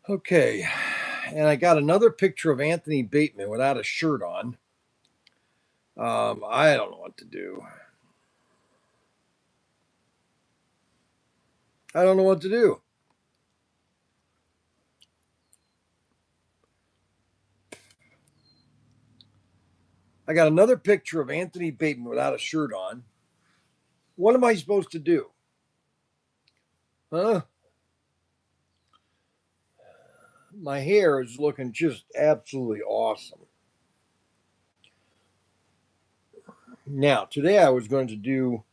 Okay, and I got another picture of Anthony Bateman without a shirt on. I don't know what to do. I don't know what to do. I got another picture of Anthony Bateman without a shirt on. What am I supposed to do? Huh? My hair is looking just absolutely awesome. Now, today I was going to do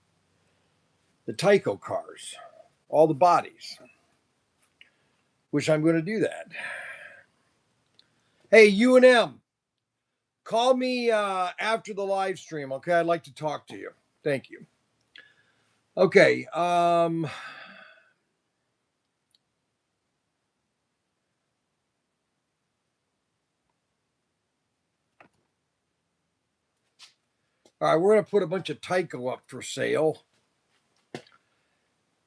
the Tyco cars, all the bodies, which I'm going to do that. Hey, UNM, call me after the live stream, okay? I'd like to talk to you. Thank you. Okay. All right, we're going to put a bunch of Tyco up for sale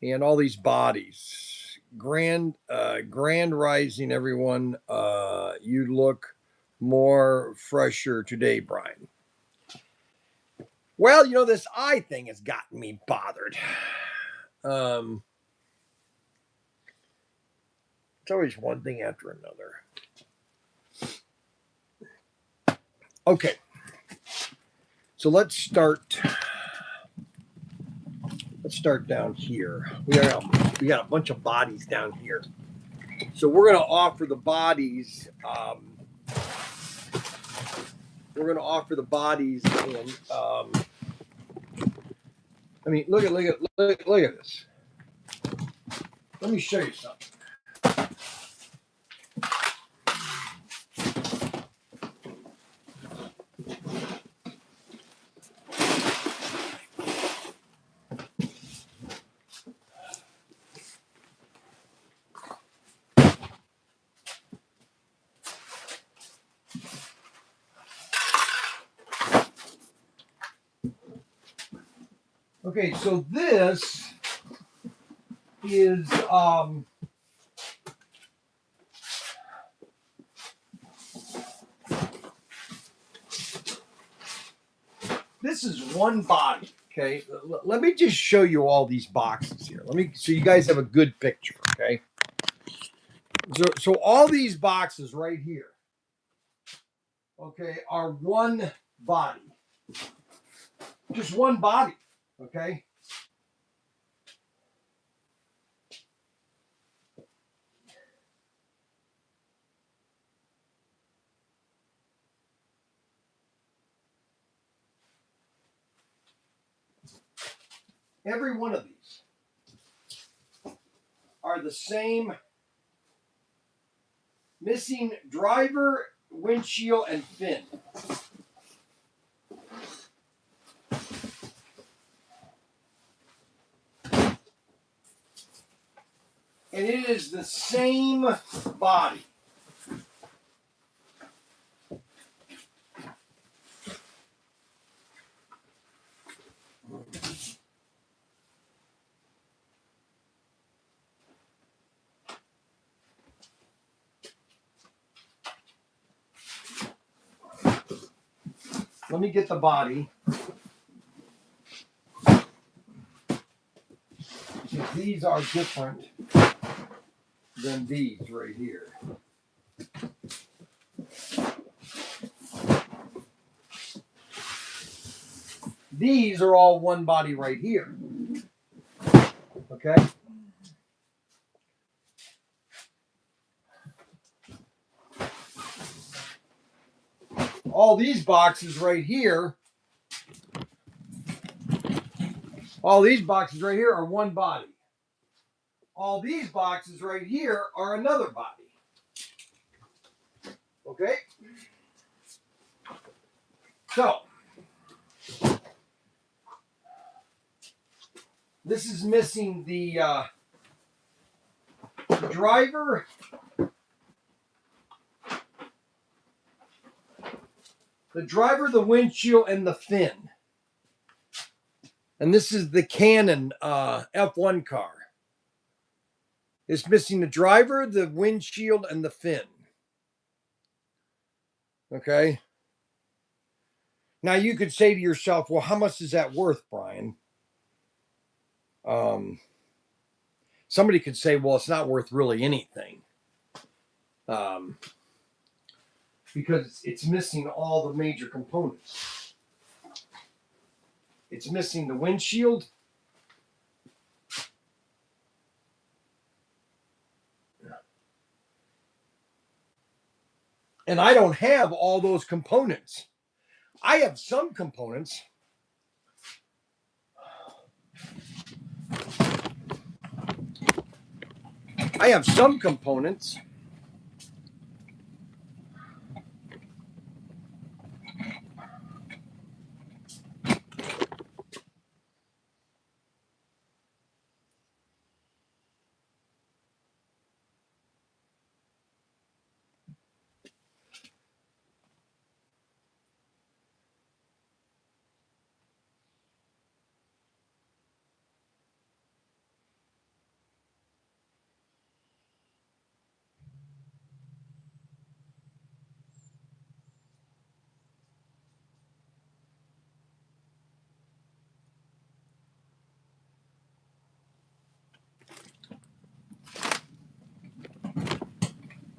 and all these bodies. Grand rising, everyone. You look more fresher today, Bryan. Well, this eye thing has gotten me bothered. It's always one thing after another. Okay. So let's start down here. We got a bunch of bodies down here. So we're going to offer the bodies. We're going to offer the bodies in. I mean, look at this. Let me show you something. Okay, so this is this is one body. Okay, let me just show you all these boxes here. So you guys have a good picture. Okay, so all these boxes right here, okay, are one body, just one body. Okay. Every one of these are the same, missing driver, windshield, and fin. And it is the same body. Let me get the body. These are different than these right here. These are all one body right here. Okay? All these boxes right here, are one body. All these boxes right here are another body. Okay? So, this is missing the driver, the windshield, and the fin. And this is the Canon F1 car. It's missing the driver, the windshield, and the fin. Okay. Now you could say to yourself, well, how much is that worth, Bryan? Somebody could say, well, it's not worth really anything. Because it's missing all the major components. It's missing the windshield. And I don't have all those components. I have some components. I have some components.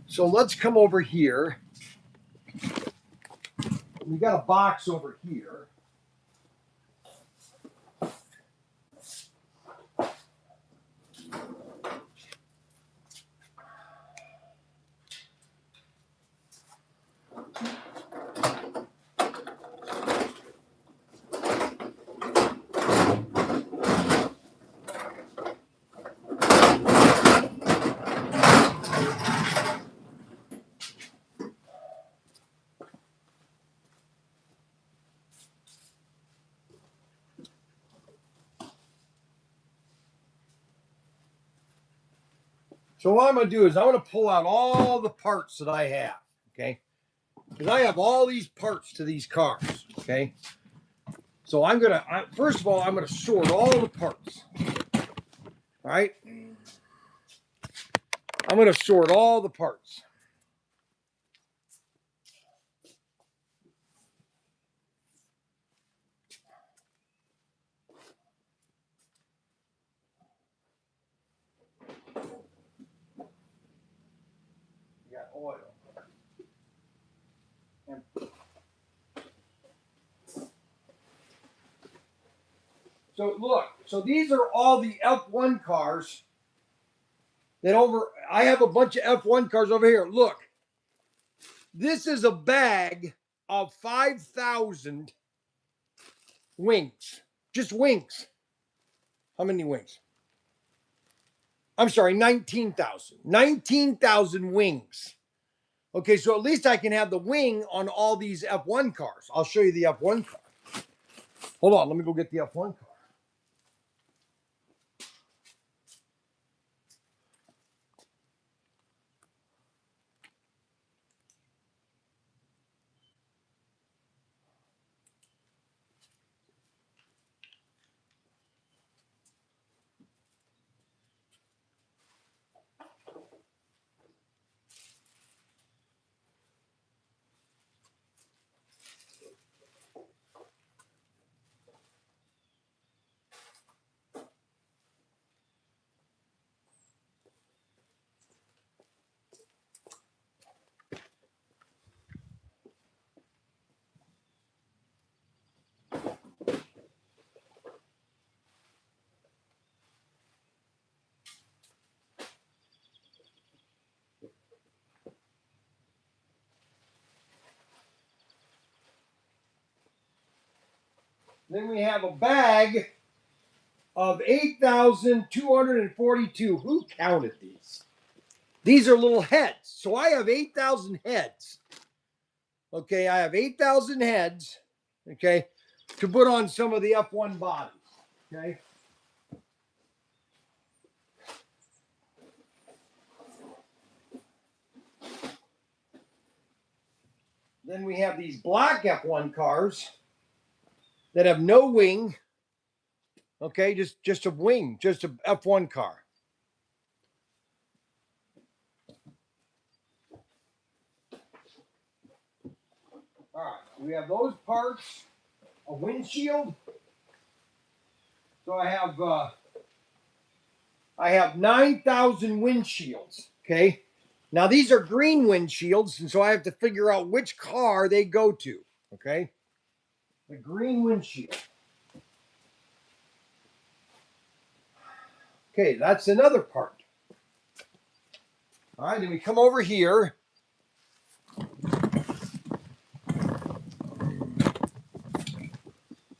So let's come over here. We got a box over here. So what I'm going to do is I'm going to pull out all the parts that I have, okay? Because I have all these parts to these cars, okay? So I'm going to, first of all, I'm going to sort all the parts, all right? I'm going to sort all the parts. You got oil. So look, so these are all the F1 cars that I have a bunch of F1 cars over here. Look, this is a bag of 5,000 wings, just wings. How many wings? I'm sorry, 19,000. 19,000 wings. Okay, so at least I can have the wing on all these F1 cars. I'll show you the F1 car. Hold on, let me go get the F1 car. Then we have a bag of 8,242. Who counted these? These are little heads. So I have 8,000 heads. Okay, I have 8,000 heads, okay, to put on some of the F1 bodies, okay? Then we have these black F1 cars that have no wing, okay, just a wing, just a F1 car. We have those parts, a windshield. So I have 9,000 windshields. Okay. Now these are green windshields, and so I have to figure out which car they go to. Okay. The green windshield. Okay, that's another part. All right, then we come over here.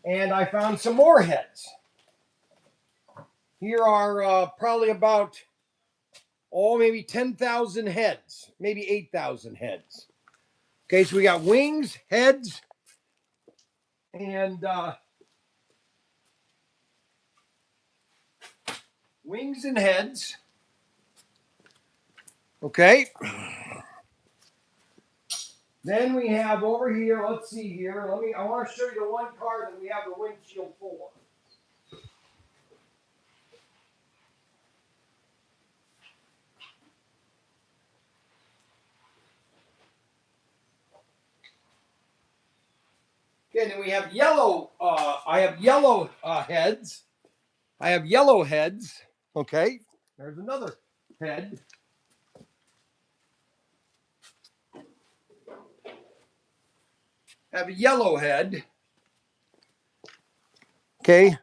And I found some more heads. Here are probably about, maybe 10,000 heads, maybe 8,000 heads. Okay, so we got wings, heads, and wings and heads. Okay. Then we have over here, let's see here. I want to show you the one car that we have the windshield for. Okay, then we have yellow. I have yellow heads. I have yellow heads. Okay, there's another head. I have a yellow head. Okay.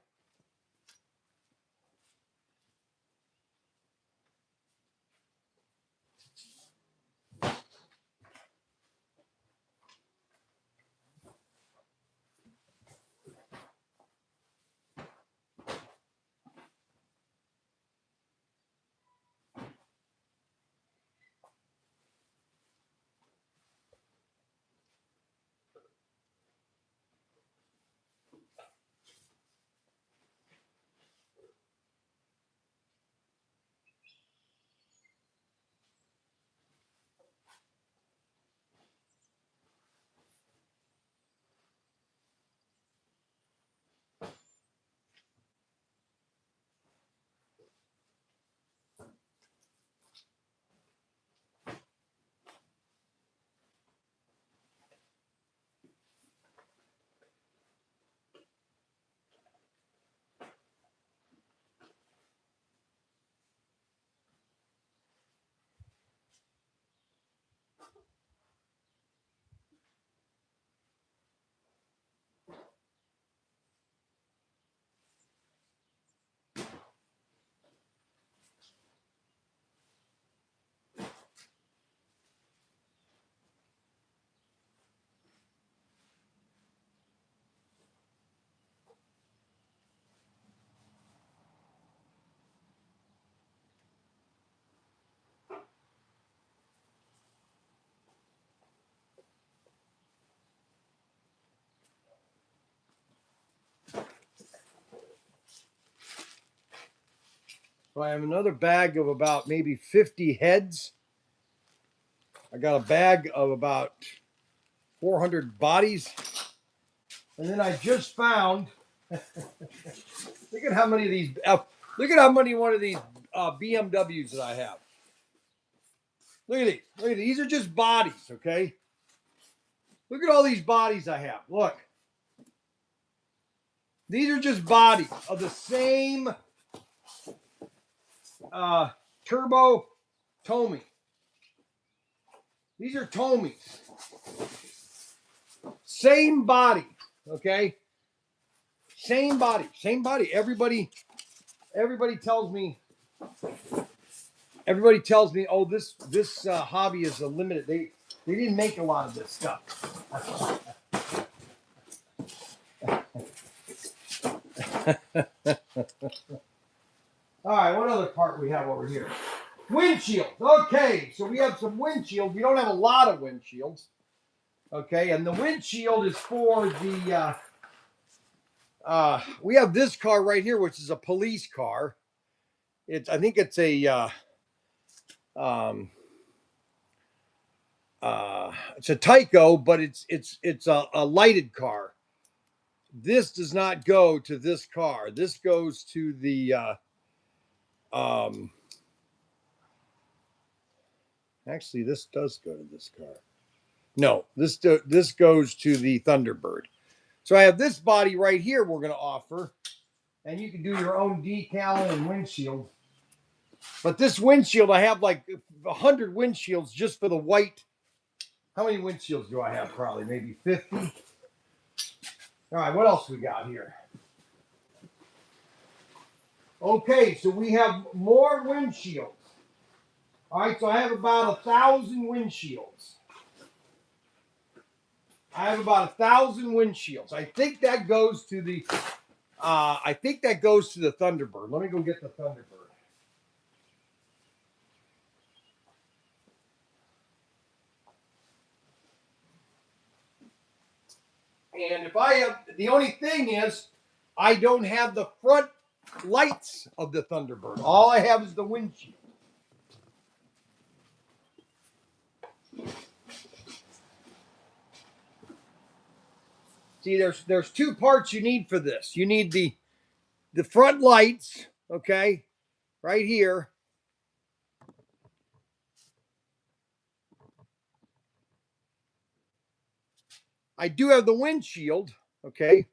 So I have another bag of about maybe 50 heads. I got a bag of about 400 bodies. And then I just found, look at how many of these, look at how many one of these BMWs that I have. Look at these. Look at these. These are just bodies, okay? Look at all these bodies I have. Look. These are just bodies of the same turbo Tommy. These are Tommies. Same body, okay? Same body, same body. Everybody tells me, oh, this hobby is a limited. They didn't make a lot of this stuff. All right, what other part we have over here? Windshield. Okay, so we have some windshields. We don't have a lot of windshields. Okay, and the windshield is for the. We have this car right here, which is a police car. I think it's a. It's a Tyco, but it's a lighted car. This does not go to this car. This goes to the. Actually, this does go to this car. No, this goes to the Thunderbird. So I have this body right here we're going to offer, and you can do your own decal and windshield. But this windshield, I have like 100 windshields just for the white. How many windshields do I have? Probably maybe 50. All right, what else we got here? Okay, so we have more windshields. All right, so I have about 1,000 windshields. I have about 1,000 windshields. I think that goes to the Thunderbird. Let me go get the Thunderbird. And if I have, the only thing is, I don't have the front lights of the Thunderbird. All I have is the windshield. See, there's two parts you need for this. You need the front lights, okay, right here. I do have the windshield, okay.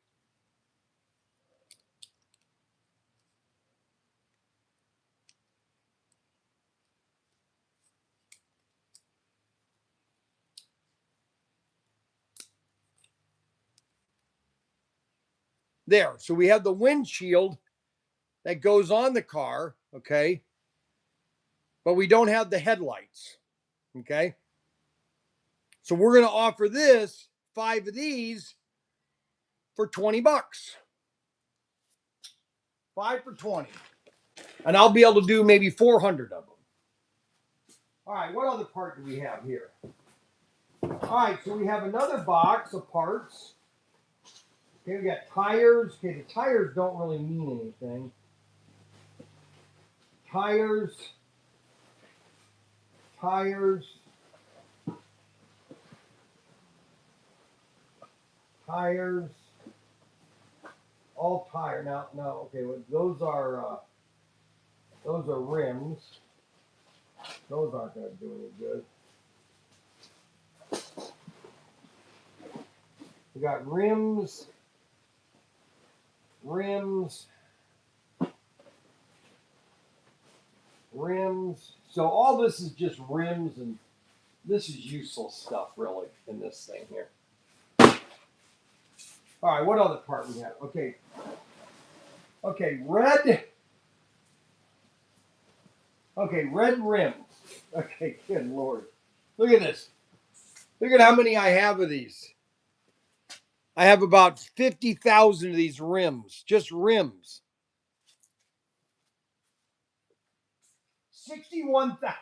There. So we have the windshield that goes on the car, okay, but we don't have the headlights, okay. So we're going to offer this 5 of these for 20 bucks. 5 for 20. And I'll be able to do maybe 400 of them. All right, what other part do we have here? All right, so we have another box of parts. Okay, we got tires. Okay, the tires don't really mean anything. Tires. Tires. Tires. All tire. Now, okay, well, those are rims. Those aren't going to do any good. We got rims. Rims. So all this is just rims, and this is useless stuff, really, in this thing here. All right, what other part we have? Okay. Okay, red. Okay, red rims. Okay, good Lord. Look at this. Look at how many I have of these. I have about 50,000 of these rims, just rims. 61,000.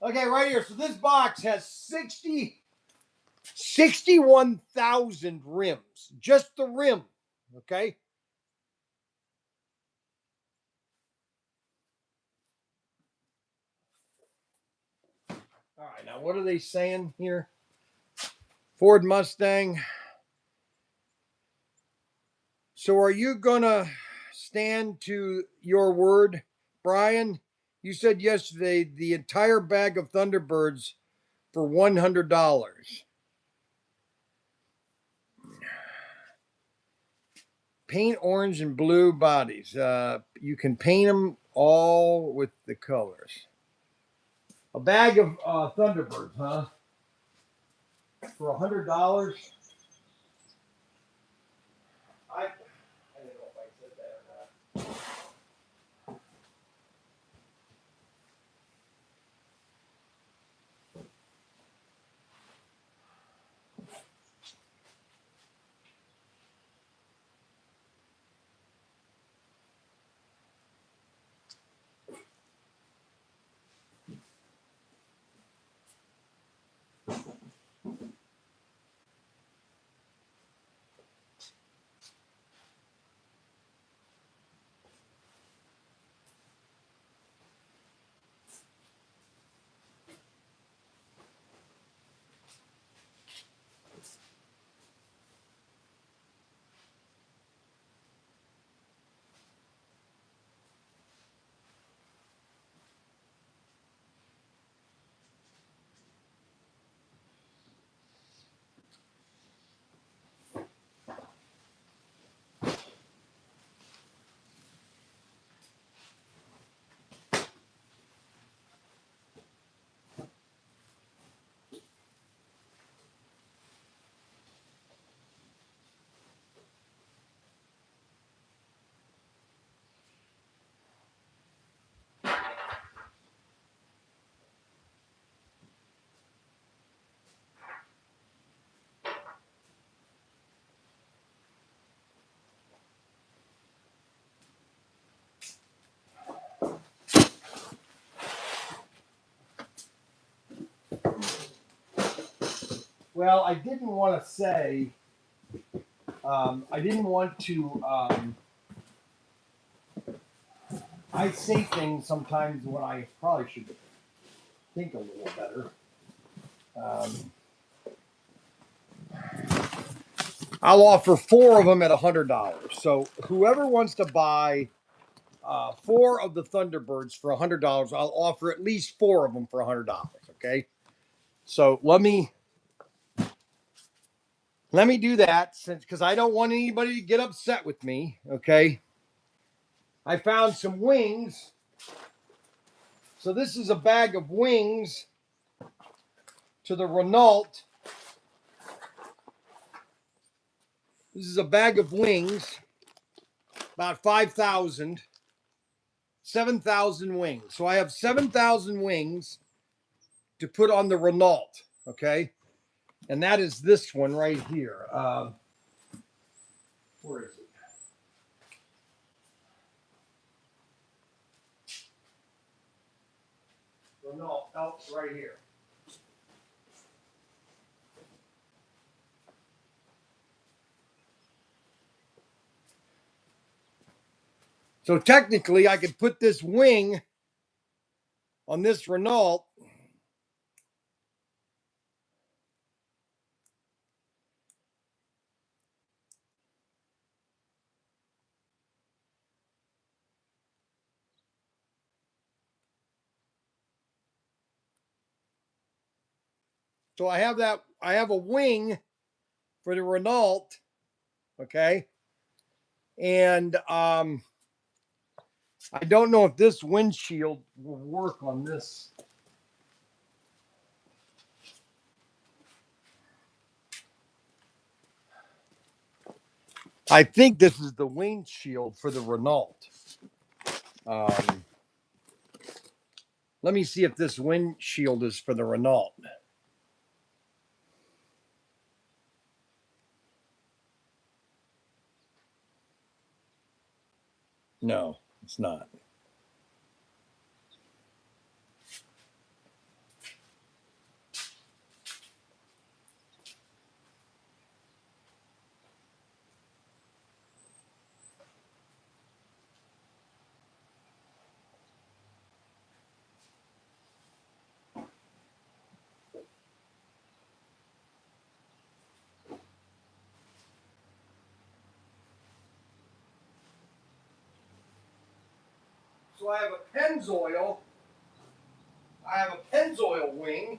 Okay, right here. So this box has 61,000 rims. Just the rim. Okay. All right, now what are they saying here? Ford Mustang. So are you going to stand to your word, Bryan? You said yesterday the entire bag of Thunderbirds for $100. Paint orange and blue bodies. You can paint them all with the colors. A bag of Thunderbirds, huh? For $100. I don't know if I said that or not. Well, I didn't want to say. I didn't want to. I say things sometimes when I probably should think a little better. Um, I'll offer 4 of them at $100. So whoever wants to buy 4 of the Thunderbirds for $100, I'll offer at least 4 of them for $100. Okay. So let me do that since because I don't want anybody to get upset with me. Okay. I found some wings. So this is a bag of wings to the Renault. This is a bag of wings, about 5,000, 7,000 wings. So I have 7,000 wings to put on the Renault. Okay. And that is this one right here. Where is it? Renault, oh, right here. So technically, I could put this wing on this Renault. So I have that. I have a wing for the Renault. Okay. And I don't know if this windshield will work on this. I think this is the windshield for the Renault. Um, let me see if this windshield is for the Renault. No, it's not. So I have a Pennzoil. I have a Pennzoil wing.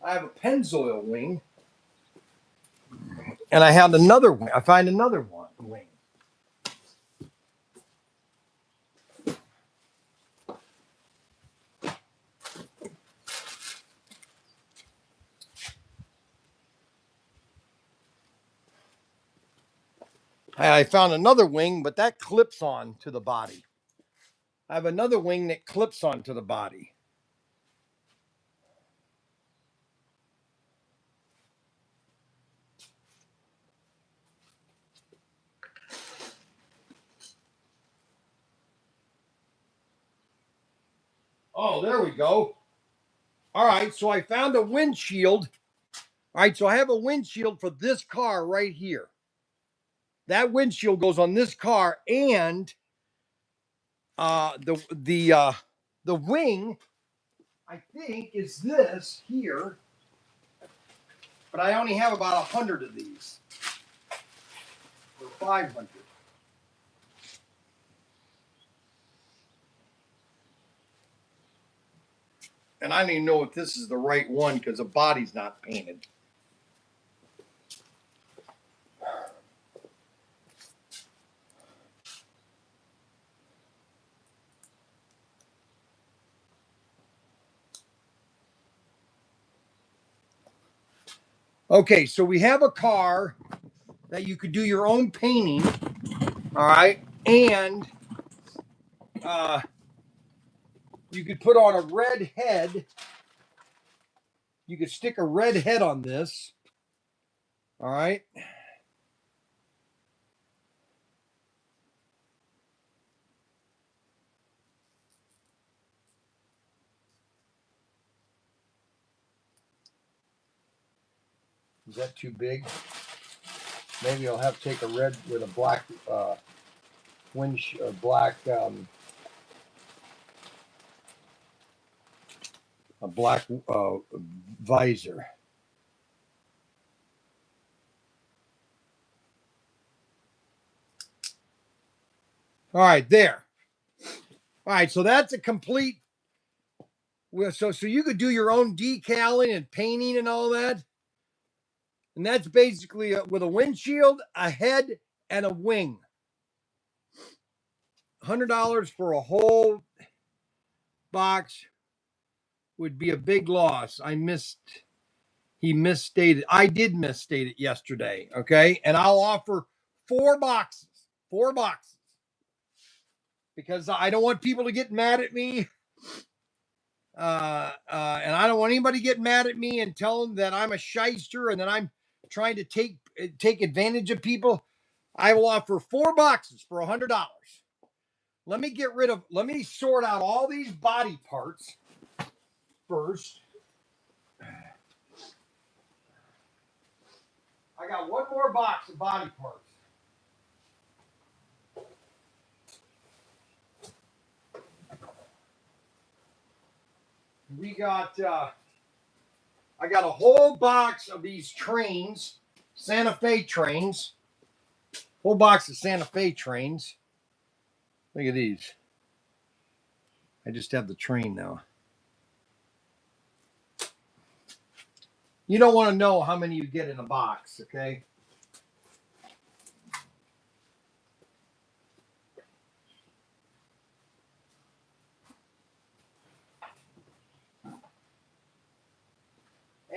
I have a Pennzoil wing. And I have another wing. I find another one wing. I found another wing, but that clips on to the body. I have another wing that clips onto the body. Oh, there we go. All right, so I found a windshield. All right, so I have a windshield for this car right here. That windshield goes on this car, and the wing I think is this here, but I only have about 100 of these, or 500. And I don't even know if this is the right one because the body's not painted. Okay, so we have a car that you could do your own painting, all right, and you could put on a red head. You could stick a red head on this, all right. Is that too big? Maybe I'll have to take a red with a black a black visor. All right, there. All right, so that's a complete. So you could do your own decaling and painting and all that, and that's basically with a windshield, a head, and a wing. $100 for a whole box would be a big loss. He misstated. I did misstate it yesterday. Okay. And I'll offer 4 boxes, because I don't want people to get mad at me. And I don't want anybody to get mad at me and tell them that I'm a shyster and that I'm trying to take advantage of people. I will offer 4 boxes for $100. Let me sort out all these body parts first. I got one more box of body parts. We got, I got a whole box of these trains, Santa Fe trains. Whole box of Santa Fe trains. Look at these. I just have the train now. You don't want to know how many you get in a box, okay?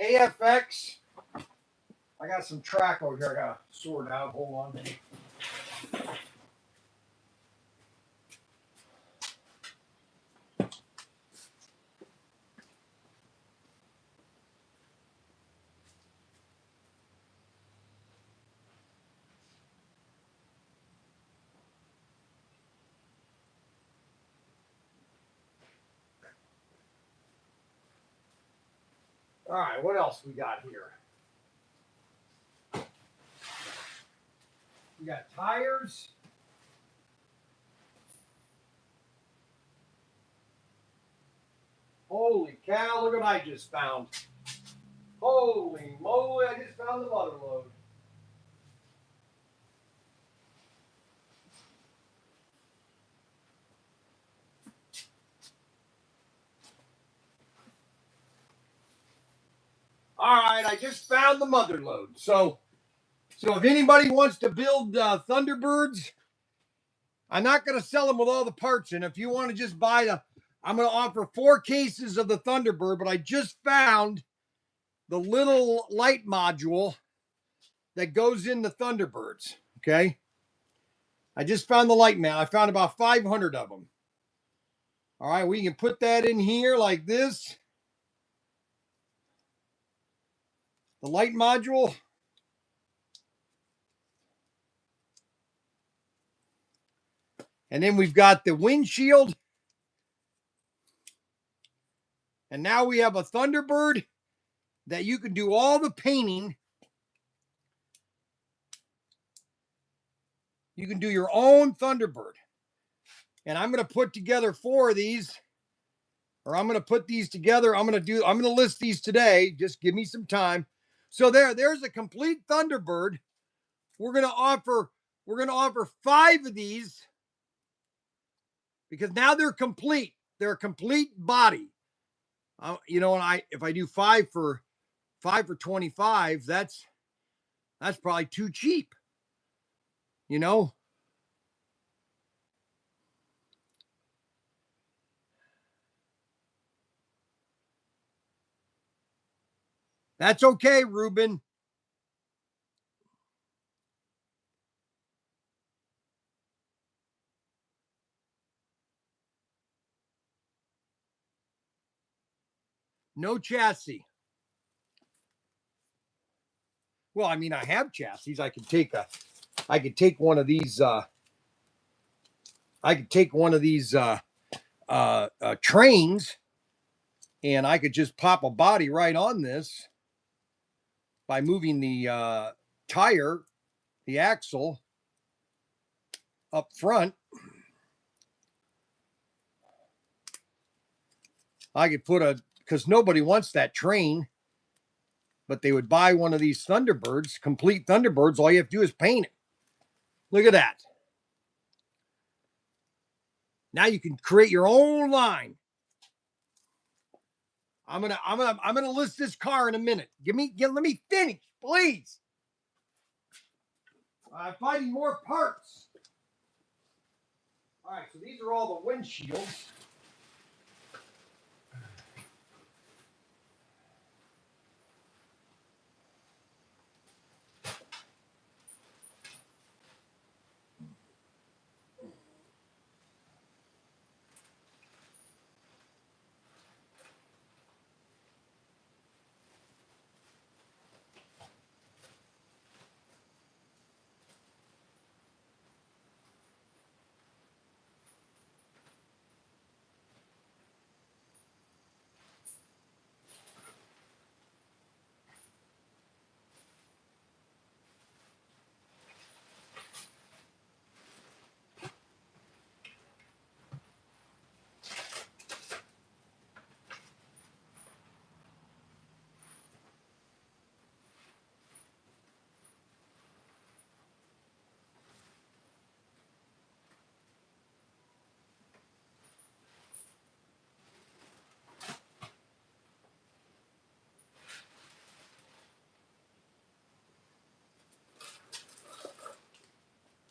AFX. I got some track over here I got to sort out. Hold on. All right, what else we got here? We got tires. Holy cow, look what I just found. Holy moly, I just found the mother load. All right, I just found the mother load. So if anybody wants to build Thunderbirds, I'm not going to sell them with all the parts in. If you want to just buy I'm going to offer 4 cases of the Thunderbird, but I just found the little light module that goes in the Thunderbirds. Okay. I just found the light man. I found about 500 of them. All right. We can put that in here like this. The light module. And then we've got the windshield. And now we have a Thunderbird that you can do all the painting. You can do your own Thunderbird. And I'm going to put together 4 of these, or I'm going to put these together. I'm going to list these today. Just give me some time. So there's a complete Thunderbird. We're going to offer 5 of these because now they're complete. They're a complete body. And if I do 5 for 25, that's probably too cheap. That's okay, Ruben. No chassis. Well, I mean, I have chassis. I could take one of these. I could take one of these trains, and I could just pop a body right on this. by moving the tire, the axle up front, I could put because nobody wants that train, but they would buy one of these Thunderbirds, complete Thunderbirds. All you have to do is paint it. Look at that. Now you can create your own line. I'm gonna list this car in a minute. Let me finish, please. I'm finding more parts. All right, so these are all the windshields.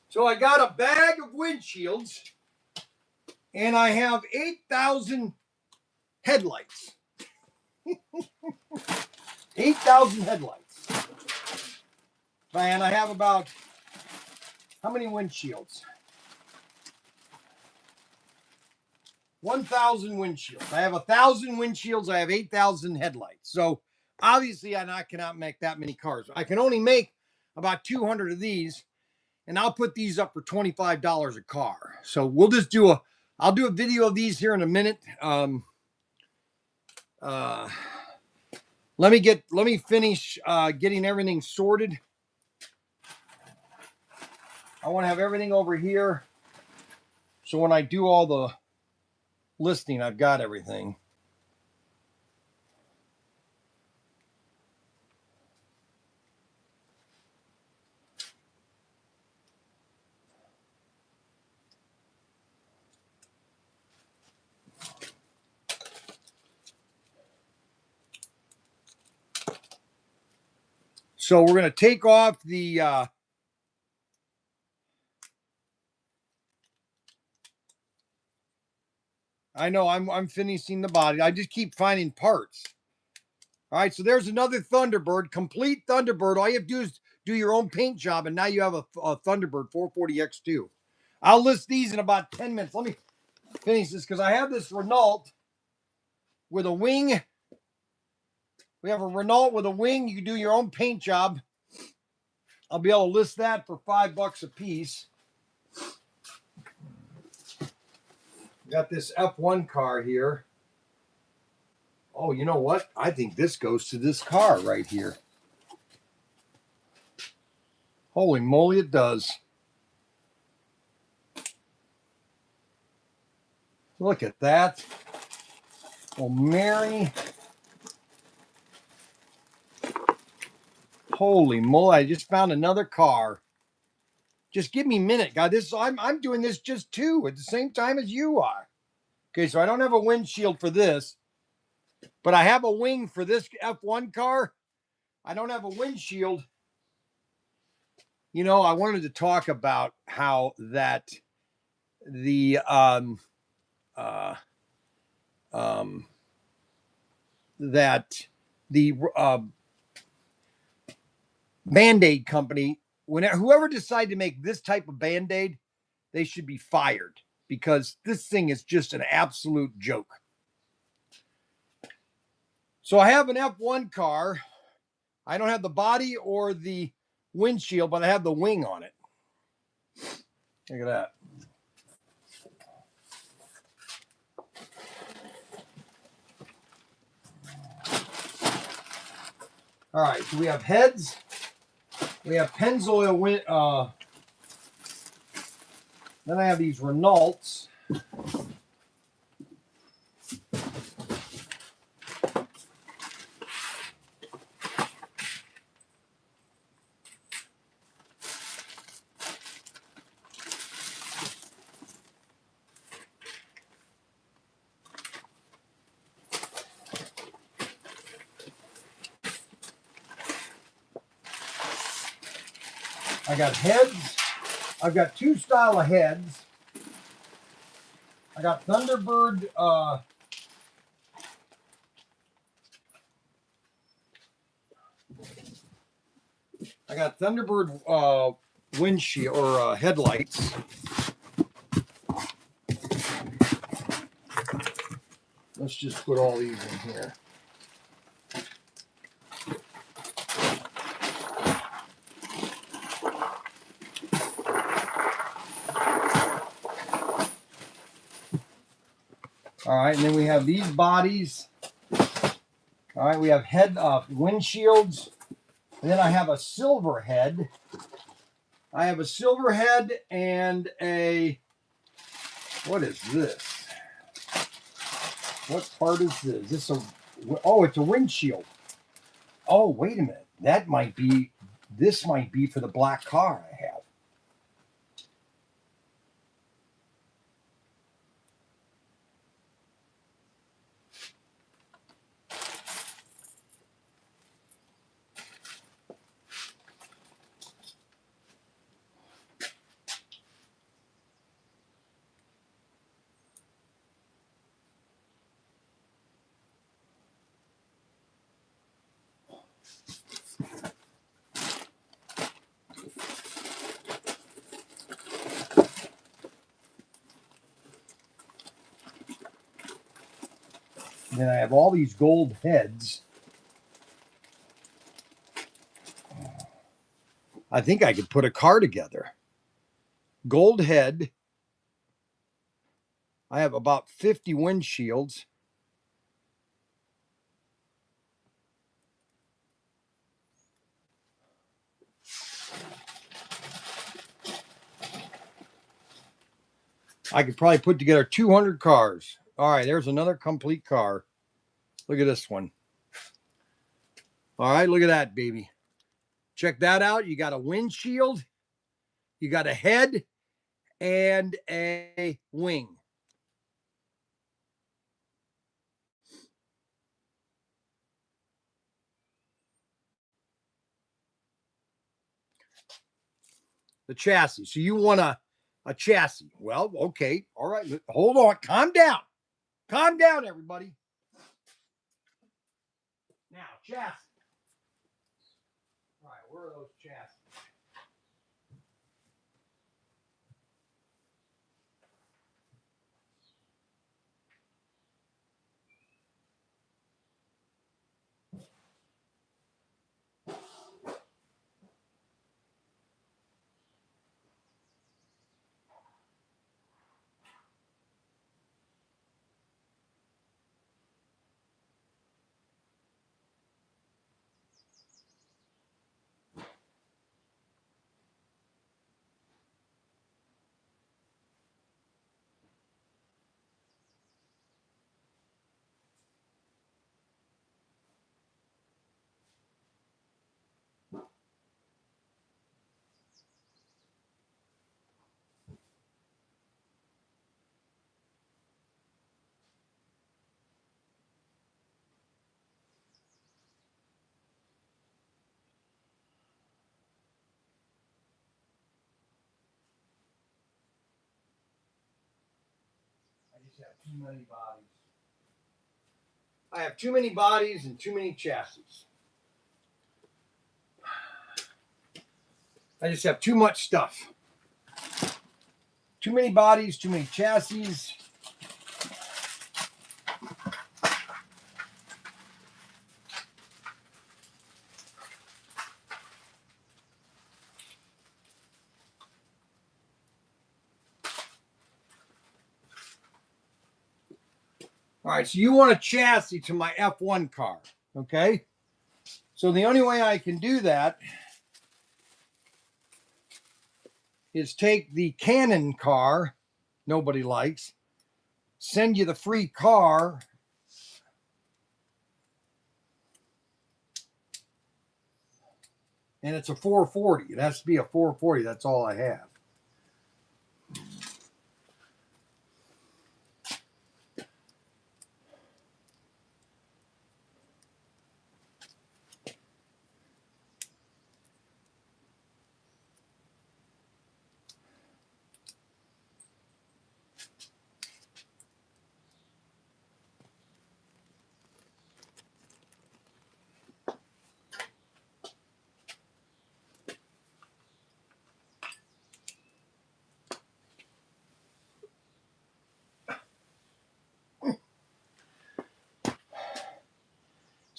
So I got a bag of windshields, and I have 8,000 headlights. 8,000 headlights. And I have about, how many windshields? 1,000 windshields. I have 1,000 windshields. I have 8,000 headlights. So obviously I cannot make that many cars. I can only make about 200 of these, and I'll put these up for $25 a car. So we'll just I'll do a video of these here in a minute. Let me finish getting everything sorted. I want to have everything over here, so when I do all the listing, I've got everything. So we're going to take off the I know I'm finishing the body. I just keep finding parts. All right, so there's another Thunderbird, complete Thunderbird. All you have to do is do your own paint job, and now you have a Thunderbird 440X2. I'll list these in about 10 minutes. Let me finish this because I have this Renault with a wing. We have a Renault with a wing. You can do your own paint job. I'll be able to list that for $5 a piece. Got this F1 car here. Oh, you know what? I think this goes to this car right here. Holy moly, it does. Look at that. Oh, Mary. Holy moly, I just found another car. Just give me a minute, guys. I'm doing this just two at the same time as you are. Okay, so I don't have a windshield for this, but I have a wing for this F1 car. I don't have a windshield. You know, I wanted to talk about how that the that the Band-Aid company, whoever decided to make this type of Band-Aid, they should be fired because this thing is just an absolute joke. So I have an F1 car. I don't have the body or the windshield, but I have the wing on it. Look at that. All right, so we have heads. We have Pennzoil. Then I have these Renaults. I got heads. I've got two style of heads. I got Thunderbird. I got Thunderbird windshield or headlights. Let's just put all these in here. All right, and then we have these bodies. All right, we have head windshields. And then I have a silver head. I have a silver head and a, what is this? What part is this? This a, oh, it's a windshield. Oh, wait a minute. That might be, this might be for the black car I have. And then I have all these gold heads. I think I could put a car together. Gold head. I have about 50 windshields. I could probably put together 200 cars. All right, there's another complete car. Look at this one. All right, look at that, baby. Check that out. You got a windshield, you got a head, and a wing. The chassis. So you want a chassis. Well, okay. All right. Hold on. Calm down. Calm down, everybody. Now, chassis. All right, where are those chassis? I just have too many bodies. I have too many bodies and too many chassis. I just have too much stuff. Too many bodies, too many chassis. All right, so you want a chassis to my F1 car, okay? So the only way I can do that is take the Canon car nobody likes, send you the free car, and it's a 440. It has to be a 440. That's all I have.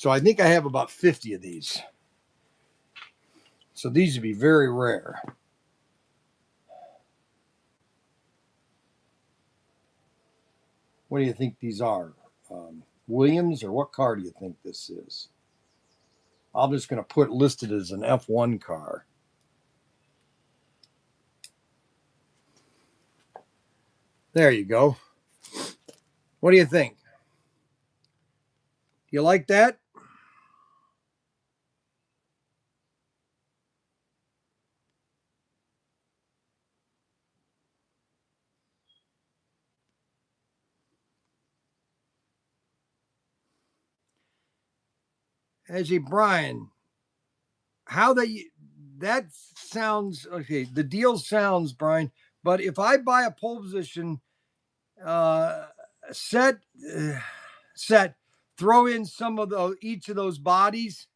So I think I have about 50 of these. So these would be very rare. What do you think these are? Williams, or what car do you think this is? I'm just going to put listed as an F1 car. There you go. What do you think? You like that? As a Bryan, how they that sounds okay. The deal sounds, Bryan, but if I buy a pole position uh, set, uh, set, throw in some of the each of those bodies.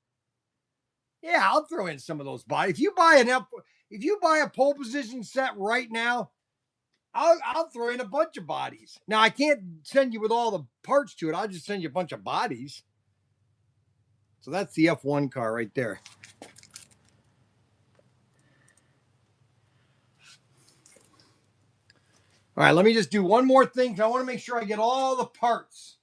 Yeah, I'll throw in some of those bodies. If you buy a pole position set right now, I'll throw in a bunch of bodies. Now I can't send you with all the parts to it. I'll just send you a bunch of bodies. So that's the F1 car right there. All right, let me just do one more thing. I want to make sure I get all the parts.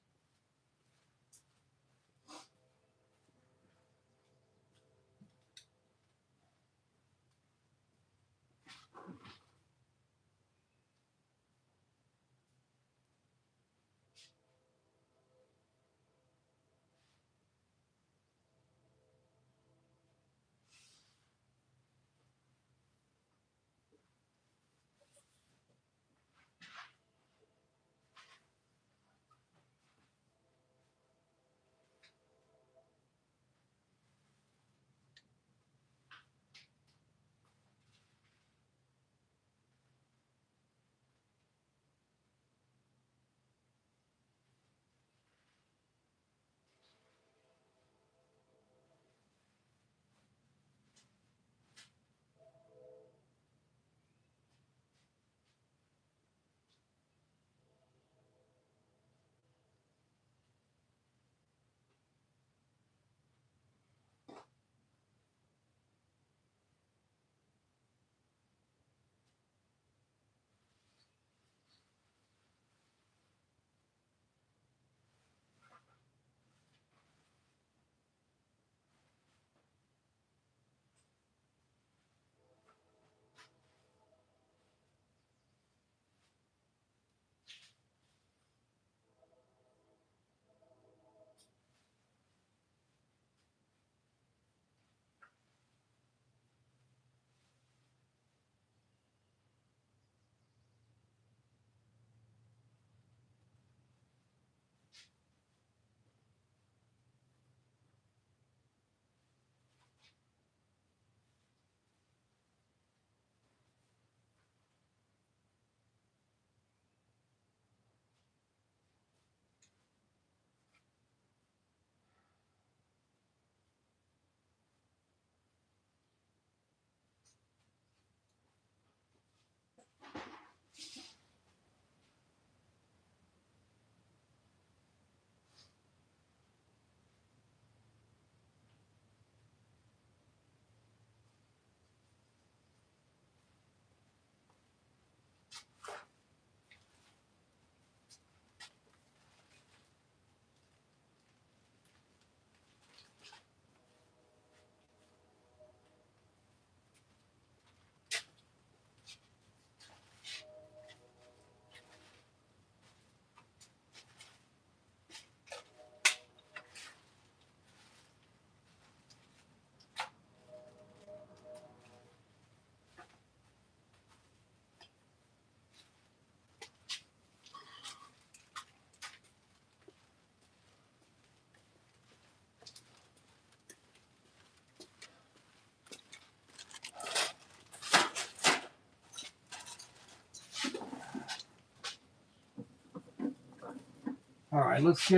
All right, let's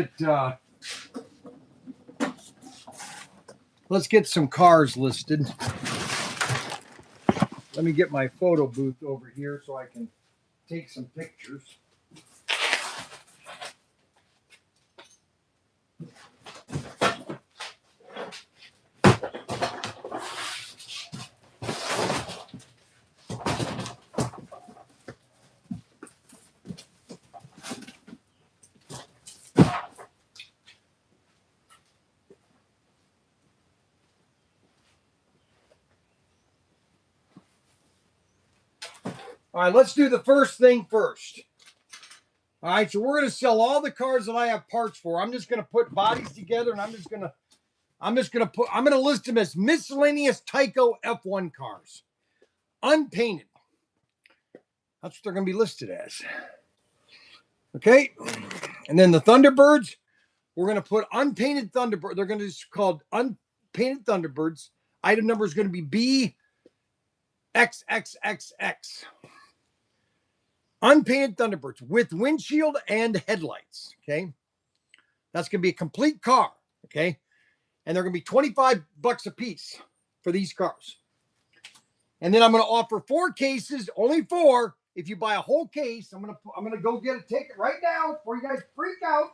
get some cars listed. Let me get my photo booth over here so I can take some pictures. All right, let's do the first thing first. All right, so we're going to sell all the cars that I have parts for. I'm just going to put bodies together, and I'm going to list them as miscellaneous Tyco F1 cars, unpainted. That's what they're going to be listed as. Okay, and then the Thunderbirds, we're going to put unpainted Thunderbird. They're going to be called unpainted Thunderbirds. Item number is going to be BXXXX. Unpainted Thunderbirds with windshield and headlights. Okay, that's going to be a complete car. Okay, and they're going to be $25 a piece for these cars. And then I'm going to offer 4 cases, only 4. If you buy a whole case, I'm going to go get a ticket right now before you guys freak out.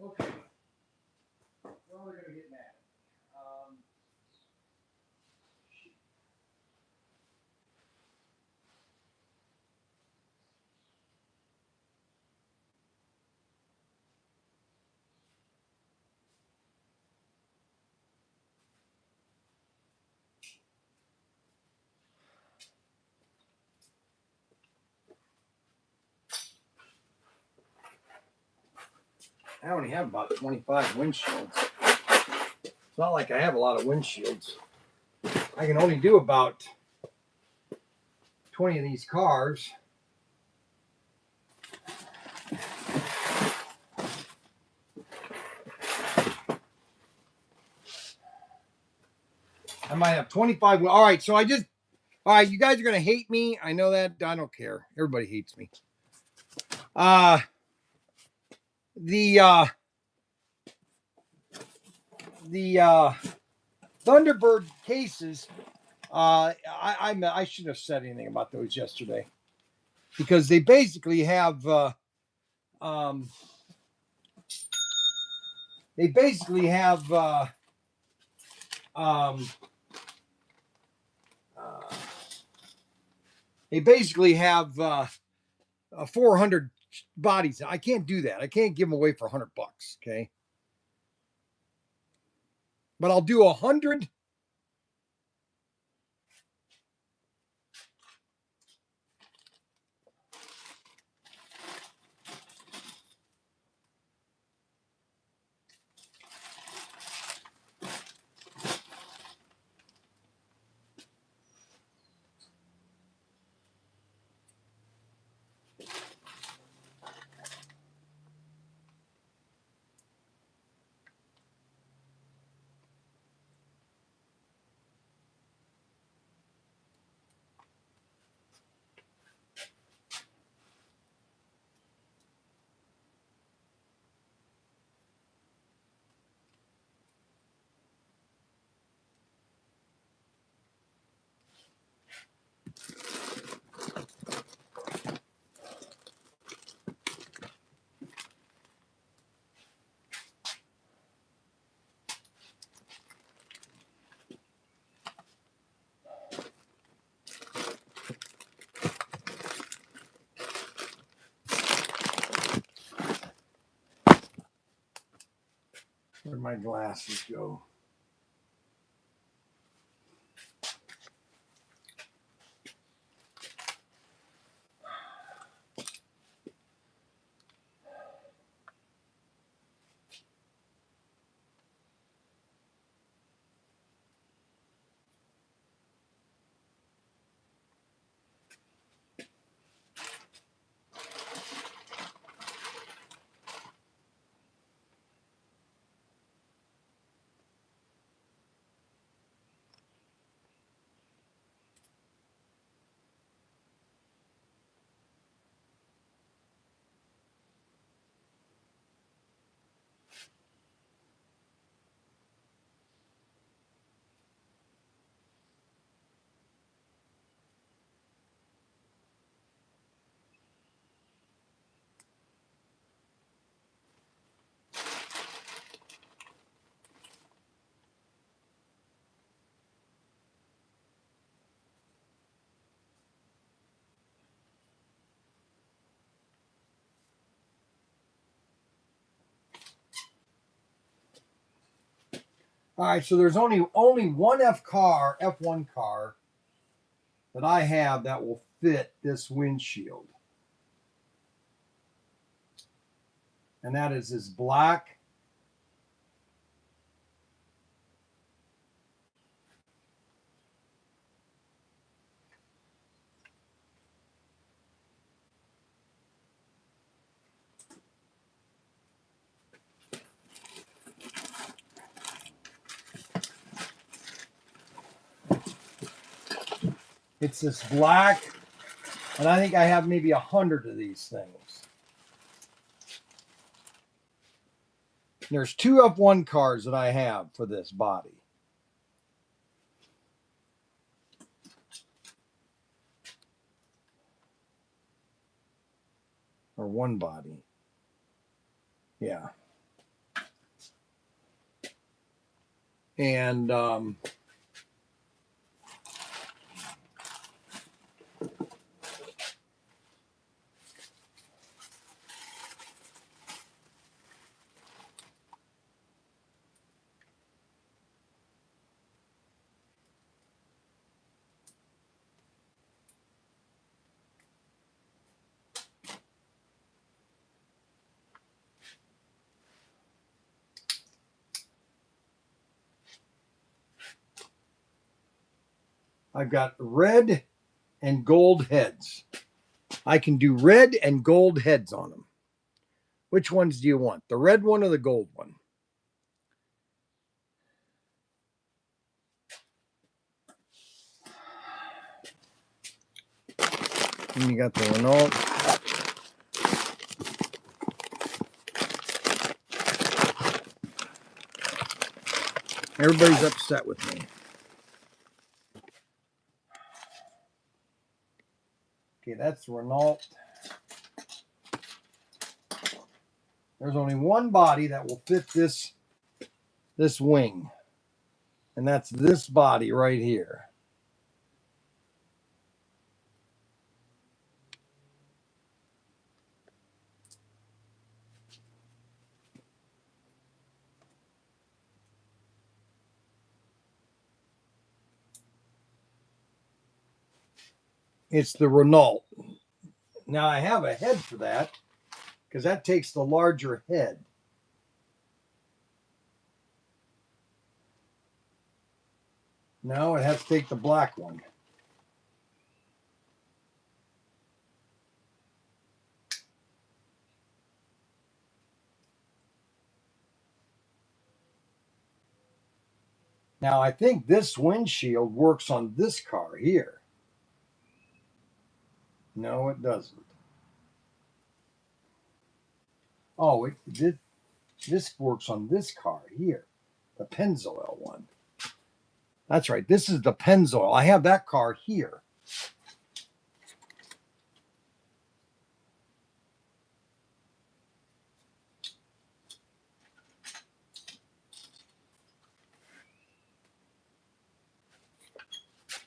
Okay. Well, they're going to get mad. I only have about 25 windshields. It's not like I have a lot of windshields. I can only do about 20 of these cars. I might have 25. All right, so all right, you guys are going to hate me. I know that. I don't care. Everybody hates me. The Thunderbird cases, I shouldn't have said anything about those yesterday because they basically have um, they basically have um, they basically have 400 bodies. I can't do that. I can't give them away for $100. Okay, but I'll do 100. my glasses go? All right, so there's only one F1 car that I have that will fit this windshield. And that is this black it's this black, and I think I have maybe 100 of these things. There's two F1 cars that I have for this body. Or one body. Yeah. And I've got red and gold heads. I can do red and gold heads on them. Which ones do you want? The red one or the gold one? And you got the Renault. Everybody's upset with me. Okay, that's Renault. There's only one body that will fit this wing. And that's this body right here. It's the Renault. Now I have a head for that because that takes the larger head. No, it has to take the black one. Now I think this windshield works on this car here. No, it doesn't. Oh, this works on this car here, the Pennzoil one. That's right. This is the Pennzoil. I have that car here.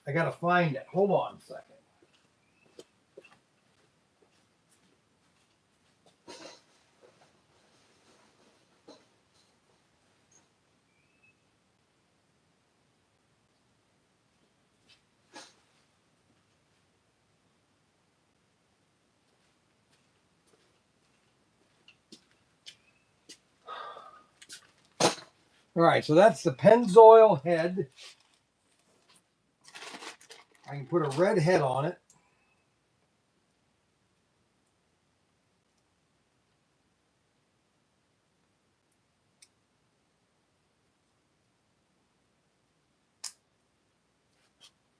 I gotta find it. Hold on a second. All right, so that's the Pennzoil head. I can put a red head on it.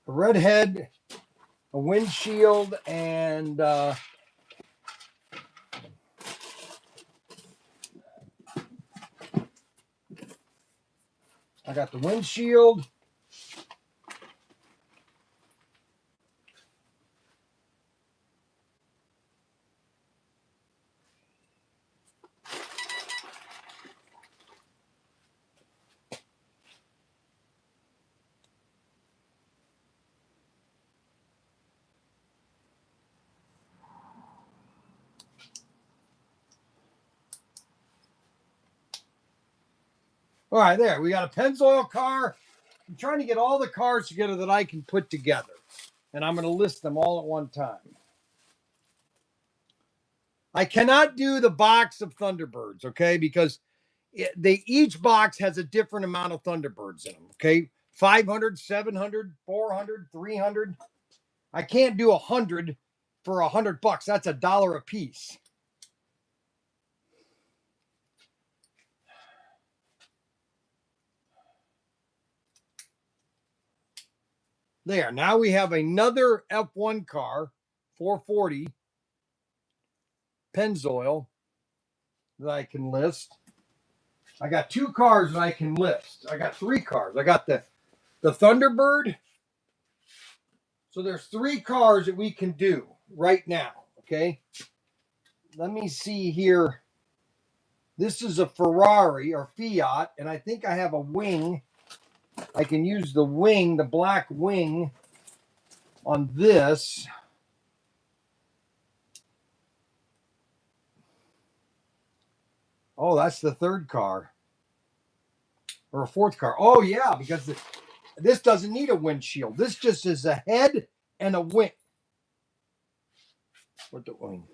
A red head, a windshield, and I got the windshield. All right, there. We got a Pennzoil car. I'm trying to get all the cars together that I can put together. And I'm going to list them all at one time. I cannot do the box of Thunderbirds, okay? Because each box has a different amount of Thunderbirds in them, okay? 500, 700, 400, 300. I can't do 100 for $100. That's $1 a piece. There. Now we have another F1 car, 440 Pennzoil that I can list. I got 2 cars that I can list. I got 3 cars. I got the Thunderbird. So there's 3 cars that we can do right now. Okay. Let me see here. This is a Ferrari or Fiat, and I think I have a wing. I can use the wing, the black wing on this. Oh, that's the 3rd car. Or a 4th car. Oh, yeah, because this doesn't need a windshield. This just is a head and a wing. What the wing?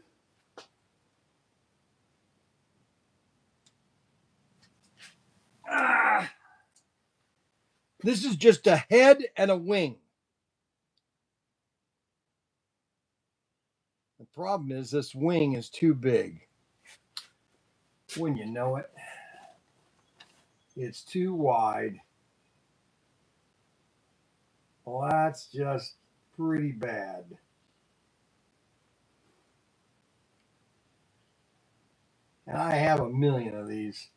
This is just a head and a wing. The problem is this wing is too big. When you know it, it's too wide. Well, that's just pretty bad. And I have a million of these.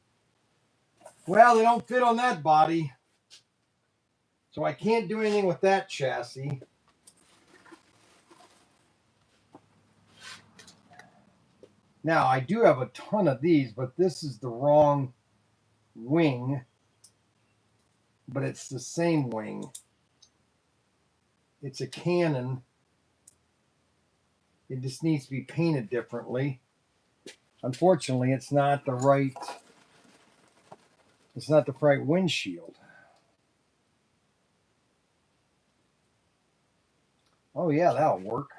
Well, they don't fit on that body. So I can't do anything with that chassis. Now, I do have a ton of these, but this is the wrong wing. But it's the same wing. It's a Canon. It just needs to be painted differently. Unfortunately, it's not the right windshield. Oh yeah, that'll work.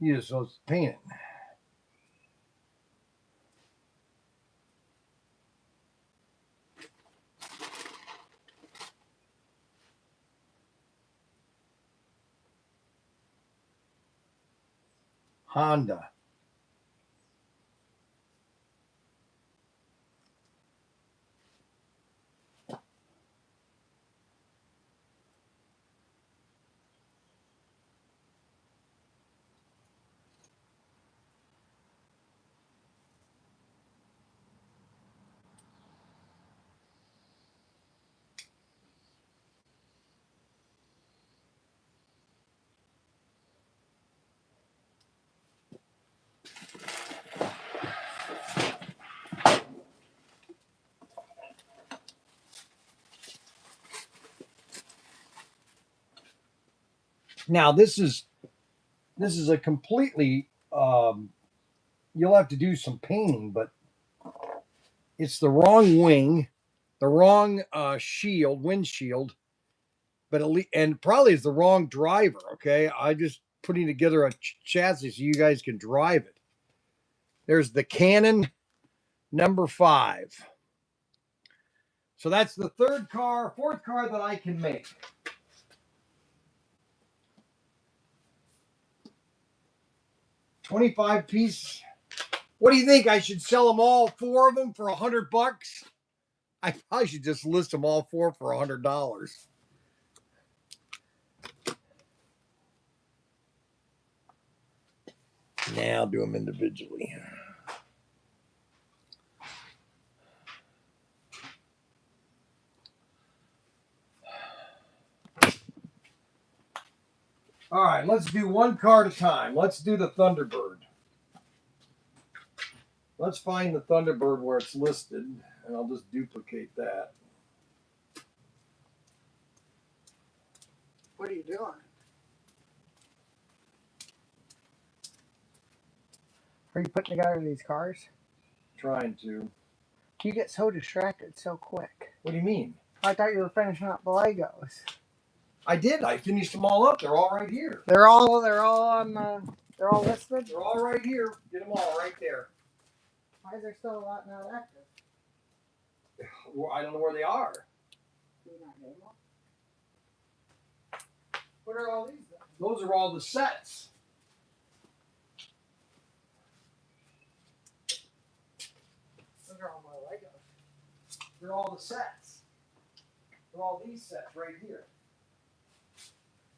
You just supposed to paint it. Honda. Now this is a completely you'll have to do some painting, but it's the wrong wing, the wrong windshield, but and probably is the wrong driver. Okay, I just putting together a chassis so you guys can drive it. There's the Canon number 5. So that's the fourth car that I can make. $25 piece. What do you think? I should sell them all 4 of them for $100? I probably should just list them all 4 for $100. Now I'll do them individually. All right, let's do one car at a time. Let's do the Thunderbird. Let's find the Thunderbird where it's listed, and I'll just duplicate that. What are you doing? Are you putting together these cars? Trying to. You get so distracted so quick. What do you mean? I thought you were finishing up the Legos. I did. I finished them all up. They're all right here. They're all on they're all listed? They're all right here. Get them all right there. Why is there still a lot not active? Well, I don't know where they are. Do you not name them? What are all these then? Those are all the sets. Those are all my Legos. They're all the sets. They're all these sets right here.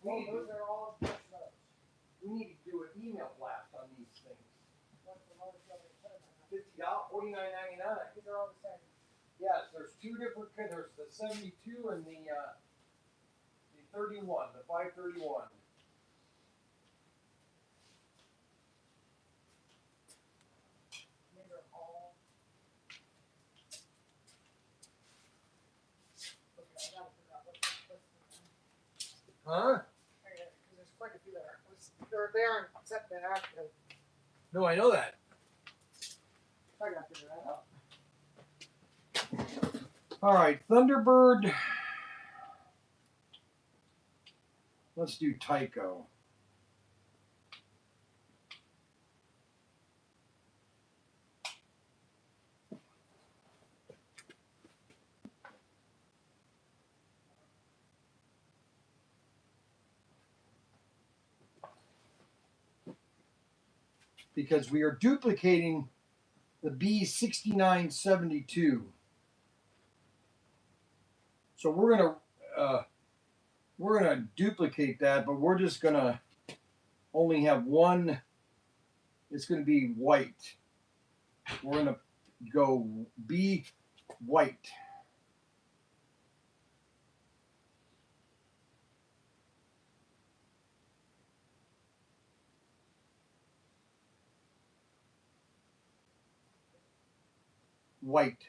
Well, those are all just those. We need to do an email blast on these things. What's the lowest level you put them $50, at? $49.99. These are all the same. Yes, there's 2 different. There's the 72 and the 31, the 531. These are all. Okay, I gotta figure out what's listed. Huh? Because there's quite a few that aren't listed. They aren't set to active. No, I know that. I gotta figure that out. All right, Thunderbird. Let's do Tyco. Because we are duplicating the B6972. So we're gonna duplicate that, but we're just gonna only have one. It's gonna be white. We're gonna go B white. White.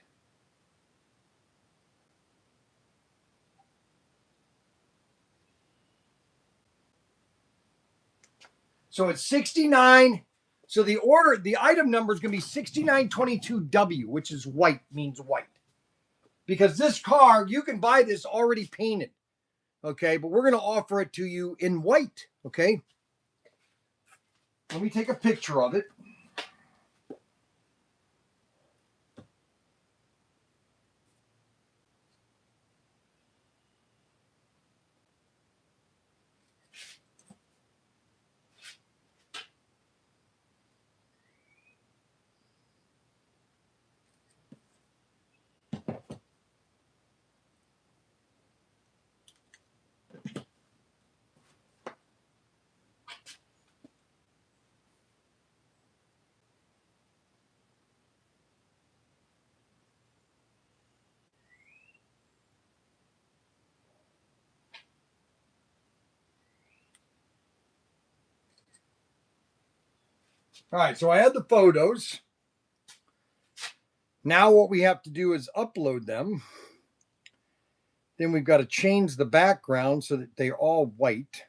So it's 69. So the item number is going to be 6922W, which is white, means white. Because this car, you can buy this already painted. Okay, but we're going to offer it to you in white. Okay. Let me take a picture of it. All right, so I had the photos. Now what we have to do is upload them. Then we've got to change the background so that they're all white.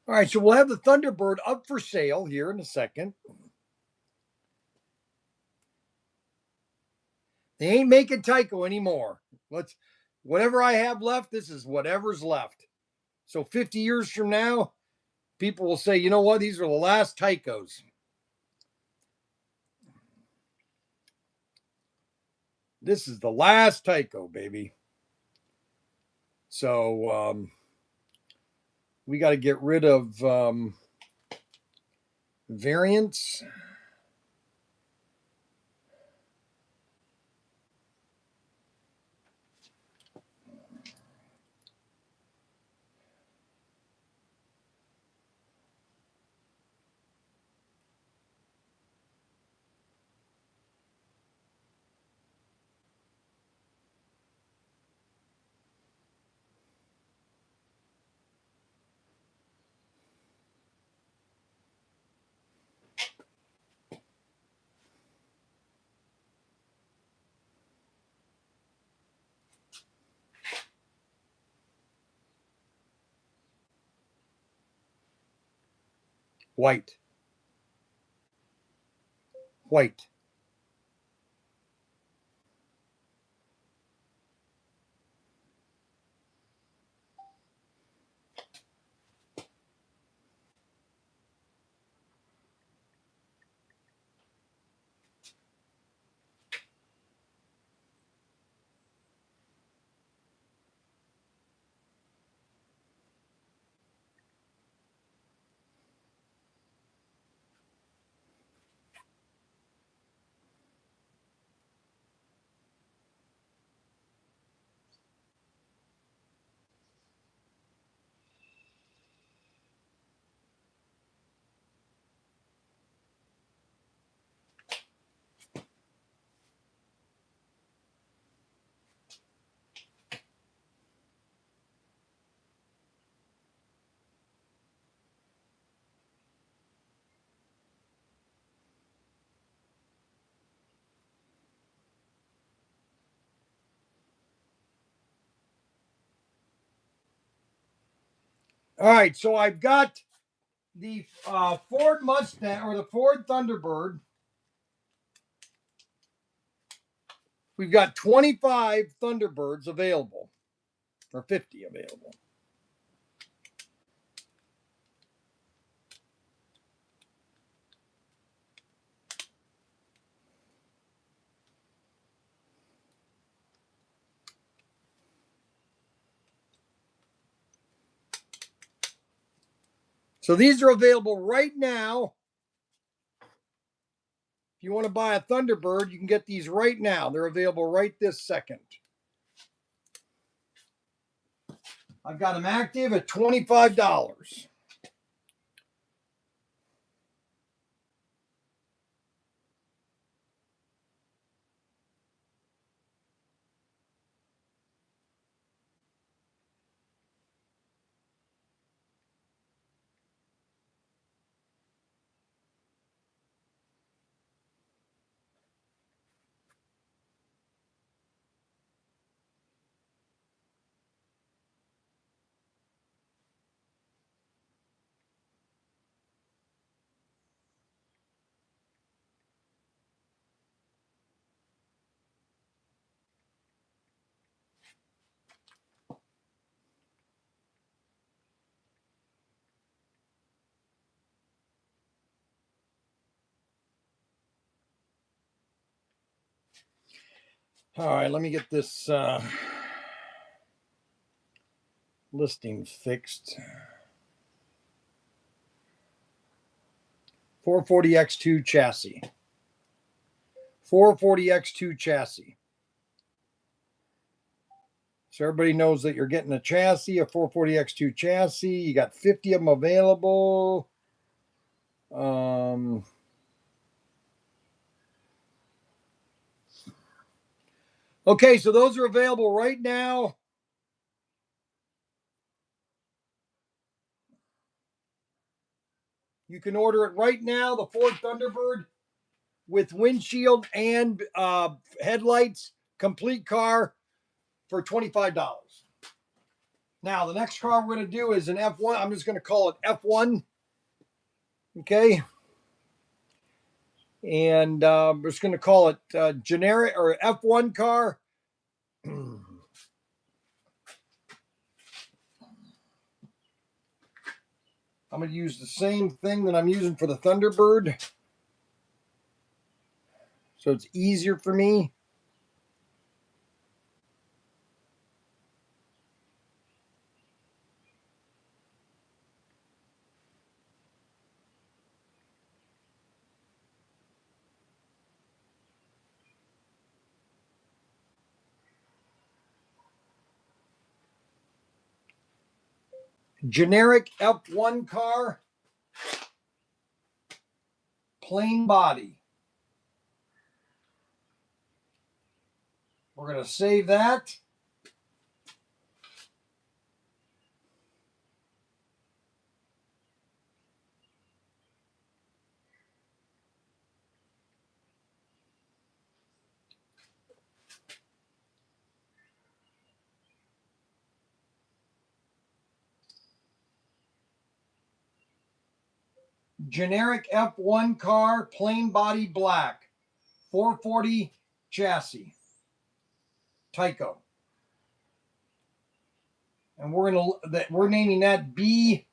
All right, so we'll have the Thunderbird up for sale here in a second. They ain't making Tyco anymore. Whatever I have left, this is whatever's left. So 50 years from now, people will say, you know what? These are the last Tycos. This is the last Tyco, baby. So we got to get rid of variants. White. White. All right, so I've got the Ford Mustang or the Ford Thunderbird. We've got 25 Thunderbirds available, or 50 available. So these are available right now. If you want to buy a Thunderbird, you can get these right now. They're available right this second. I've got them active at $25. All right, let me get this listing fixed. 440X2 chassis. 440X2 chassis. So everybody knows that you're getting a chassis, a 440X2 chassis. You got 50 of them available. Okay, so those are available right now. You can order it right now, the Ford Thunderbird with windshield and headlights, complete car for $25. Now, the next car we're going to do is an F1. I'm just going to call it F1. Okay. And we're just going to call it generic or F1 car. I'm going to use the same thing that I'm using for the Thunderbird, so it's easier for me. Generic F1 car, plain body. We're going to save that. Generic F1 car, plain body black, 440 chassis, Tyco. And we're naming that BXXX.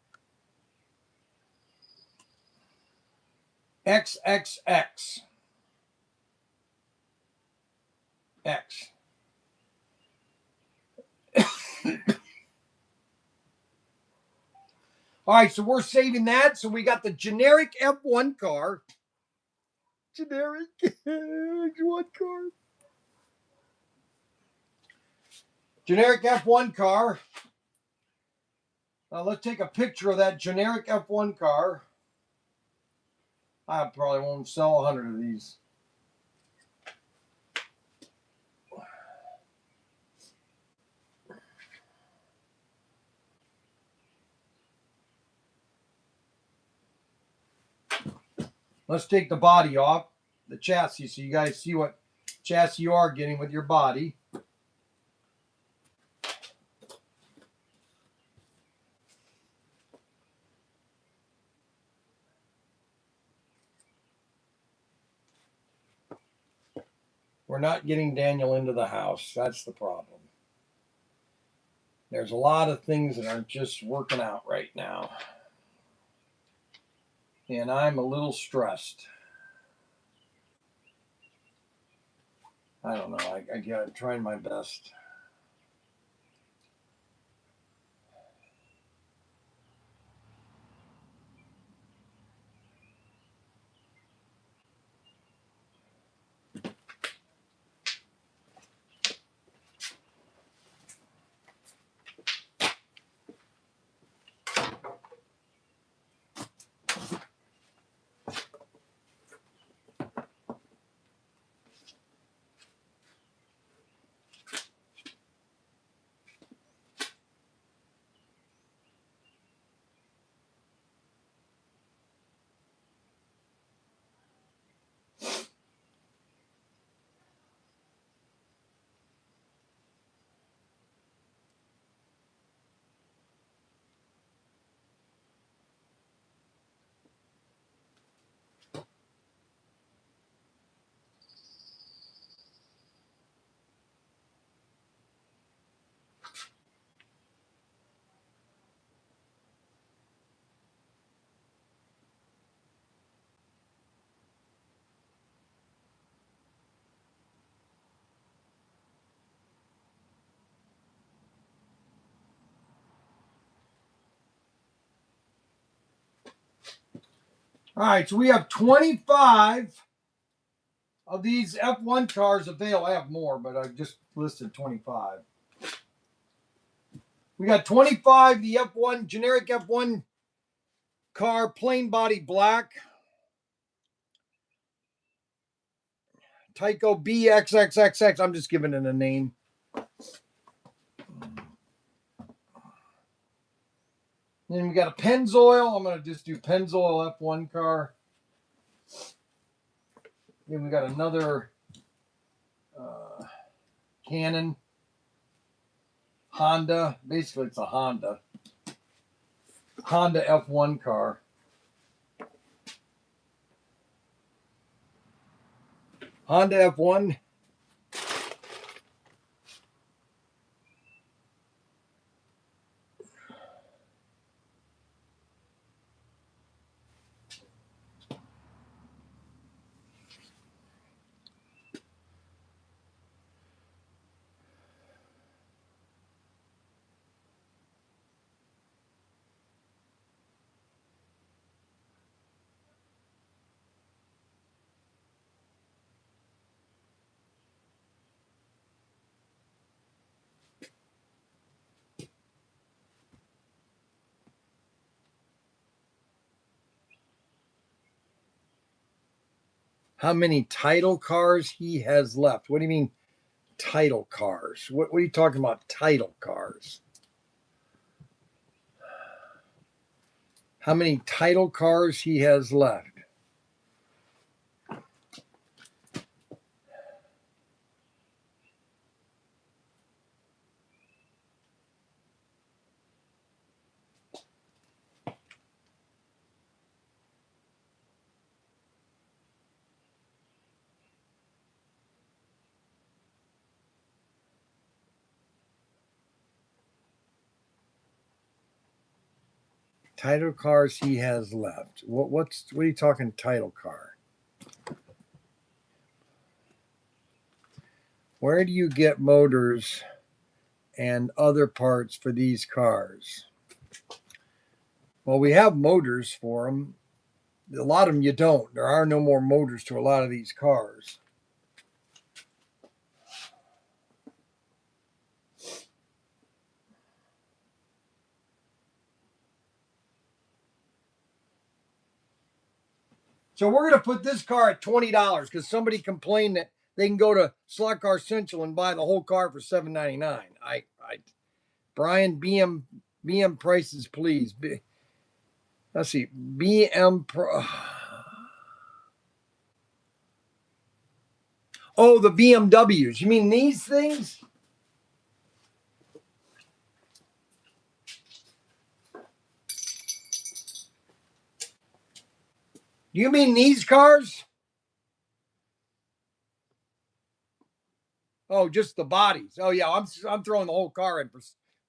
X. All right, so we're saving that. So we got the generic F1 car. Generic F1 car. Generic F1 car. Now let's take a picture of that generic F1 car. I probably won't sell 100 of these. Let's take the body off, the chassis, so you guys see what chassis you are getting with your body. We're not getting Daniel into the house. That's the problem. There's a lot of things that aren't just working out right now. And I'm a little stressed. I don't know. I'm trying my best. All right, so we have 25 of these F1 cars available. I have more, but I just listed 25. We got 25, the F1, generic F1 car, plain body black. Tyco BXXXX. I'm just giving it a name. Then we got a Pennzoil. I'm going to just do Pennzoil F1 car. Then we got another Canon. Honda. Basically, it's a Honda F1 car. Honda F1. How many title cars he has left? What do you mean title cars? What are you talking about? Title cars? How many title cars he has left? Title cars he has left. What are you talking title car? Where do you get motors and other parts for these cars? Well, we have motors for them. A lot of them you don't. There are no more motors to a lot of these cars. So we're going to put this car at $20 because somebody complained that they can go to Slot Car Central and buy the whole car for $7.99. Bryan, BM prices, please. Let's see, BM. Oh, the BMWs. You mean these things? Do you mean these cars? Oh, just the bodies. Oh yeah, I'm throwing the whole car in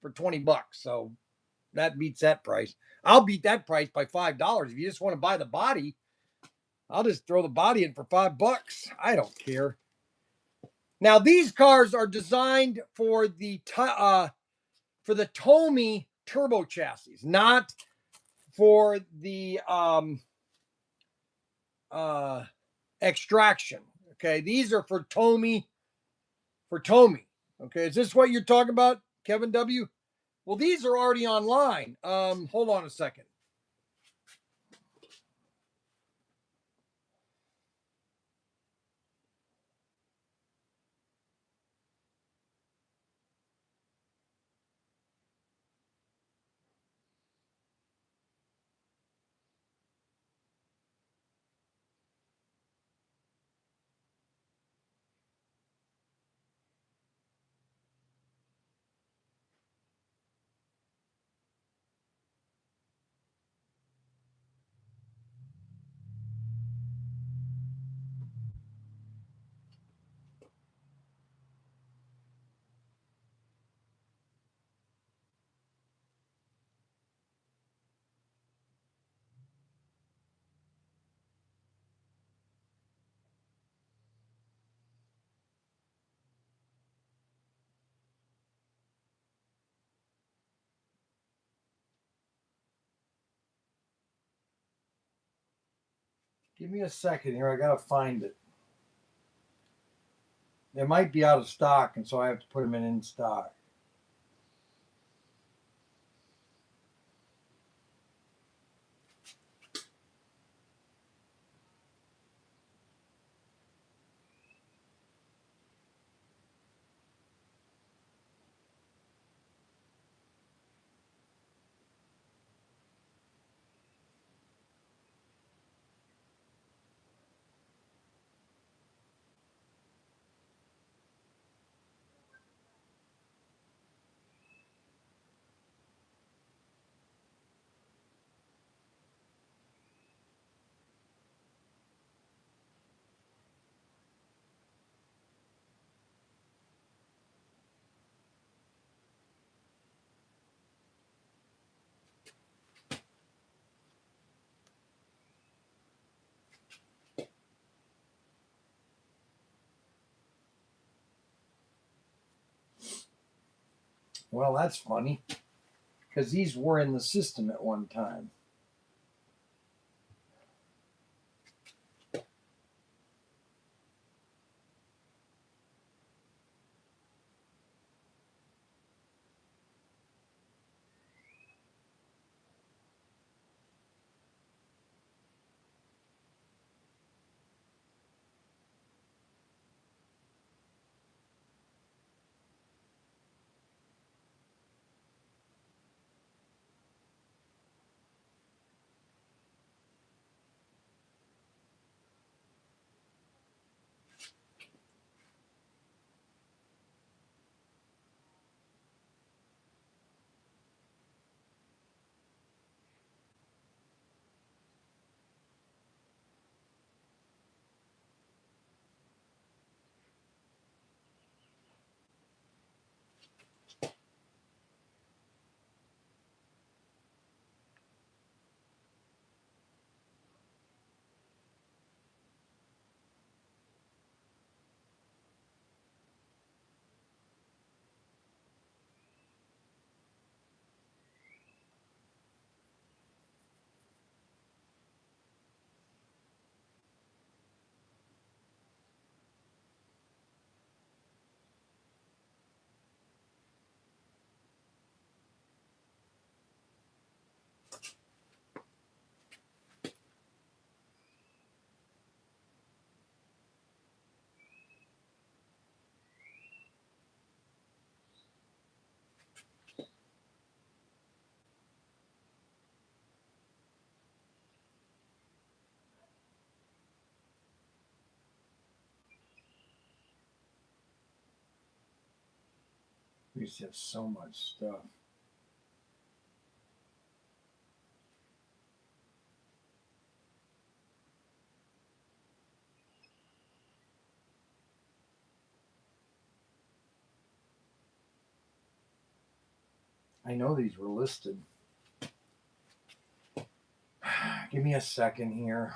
for $20. So that beats that price. I'll beat that price by $5. If you just want to buy the body, I'll just throw the body in for $5. I don't care. Now these cars are designed for the Tomy turbo chassis, not for the extraction. Okay, these are for Tomy. Okay, is this what you're talking about, Kevin W? Well, these are already online. Hold on a second. Give me a second here. I gotta find it. They might be out of stock, and so I have to put them in stock. Well, that's funny, because these were in the system at one time. We used to have so much stuff. I know these were listed. Give me a second here.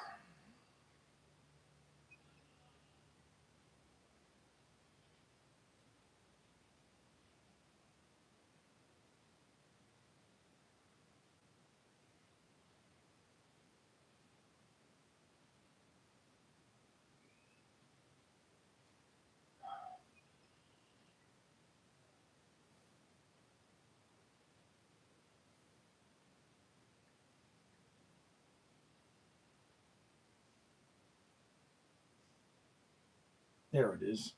There it is.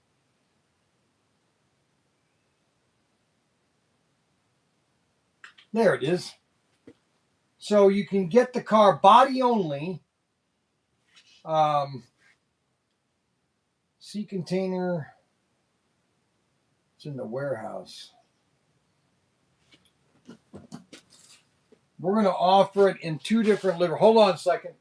There it is. So you can get the car body only. Sea container. It's in the warehouse. We're going to offer it in 2 different liver. Hold on a second.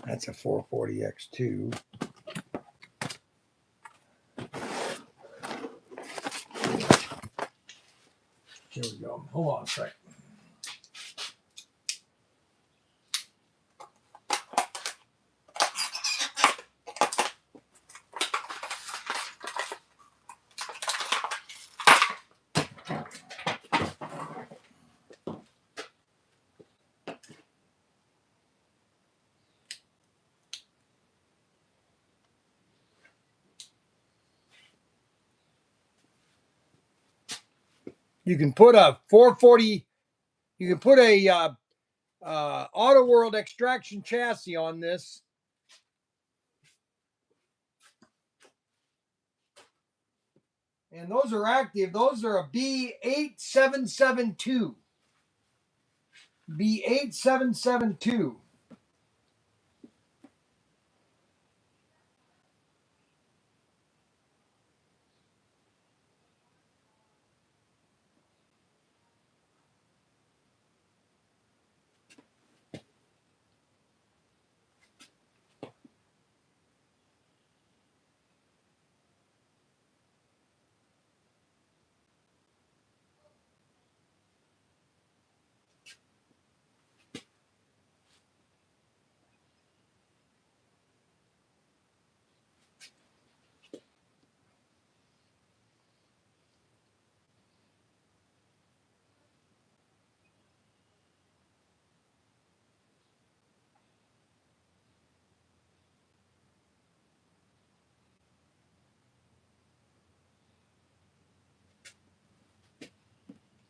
That's a 440X2. Here we go. Hold on a second. You can put a 440. You can put a Auto World extraction chassis on this. And those are active. Those are a B8772. B8772.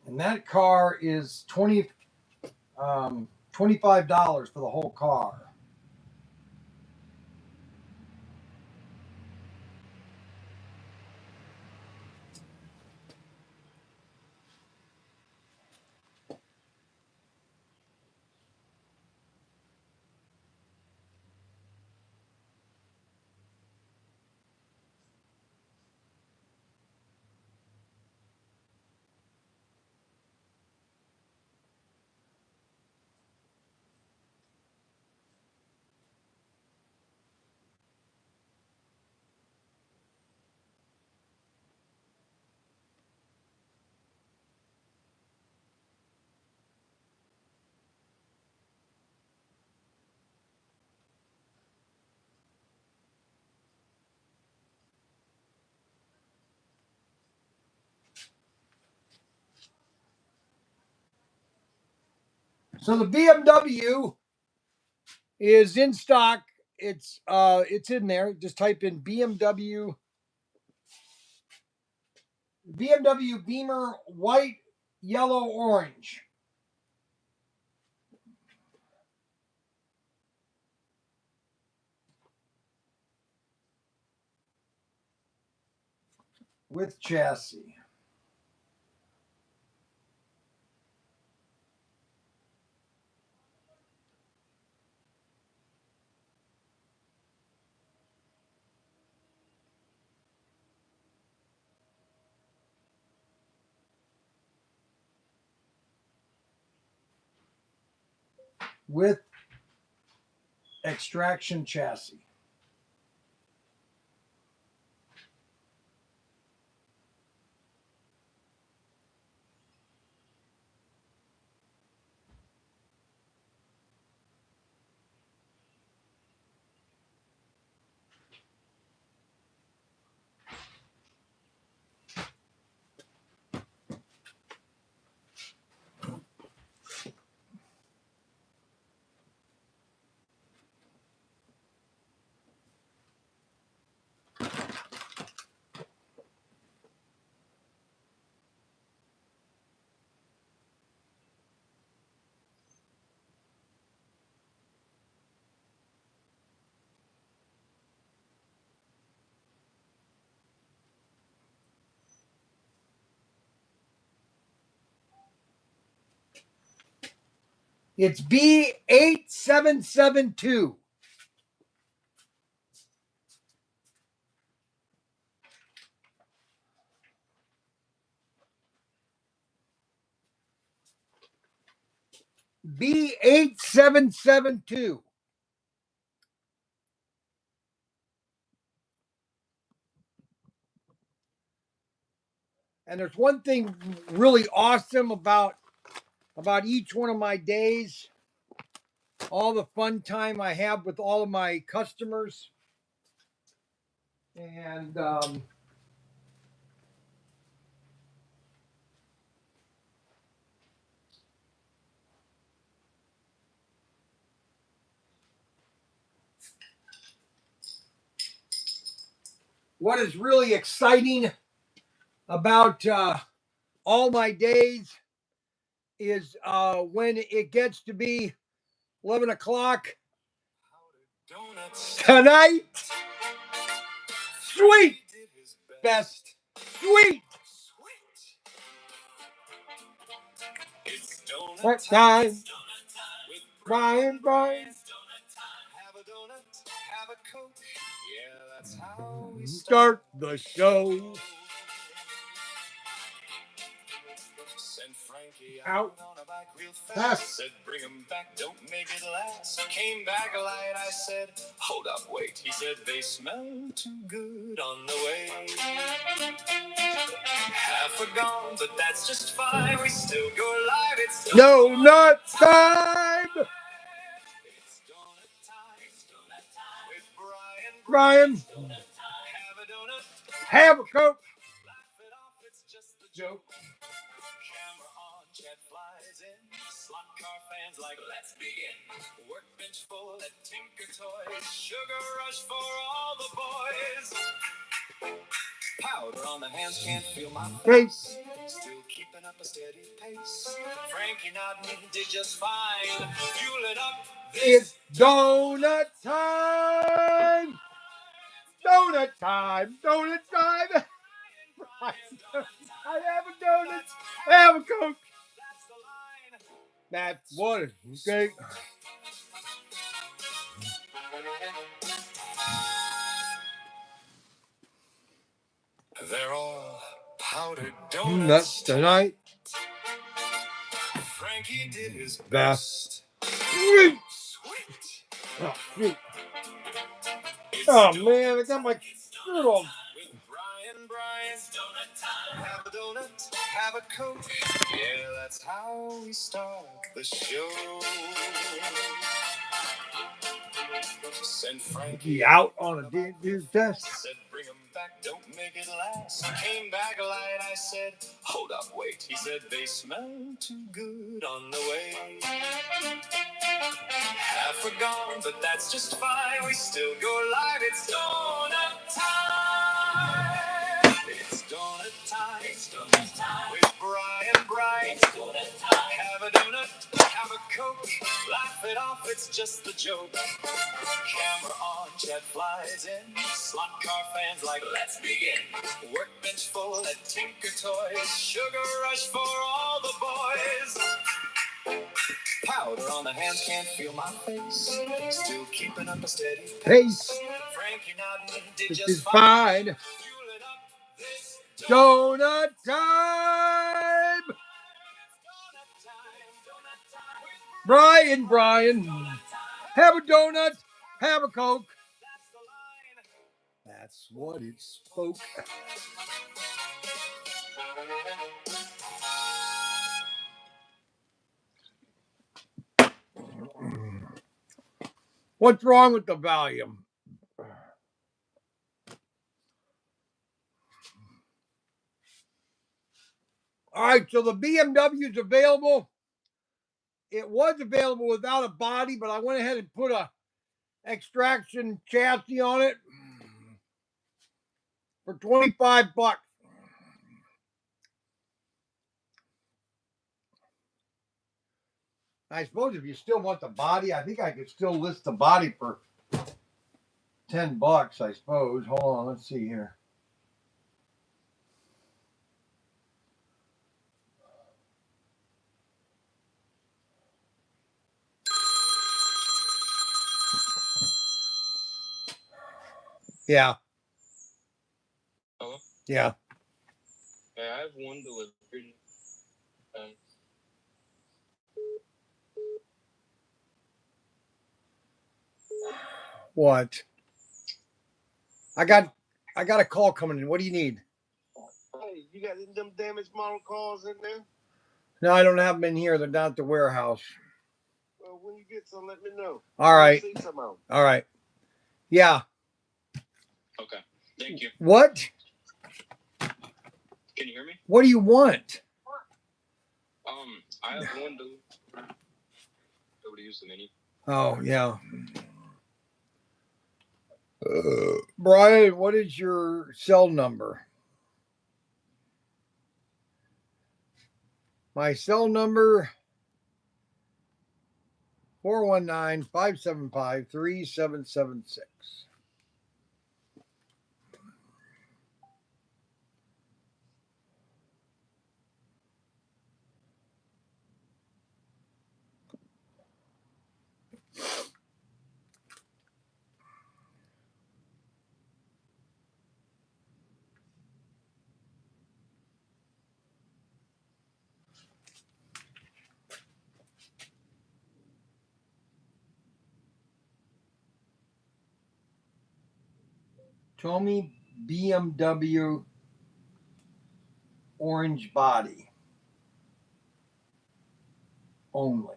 And that car is $25 for the whole car. So the BMW is in stock. It's in there. Just type in BMW Beamer white, yellow, orange with chassis. With extraction chassis. It's B8772. B8772. And there's one thing really awesome about each one of my days, all the fun time I have with all of my customers. And what is really exciting about all my days is when it gets to be 11 o'clock tonight. Sweet. Best. Sweet. What time? Bryan. Have a donut, have a Coke. Yeah, that's how we start the show. Sent Frankie out on a bike real fast. Said, bring him back, don't make it last. Came back light, I said, hold up, wait. He said, they smell too good on the way. Half are gone, but that's just fine. We still go live. It's donut time. It's donut time. It's donut time. With Bryan. Have a donut. Have a Coke. Laugh it off, it's just a joke. Camera on, jet flies in. Slot car fans like, let's begin. Workbench full at Tinkertoys. Sugar rush for all the boys. Powder on the hands, can't feel my face. Still keeping up a steady pace. Frankie nodding did just fine. Fueling up. It's donut time. Donut time. Donut time. I have a donut. I have a Coke. That's what it is. Okay. They're all powdered donuts tonight. Frankie did his best. Sweet. Oh, sweet. Oh man, I got my shirt on. With Bryan, donut time. Have a donut, have a Coke. Yeah, that's how we start the show. Sent Frankie out on a dude's test. Said, bring him back, don't make it last. Came back light, I said, hold up, wait. He said, they smell too good on the way. Half are gone, but that's just fine. We still go live. It's donut time. It's donut time. It's donut time. With Bryan. It's donut time. Have a donut, have a Coke. Laugh it off, it's just a joke. Camera on, jet flies in. Slot car fans like, let's begin. Workbench full at Tinkertoys. Sugar rush for all the boys. Powder on the hands, can't feel my face. Still keeping up a steady pace. Frankie nodding did just fine. Fueling up this donut time. Bryan. Have a donut, have a Coke. That's what it spoke. What's wrong with the volume? All right, so the BMW is available. It was available without a body, but I went ahead and put a extraction chassis on it for $25. I suppose if you still want the body, I think I could still list the body for $10, I suppose. Hold on, let's see here. Yeah. Hello? Yeah. Yeah, I have one delivery. What? I got a call coming in. What do you need? Hey, you got them damaged model cars in there? No, I don't have them in here. They're down at the warehouse. Well, when you get some, let me know. All right. See some of them. All right. Yeah. Okay. Thank you. What? Can you hear me? What do you want? I have one delivery. Nobody use the menu. Oh, yeah. Bryan, what is your cell number? My cell number 419-575-3776. Tommy BMW orange body only.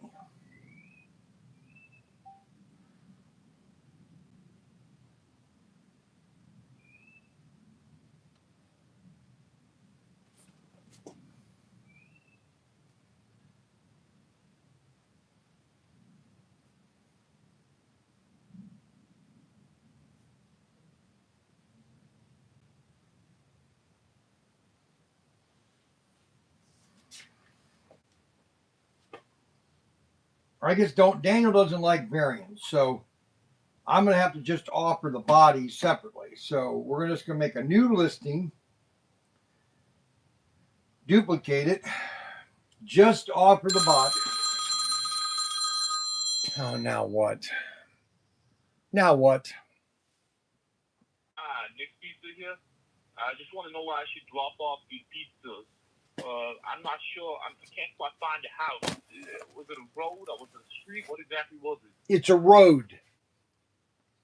I guess Daniel doesn't like variants, so I'm gonna have to just offer the body separately. So we're just gonna make a new listing, duplicate it, just offer the body. Oh, now what? Now what? Nick Pizza here. I just want to know where I should drop off these pizzas. I'm not sure. I can't quite find the house. Was it a road or was it a street? What exactly was it? It's a road.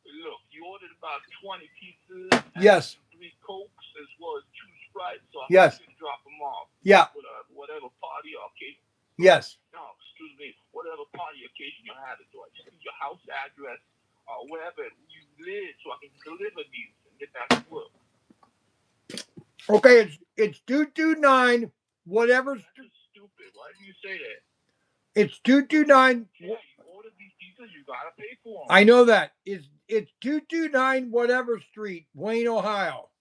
Look, you ordered about 20 pizzas. Yes. 3 Cokes as well as 2 Sprites. So I'm Yes. going to drop them off. Yeah. With whatever party or occasion. Yes. No, excuse me. Whatever party occasion you have it. So I just need your house address or wherever you live so I can deliver these and get that to work. Okay, it's 229 whatever. That's just stupid. Why do you say that? It's 229. Yeah, you ordered these pizzas, you gotta pay for them. I know that. It's 229 whatever street, Wayne, Ohio.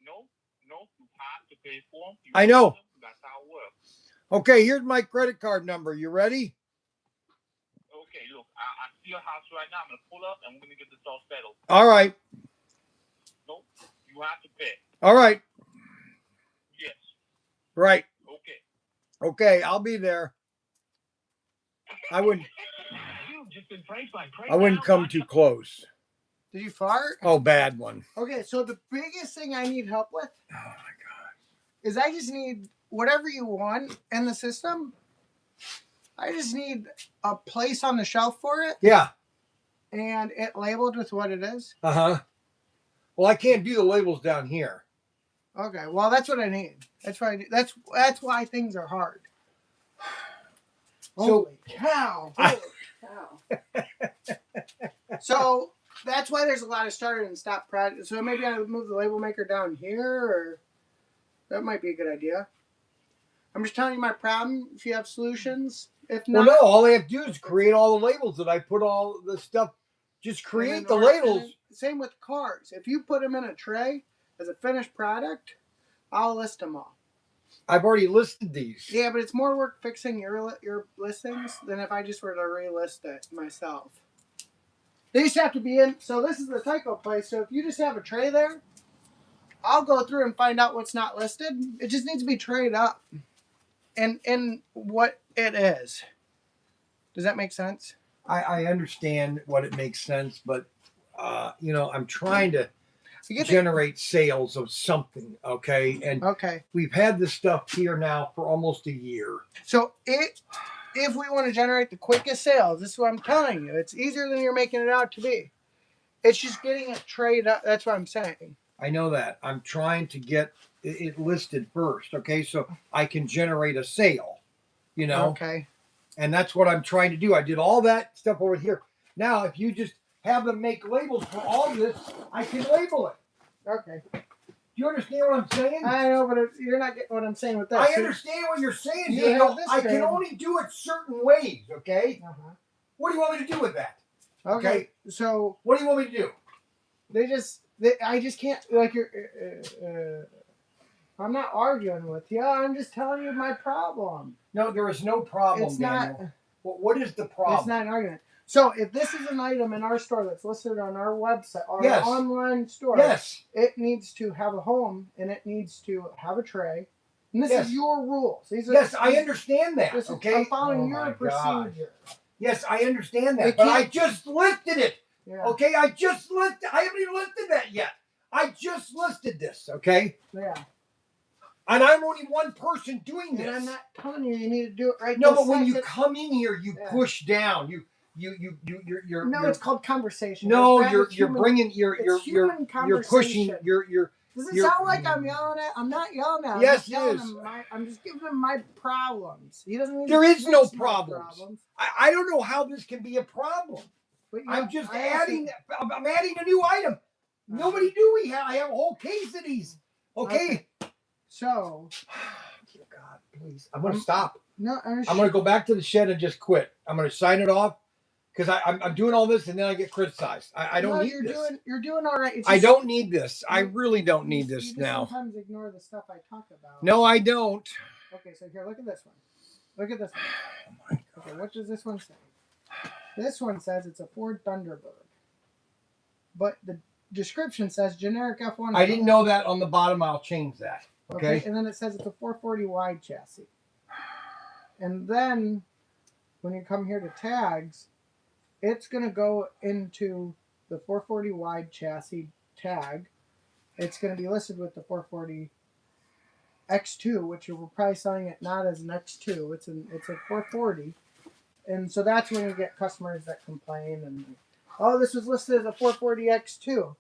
No, you have to pay for them. I know. Them, that's how it works. Okay, here's my credit card number. You ready? Okay, look, I see your house right now. I'm gonna pull up and we're gonna get this all settled. All right. Nope, you have to pay. All right. Yes. Right. Okay. Okay, I'll be there. I wouldn't come too close. Did you fart? Oh, bad one. Okay, so the biggest thing I need help with Oh my God. is I just need whatever you want in the system. I just need a place on the shelf for it. Yeah. And it labeled with what it is. Uh-huh. Well, I can't do the labels down here. Okay, well that's what I need. That's why that's why things are hard. So, Holy cow! Holy cow! So that's why there's a lot of start and stop projects. So maybe I would move the label maker down here, or that might be a good idea. I'm just telling you my problem. If you have solutions, if not, well, no. All I have to do is create all the labels that I put all the stuff. Just create the labels. Same with cars. If you put them in a tray as a finished product, I'll list them all. I've already listed these. Yeah, but it's more work fixing your listings than if I just were to relist it myself. They just have to be in. So this is the Tyco place. So if you just have a tray there, I'll go through and find out what's not listed. It just needs to be trayed up, and what it is. Does that make sense? I understand what it makes sense, but I'm trying to generate sales of something. Okay, and we've had this stuff here now for almost a year. So if we want to generate the quickest sales, this is what I'm telling you. It's easier than you're making it out to be. It's just getting it trade up. That's what I'm saying. I know that. I'm trying to get it listed first, okay? So I can generate a sale, Okay. And that's what I'm trying to do. I did all that stuff over here. Now, if you just have them make labels for all this, I can label it. Okay. Do you understand what I'm saying? I know, but you're not getting what I'm saying with that. I understand what you're saying, You Daniel. have this I can thing. only do it certain ways, okay? Uh-huh. What do you want me to do with that? Okay. So what do you want me to do? I just can't like you're. I'm not arguing with you. I'm just telling you my problem. No, there is no problem, It's Daniel. not. What is the problem? It's not an argument. So if this is an item in our store that's listed on our website, our Yes. online store, Yes. it needs to have a home and it needs to have a tray. And this Yes. is your rules. These are, Yes, I understand that. this is, Okay. I'm following Oh your my God. procedure. Yes, I understand that. It But I can't- just listed it. Yeah. Okay, I just listed. I haven't even listed that yet. I just listed this. Okay. Yeah. And I'm only one person doing this. And I'm not telling you need to do it right No, this but when you second. come in here, you Yeah. push down. You're No, it's called conversation. No, It's you're human- bringing it's you're human pushing conversation. you're Does it you're- sound like I'm yelling at? I'm not yelling at him. Yes, I'm just it telling is. him I'm just giving him my problems. He doesn't need There to is no fix my problems. I don't know how this can be a problem. But yeah, I'm just I also- adding. I'm adding a new item. Nobody knew we had. I have a whole case of these. Okay. So, Dear God, please. I'm gonna stop. no, I'm gonna go back to the shed and just quit. I'm gonna sign it off because I'm doing all this and then I get criticized. I don't need this. You're doing all right. It's I just- don't need this. I really don't you need just- this you just now. Sometimes ignore the stuff I talk about. No, I don't. Okay, so here, look at this one. Look at this one. Oh my God. Okay, what does this one say? This one says it's a Ford Thunderbird, but the description says generic F1. I didn't know that on the bottom. I'll change that. Okay. And then it says it's a 440 wide chassis. And then when you come here to tags, it's going to go into the 440 wide chassis tag. It's going to be listed with the 440 X2, which we're probably selling it not as an X2. It's a 440. And so that's when you get customers that complain and, oh, this was listed as a 440 X2.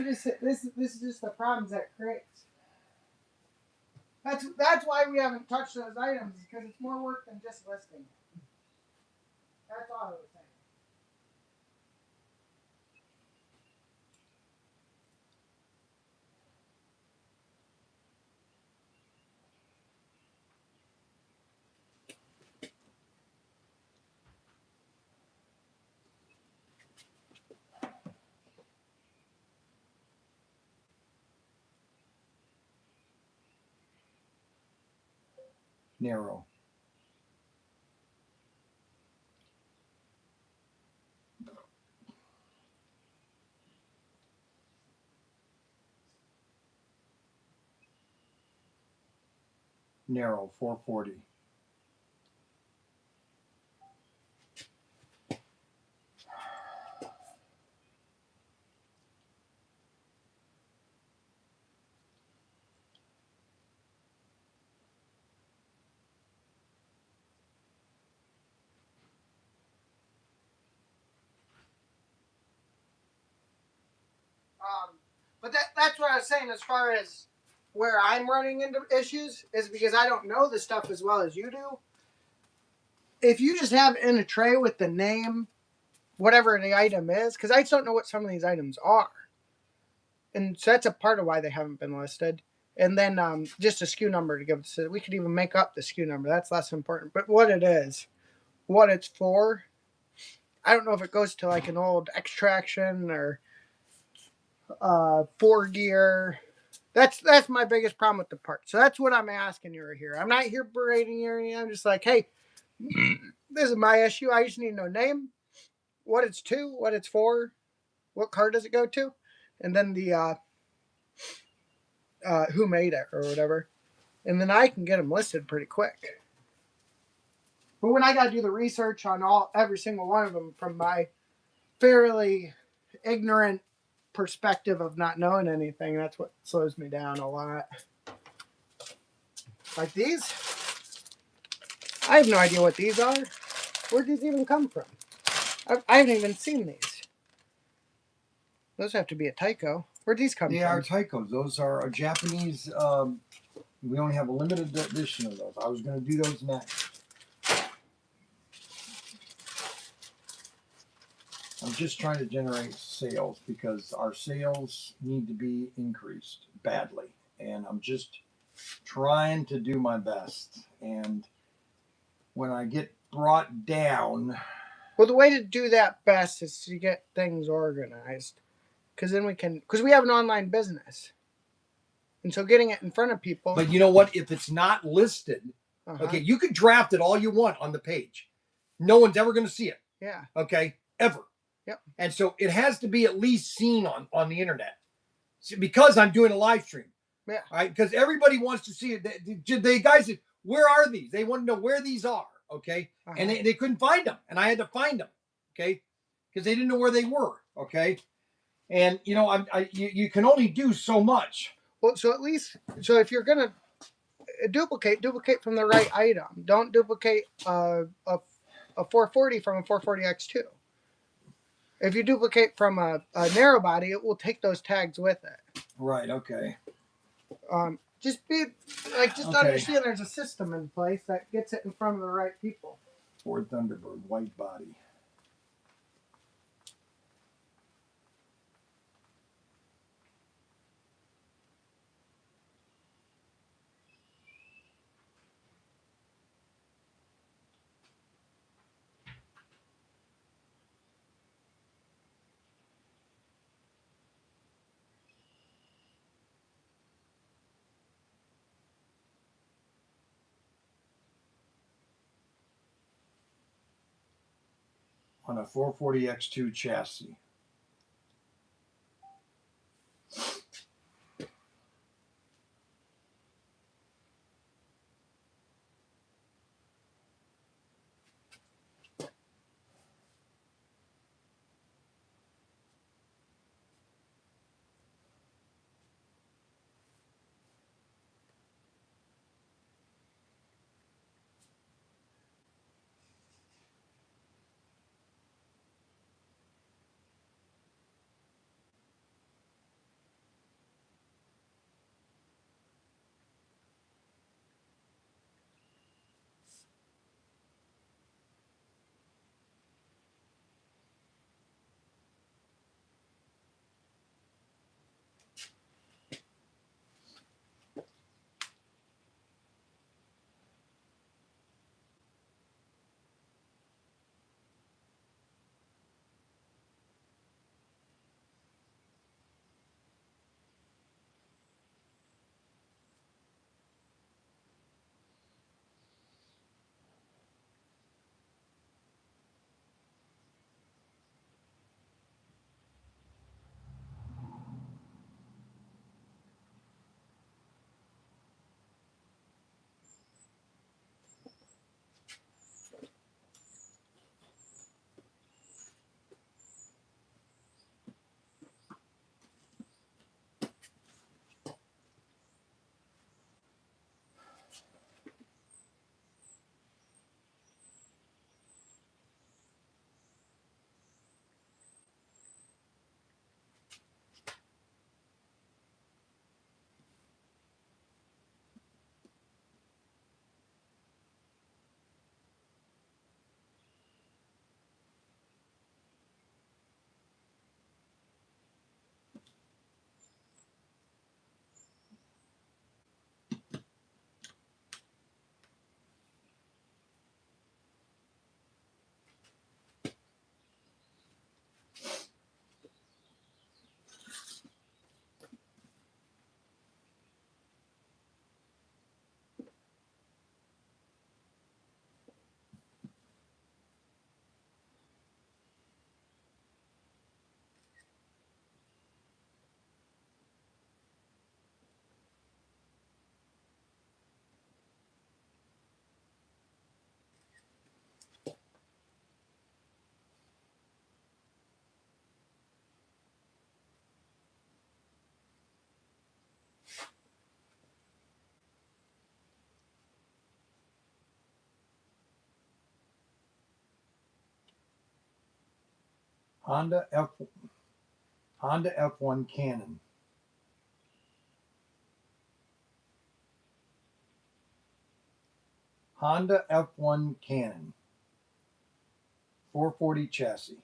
This is just the problems that creates. That's why we haven't touched those items, because it's more work than just listing. That's all I was saying. Narrow. Narrow 440. But that's what I was saying as far as where I'm running into issues is because I don't know the stuff as well as you do. If you just have it in a tray with the name, whatever the item is, because I just don't know what some of these items are. And so that's a part of why they haven't been listed. And then just a SKU number to give us. We could even make up the SKU number. That's less important. But what it is, what it's for, I don't know if it goes to like an old extraction or 4-gear. That's my biggest problem with the part. So that's what I'm asking you here. I'm not here berating you or anything. I'm just like, hey, this is my issue. I just need to know name, what it's to, what it's for, what car does it go to, and then the who made it or whatever. And then I can get them listed pretty quick. But when I got to do the research on every single one of them from my fairly ignorant perspective of not knowing anything, that's what slows me down a lot. Like these, I have no idea what these are. Where'd these even come from? I haven't even seen these. Those have to be a Tyco. Where'd these come They from? are Tycos. Those are a Japanese. We only have a limited edition of those. I was going to do those next. I'm just trying to generate sales because our sales need to be increased badly. And I'm just trying to do my best. And when I get brought down. Well, the way to do that best is to get things organized. Because then we have an online business. And so getting it in front of people. But you know what? If it's not listed, okay, you could draft it all you want on the page. No one's ever going to see it. Yeah. Okay, ever. Yep. And so it has to be at least seen on the internet. Because I'm doing a live stream. Yeah. All right. Because everybody wants to see it. The guys said, where are these? They want to know where these are. Okay. And they couldn't find them. And I had to find them. Okay. Because they didn't know where they were. Okay. And you know, you can only do so much. Well, so at least, so if you're gonna duplicate from the right item. Don't duplicate a 440 from a 440X2. If you duplicate from a narrow body, it will take those tags with it. Right. Okay. Just be like, just understand there's a system in place that gets it in front of the right people. Ford Thunderbird, white body. On a 440X2 chassis. Honda F1 Cannon. Honda F1 Cannon. 440 chassis.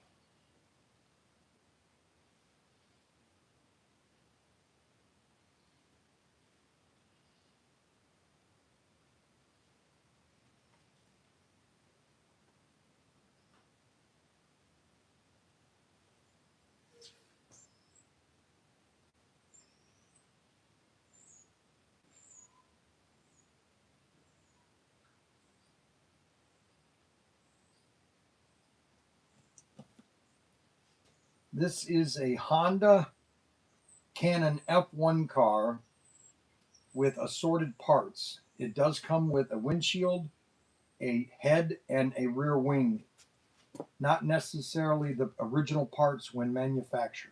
This is a Honda Canon F1 car with assorted parts. It does come with a windshield, a head, and a rear wing. Not necessarily the original parts when manufactured.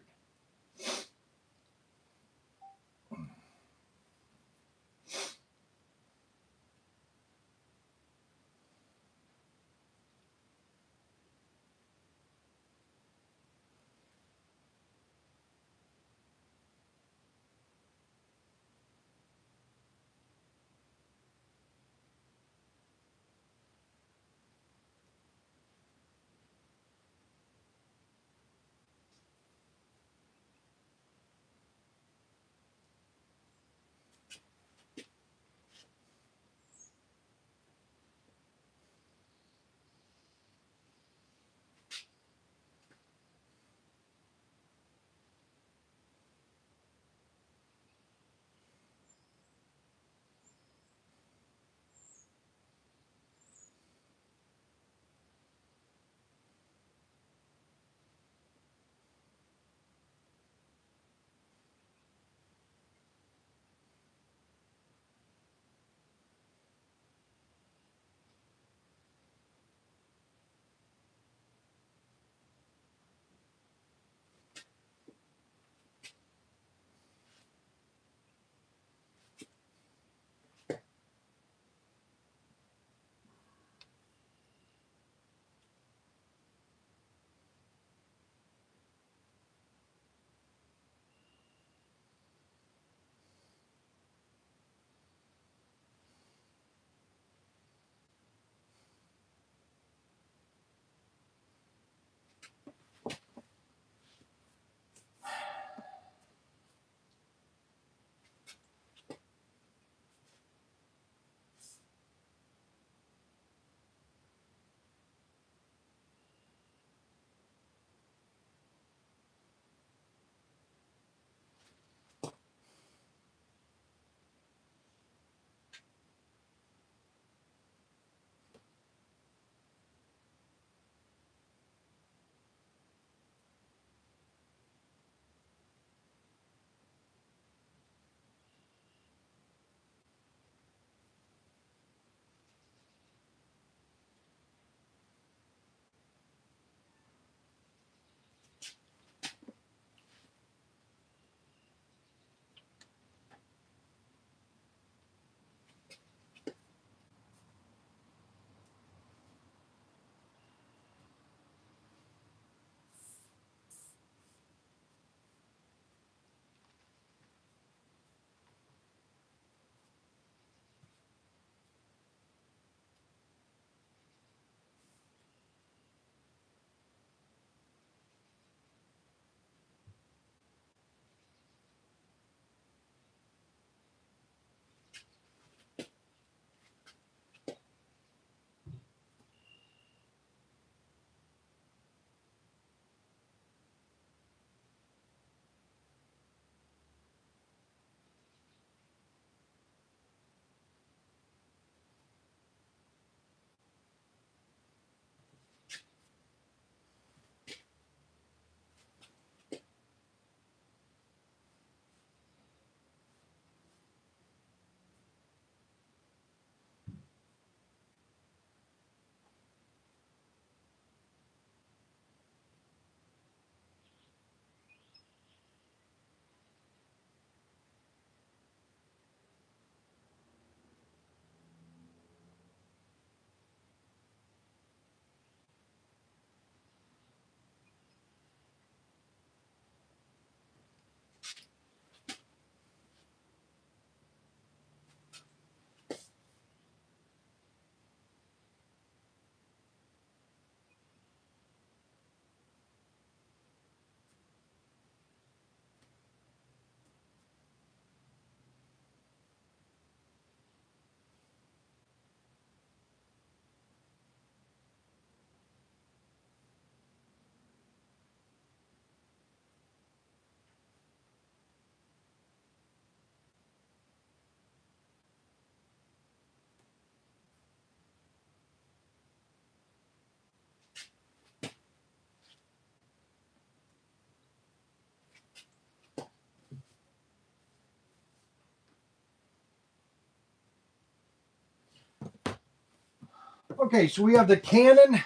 Okay, so we have the Canon.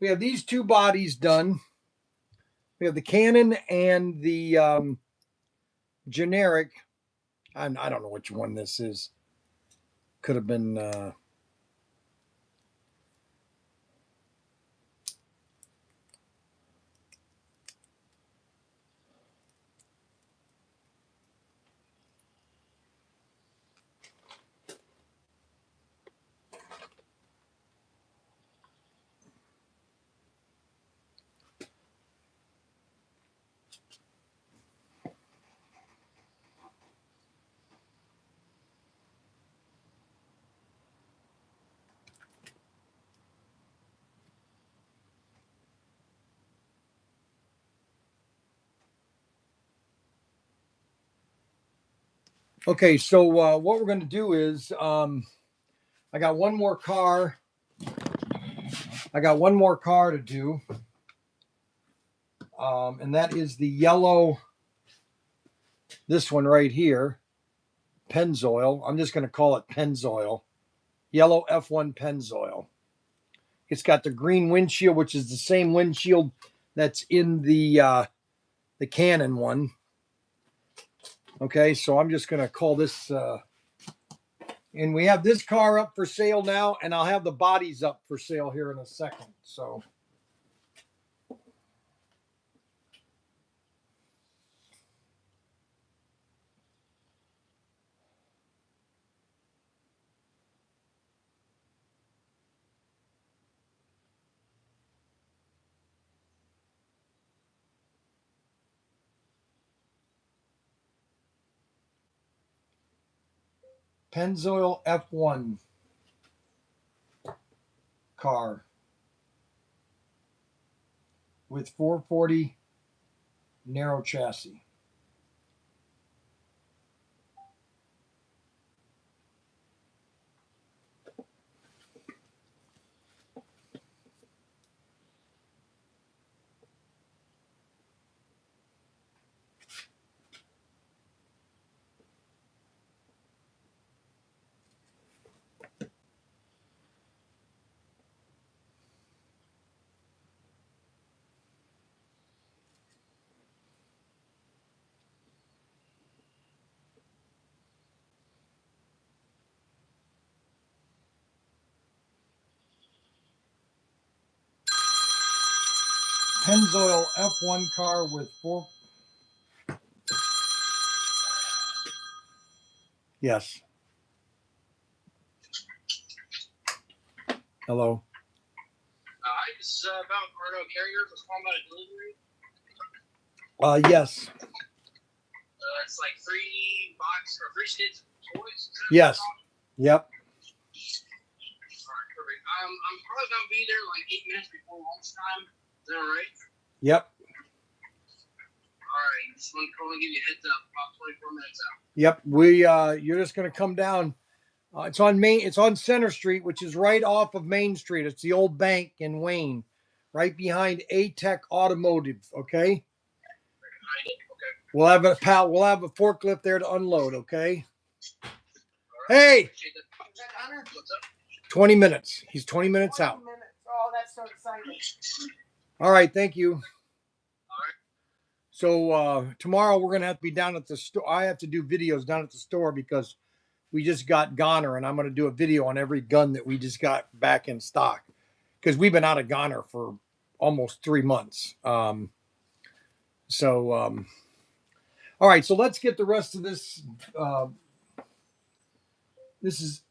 We have these two bodies done. We have the Canon and the generic. I don't know which one this is. Could have been. Okay, so what we're going to do is I got one more car. I got one more car to do, and that is the yellow. This one right here, Pennzoil. I'm just going to call it Pennzoil. Yellow F1 Pennzoil. It's got the green windshield, which is the same windshield that's in the Canon one. Okay, so I'm just going to call this. And we have this car up for sale now, and I'll have the bodies up for sale here in a second. So. Pennzoil F1 car with 440 narrow chassis. Pennzoil F1 car with four. Yes. Hello. Hi, this is about Cardo Carrier for calling about a delivery. Yes. It's like 3 skids of toys. Yes. Yep. All right, perfect. I'm probably gonna be there like 8 minutes before lunchtime. Is that all right? Yep. All right, just want to give you a heads up. About 24 minutes out. Yep. You're just gonna come down. It's on Center Street, which is right off of Main Street. It's the old bank in Wayne, right behind A-Tech Automotive. Okay. Okay. We'll have a forklift there to unload. Okay. Hey. What's up? 20 minutes. He's 20 minutes out. 20 minutes. Oh, that's so exciting. All right. Thank you. All right. So tomorrow we're gonna have to be down at the store. I have to do videos down at the store because we just got Goner, and I'm gonna do a video on every gun that we just got back in stock because we've been out of Goner for almost 3 months. All right. So let's get the rest of this. This is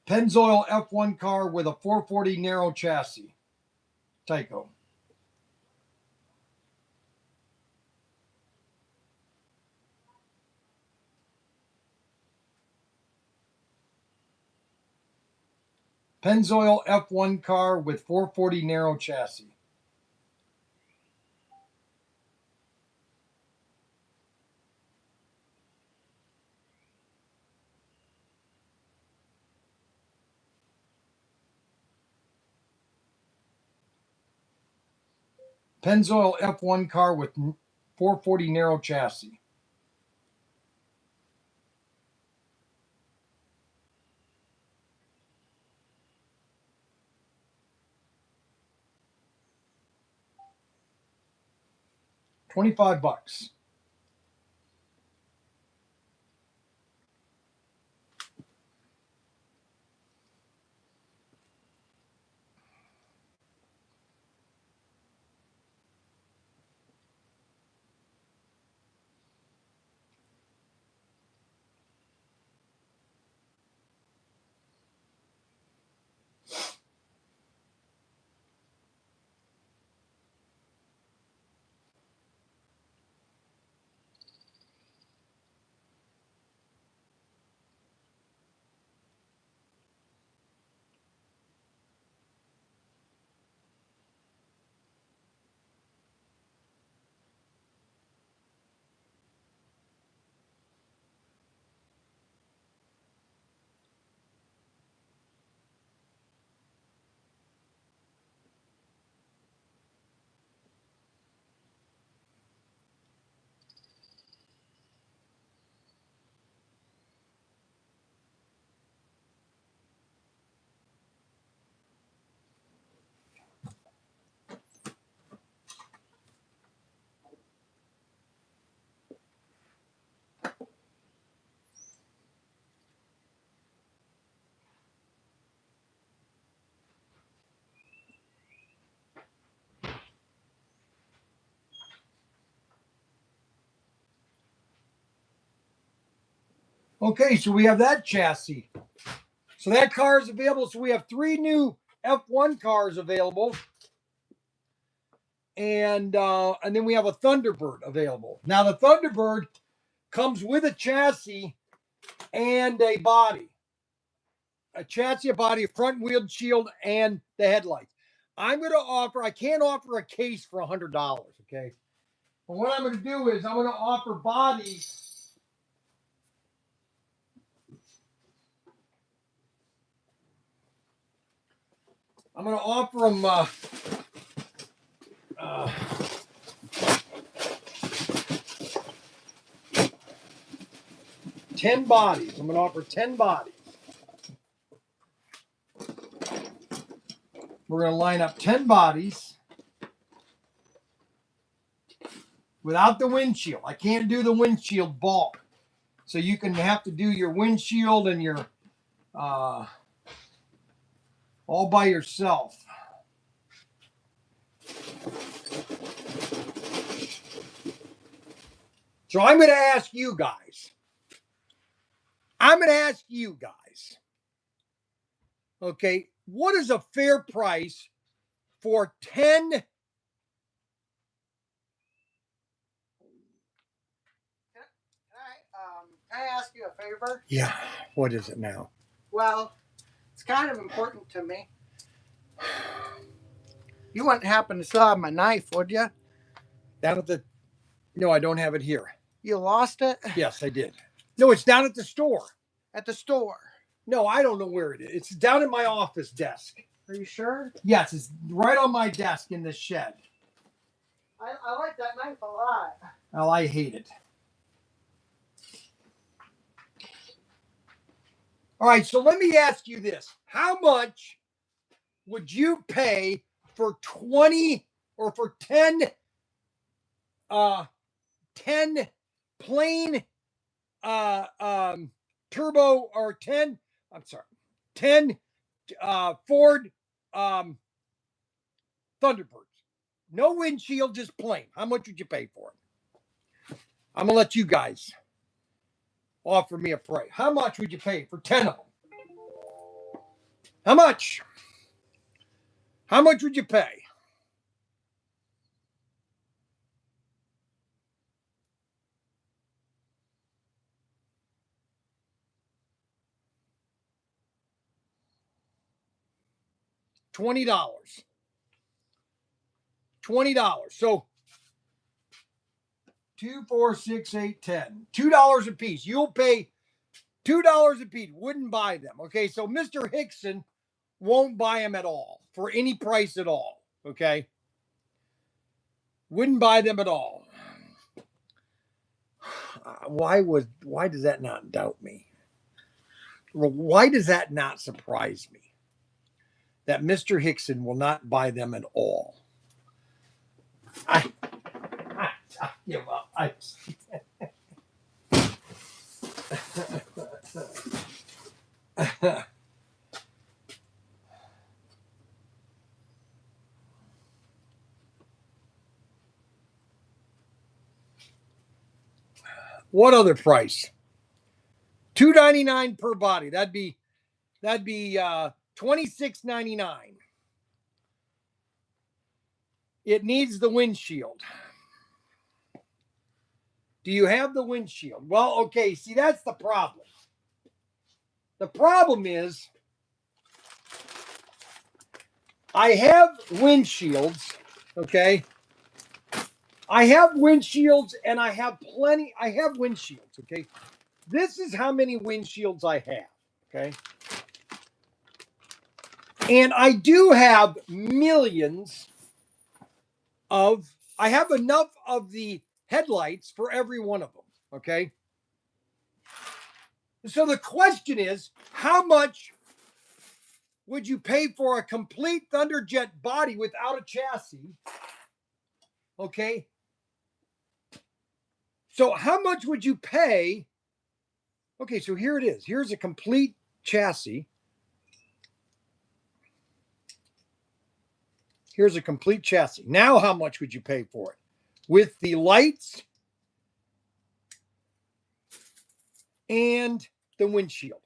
Pennzoil F1 car with a 440 narrow chassis. Tyco. Pennzoil F1 car with 440 narrow chassis. Pennzoil F1 car with 440 narrow chassis. $25. Okay, so we have that chassis. So that car is available. So we have 3 new F1 cars available. And then we have a Thunderbird available. Now the Thunderbird comes with a chassis and a body. A chassis, a body, a front windshield, and the headlights. I'm going to offer, I can't offer a case for $100, okay? But what I'm going to do is I'm going to offer bodies. I'm going to offer them 10 bodies. I'm going to offer 10 bodies. We're going to line up 10 bodies without the windshield. I can't do the windshield bulk. So you can have to do your windshield and your all by yourself. So I'm going to ask you guys. Okay, what is a fair price for 10? Can I ask you a favor? Yeah, what is it now? Well, it's kind of important to me. You wouldn't happen to still have my knife, would you? Down at the. No, I don't have it here. You lost it? Yes, I did. No, it's down at the store. At the store. No, I don't know where it is. It's down at my office desk. Are you sure? Yes, it's right on my desk in the shed. I like that knife a lot. Oh, I hate it. All right, so let me ask you this. How much would you pay for 20 or for 10 10 plain turbo or 10 10 Ford Thunderbirds? No windshield, just plain. How much would you pay for it? I'm gonna let you guys offer me a price. How much would you pay for 10 of them? How much? How much would you pay? $20. $20. So 2, 4, 6, 8, 10. $2 a piece. You'll pay $2 a piece. Wouldn't buy them. Okay, so Mr. Hickson won't buy them at all for any price at all. Okay, wouldn't buy them at all. Why does that not doubt me? Why does that not surprise me? That Mr. Hickson will not buy them at all. What other price? $2.99 per body. That'd be $26.99. It needs the windshield. Do you have the windshield? Well, okay, see, that's the problem. The problem is I have windshields, okay? I have windshields and I have windshields, okay? This is how many windshields I have, okay? And I do have millions I have enough of the headlights for every one of them, okay? So the question is, how much would you pay for a complete Thunderjet body without a chassis? Okay. So how much would you pay? Okay, so here it is. Here's a complete chassis. Here's a complete chassis. Now how much would you pay for it? With the lights and the windshield.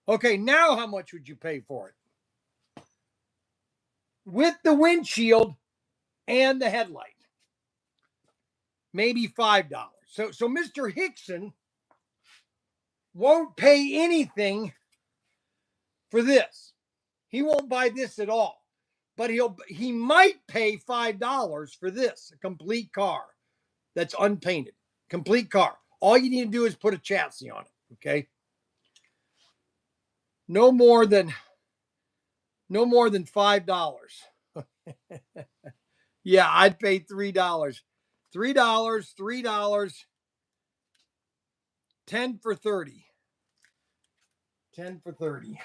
Okay, now how much would you pay for it? With the windshield and the headlight. Maybe $5. So Mr. Hickson won't pay anything for this. He won't buy this at all. But he might pay $5 for this, a complete car that's unpainted. Complete car. All you need to do is put a chassis on it, okay? No more than $5. Yeah, I'd pay $3. $3, 10 for 30. 10 for 30.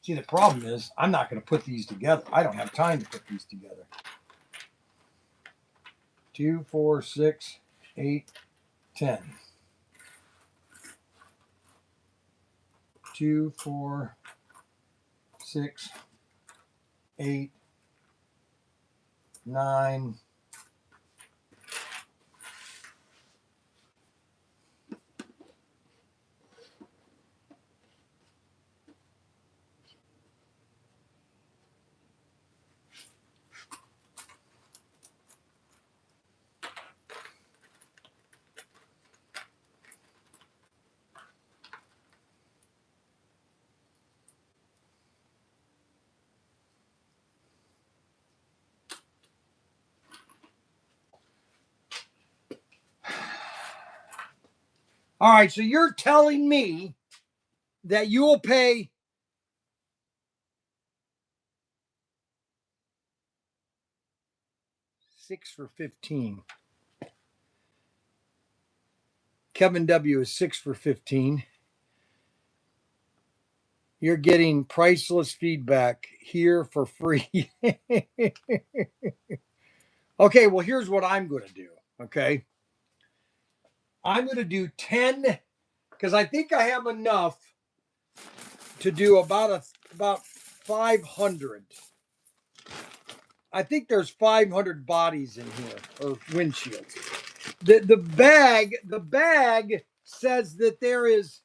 See, the problem is I'm not going to put these together. I don't have time to put these together. 2, 4, 6, 8, 10. 2, 4, 6, 8, 9. All right, so you're telling me that you will pay $6 for 15. Kevin W is $6 for 15. You're getting priceless feedback here for free. Okay, well, here's what I'm going to do. Okay. I'm going to do 10 because I think I have enough to do about 500. I think there's 500 bodies in here or windshields. The bag says that there is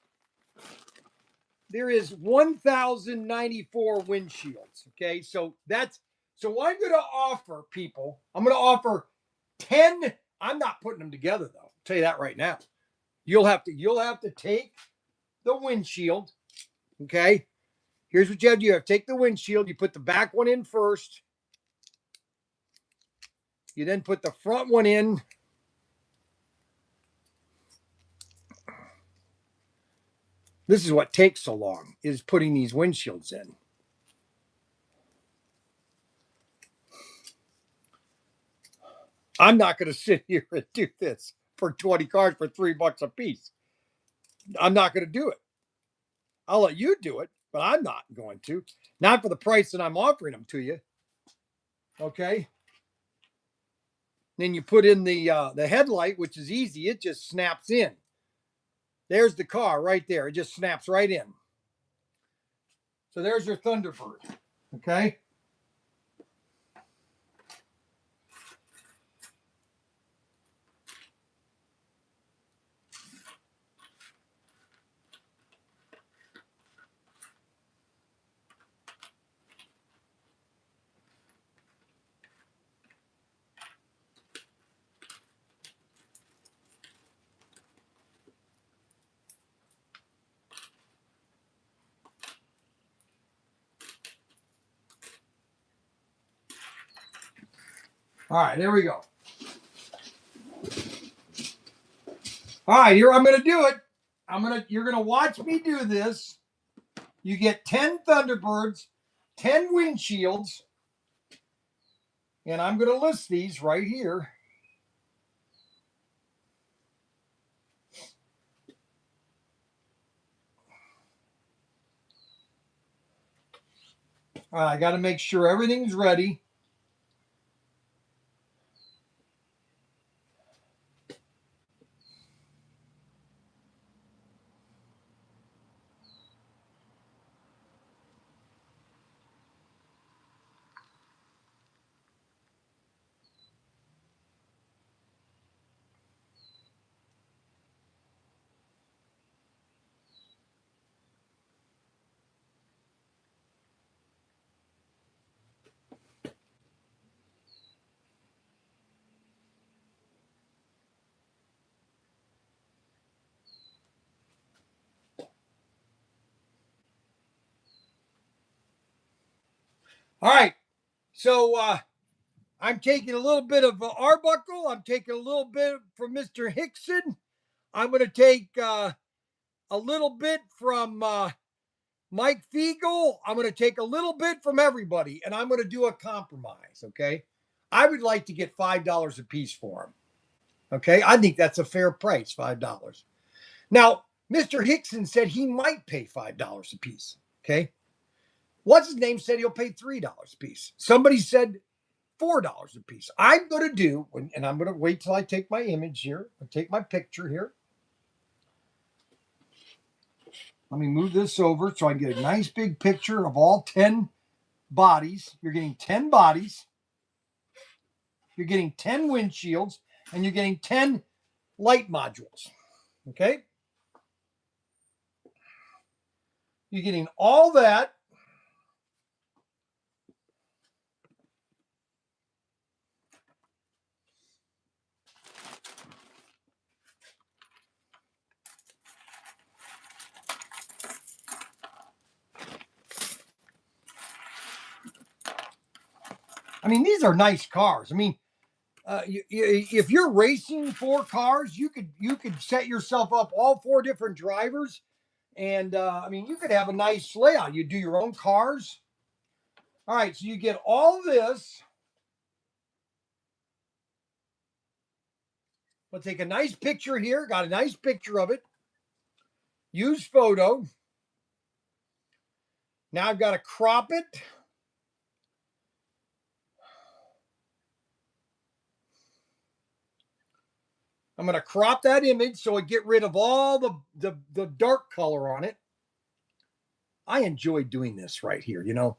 1,094 windshields. Okay, so I'm going to offer people. I'm going to offer 10. I'm not putting them together though. I'll tell you that right now. You'll have to take the windshield. Okay, here's what you have to do. You have to take the windshield. You put the back one in first. You then put the front one in. This is what takes so long, is putting these windshields in. I'm not going to sit here and do this for 20 cars for $3 a piece. I'm not going to do it. I'll let you do it, but I'm not going to. Not for the price that I'm offering them to you. Okay. Then you put in the headlight, which is easy. It just snaps in. There's the car right there. It just snaps right in. So there's your Thunderbird. Okay. All right, there we go. All right, here I'm going to do it. You're going to watch me do this. You get 10 Thunderbirds, 10 windshields, and I'm going to list these right here. All right, I got to make sure everything's ready. All right, so I'm taking a little bit of Arbuckle. I'm taking a little bit from Mr. Hickson. I'm going to take a little bit from Mike Fiegel. I'm going to take a little bit from everybody, and I'm going to do a compromise, okay? I would like to get $5 a piece for them, okay? I think that's a fair price, $5. Now, Mr. Hickson said he might pay $5 a piece, okay? What's his name said he'll pay $3 a piece. Somebody said $4 a piece. I'm going to do, and I'm going to wait till I take my image here. I'll take my picture here. Let me move this over so I can get a nice big picture of all 10 bodies. You're getting 10 bodies. You're getting 10 windshields, and you're getting 10 light modules. Okay? You're getting all that. I mean, these are nice cars. I mean, if you're racing 4 cars, you could set yourself up all 4 different drivers, and I mean, you could have a nice layout. You do your own cars. All right, so you get all this. We'll take a nice picture here. Got a nice picture of it. Use photo. Now I've got to crop it. I'm going to crop that image so I get rid of all the dark color on it. I enjoy doing this right here. You know,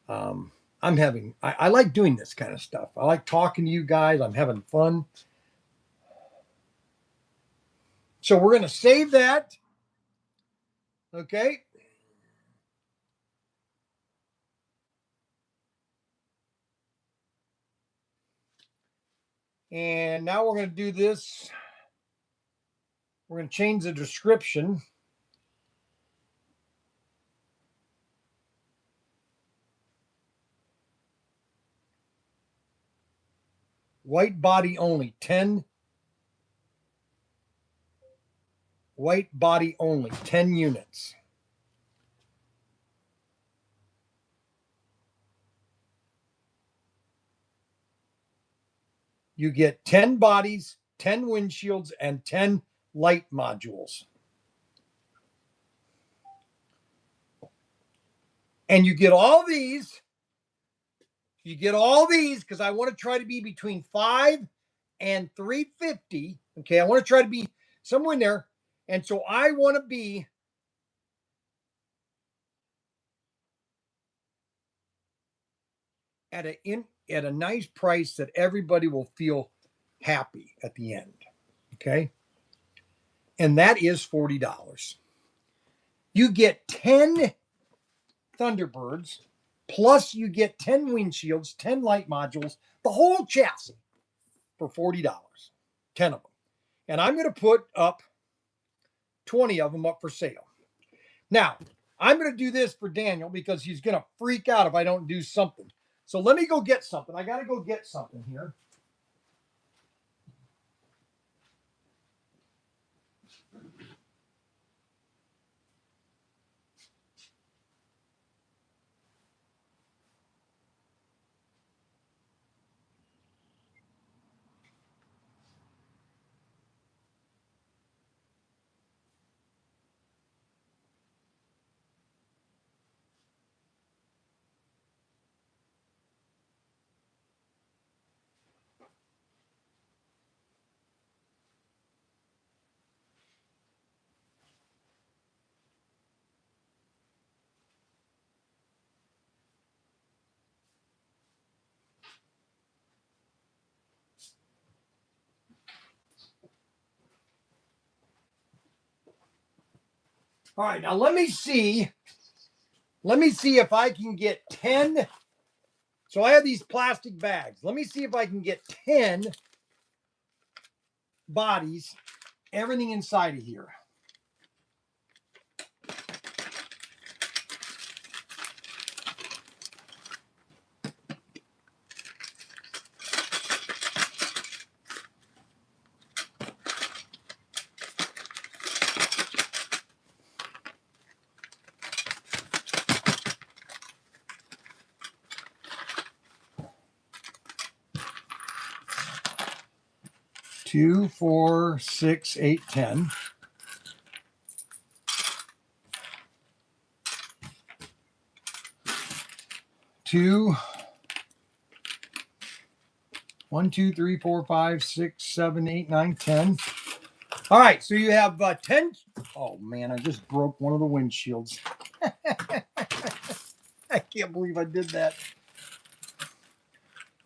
I like doing this kind of stuff. I like talking to you guys. I'm having fun. So we're going to save that. Okay. And now we're going to do this. We're going to change the description. White body only, 10 white body only, 10 units. You get 10 bodies, 10 windshields, and 10 light modules. And you get all these. You get all these because I want to try to be between 5 and 350. Okay, I want to try to be somewhere in there. And so I want to be at a nice price that everybody will feel happy at the end. Okay? And that is $40. You get 10 Thunderbirds, plus you get 10 windshields, 10 light modules, the whole chassis for $40. 10 of them. And I'm going to put up 20 of them up for sale. Now, I'm going to do this for Daniel because he's going to freak out if I don't do something. So let me go get something. I got to go get something here. All right, now let me see if I can get 10. So I have these plastic bags. Let me see if I can get 10 bodies, everything inside of here. Two, 4, 6, 8, 10. Two, 1, 2, 3, 4, 5, 6, 7, 8, 9, 10. All right, so you have 10. Oh man, I just broke one of the windshields. I can't believe I did that.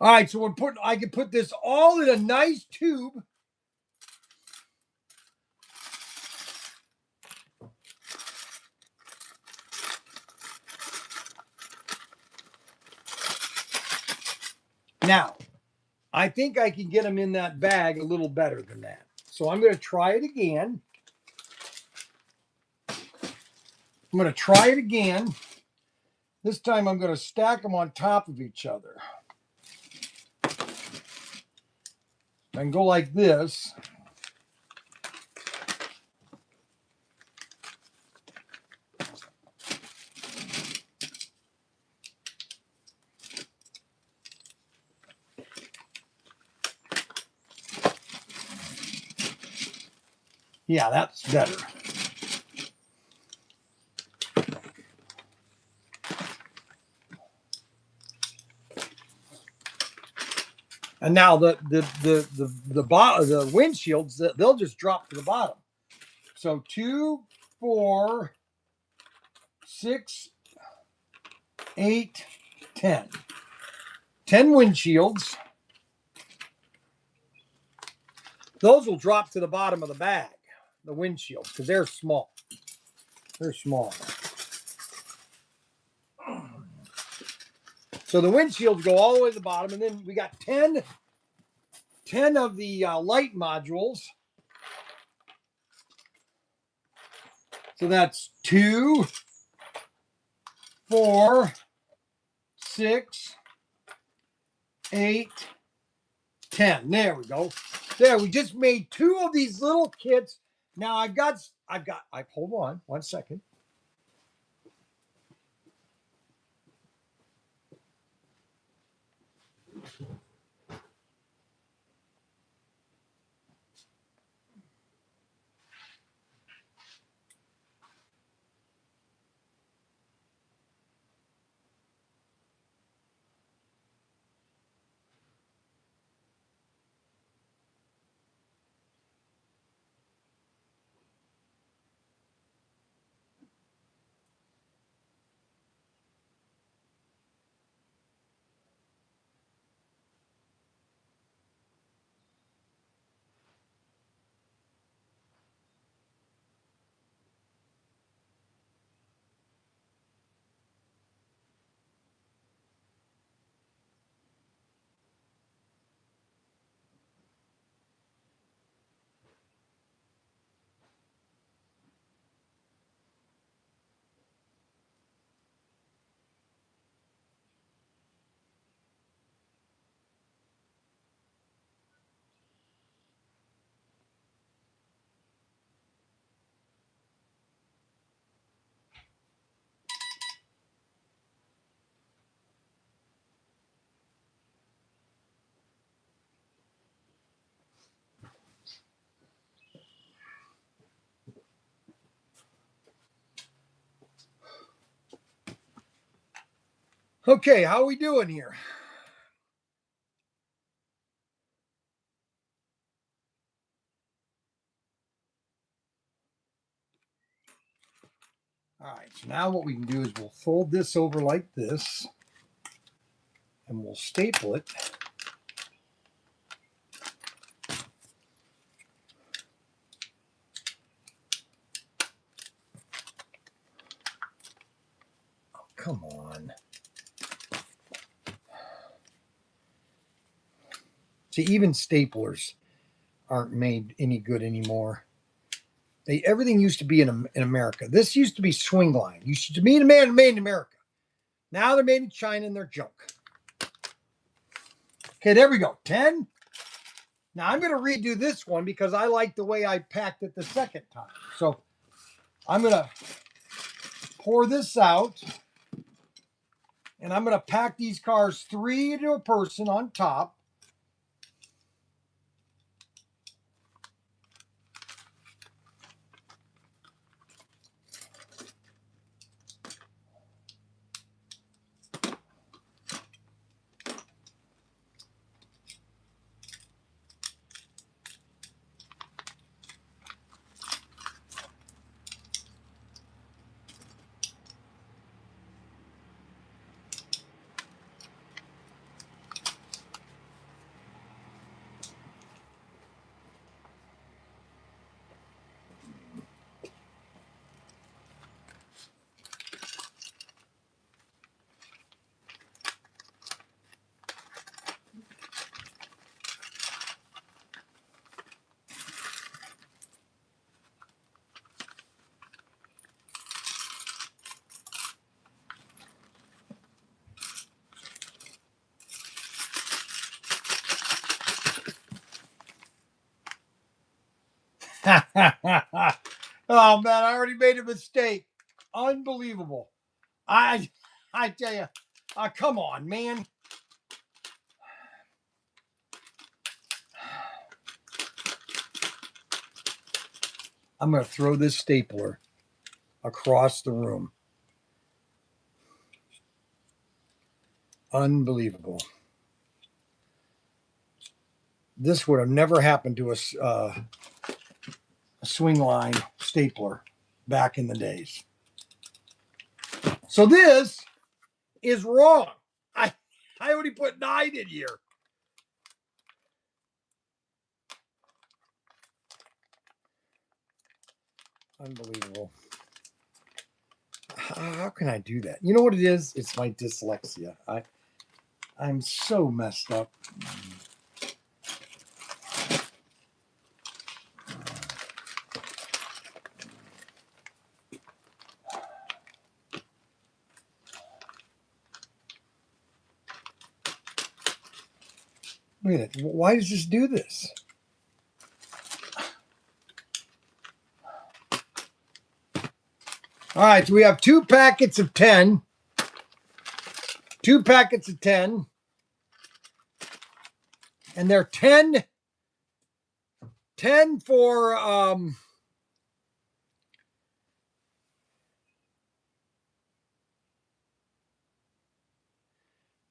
All right, so I can put this all in a nice tube. Now, I think I can get them in that bag a little better than that. So I'm going to try it again. This time I'm going to stack them on top of each other. And go like this. Yeah, that's better. And now the windshields, they'll just drop to the bottom. So 2, 4, 6, 8, 10. 10 windshields. Those will drop to the bottom of the bag, the windshields, because they're small. They're small. So the windshields go all the way to the bottom, and then we got 10 of the light modules. So that's 2, 4, 6, 8, 10. There we go. There, we just made 2 of these little kits. Now I hold on 1 second. Okay, how are we doing here? All right, so now what we can do is we'll fold this over like this and we'll staple it. Oh, come on. See, even staplers aren't made any good anymore. Everything used to be in America. This used to be swing line. Used to be made in America. Now they're made in China and they're junk. Okay, there we go. 10. Now I'm going to redo this one because I like the way I packed it the second time. So I'm going to pour this out and I'm going to pack these cars 3 to a person on top. Oh man, I already made a mistake. Unbelievable. I tell you, come on, man. I'm going to throw this stapler across the room. Unbelievable. This would have never happened to a swing line stapler back in the days. So this is wrong. I already put 9 in here. Unbelievable. How can I do that? You know what it is? It's my dyslexia. I'm so messed up. Wait a minute. Why does this do this? All right, so we have 2 packets of 10. 2 packets of 10. And they're 10 for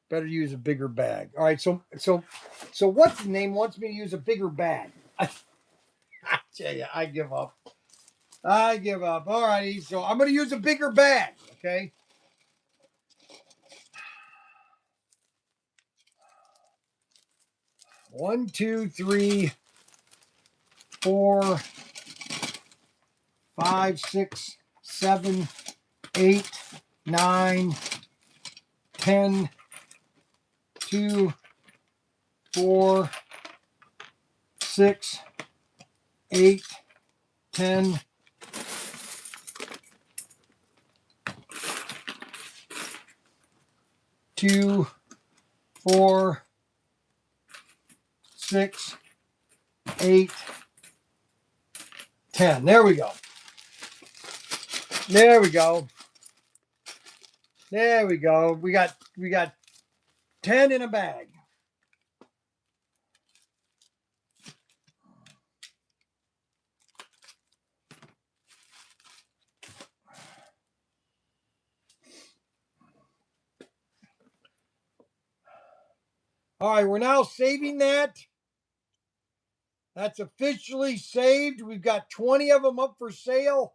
better use a bigger bag. All right, so what's the name wants me to use a bigger bag? I tell you, I give up. I give up. All righty, so I'm going to use a bigger bag, okay? One, two, three, 4, 5, 6, 7, 8, 9, 10, 2, 4, 6, 8, 10. 2, 4, 6, 8, 10. There we go. There we go. There we go. We got 10 in a bag. All right, we're now saving that. That's officially saved. We've got 20 of them up for sale.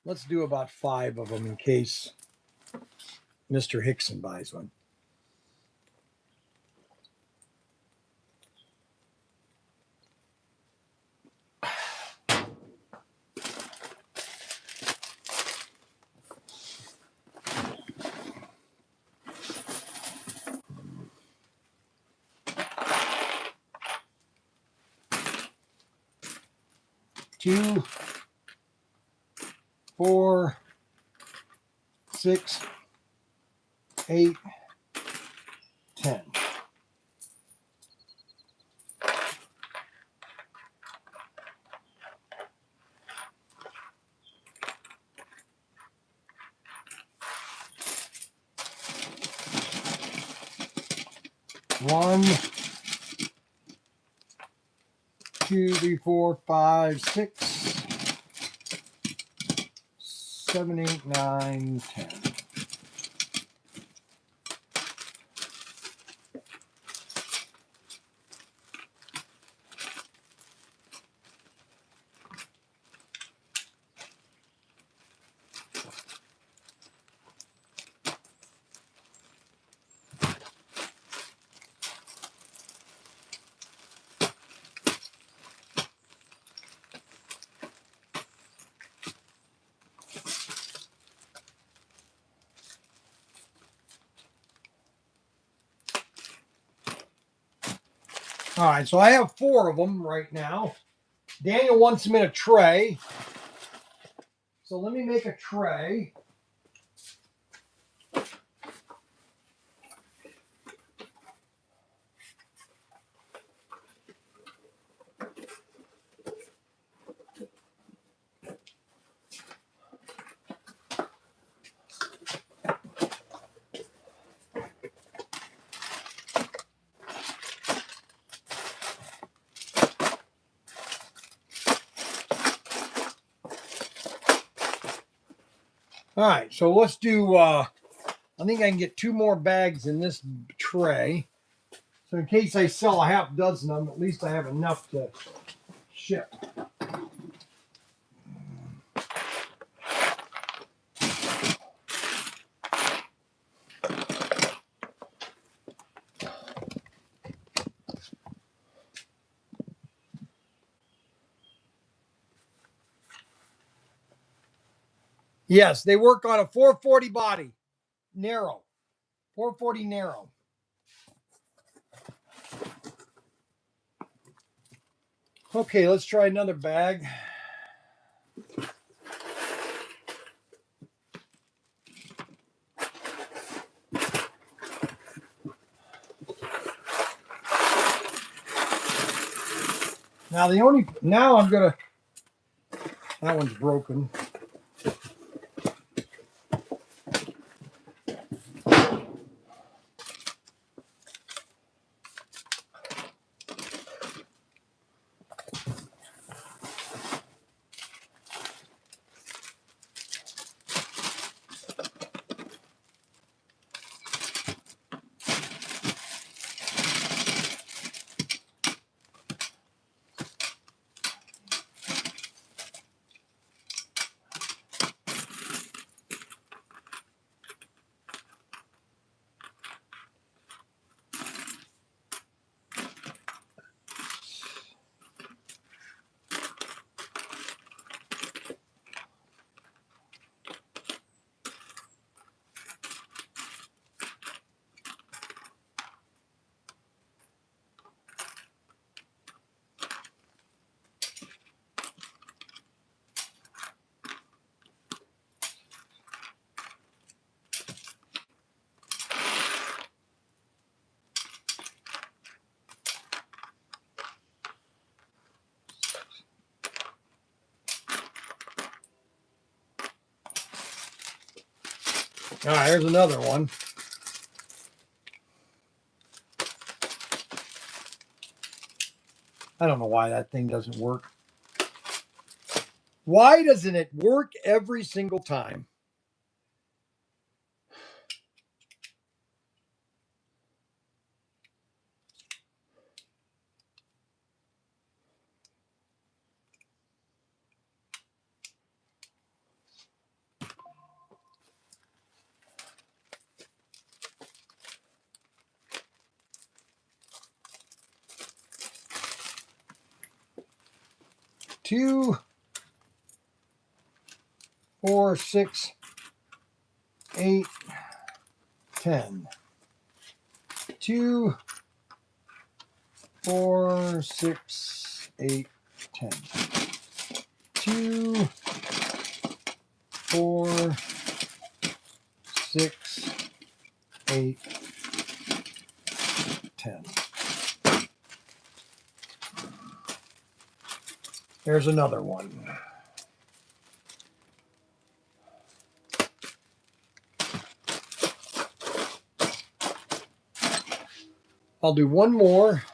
Let's do about 5 of them in case Mr. Hickson buys one. Two, 4, 6, 8, 10. One, 2, 3, 4, 5, 6, 7, 8, 9, 10. All right, so I have 4 of them right now. Daniel wants them in a tray. So let me make a tray. All right, so let's do, I think I can get 2 more bags in this tray. So in case I sell a half dozen of them, at least I have enough to ship. Yes, they work on a 440 body, narrow, 440 narrow. Okay, let's try another bag. Now I'm gonna, that one's broken. All right, here's another one. I don't know why that thing doesn't work. Why doesn't it work every single time? Two, 4, 6, 8, 10. 2, 4, 6, 8, 10. 2, 4, 6, 8, 10. There's another one. I'll do one more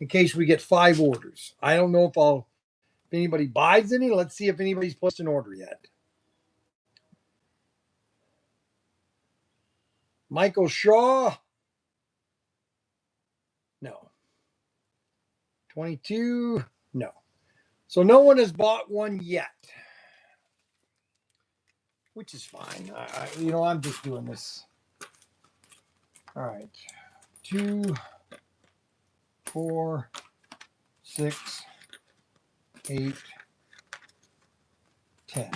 in case we get 5 orders. I don't know if anybody buys any. Let's see if anybody's placed an order yet. Michael Shaw. No. 22. No. So no one has bought one yet, which is fine. I'm just doing this. All right. 2, 4, 6, 8, 10.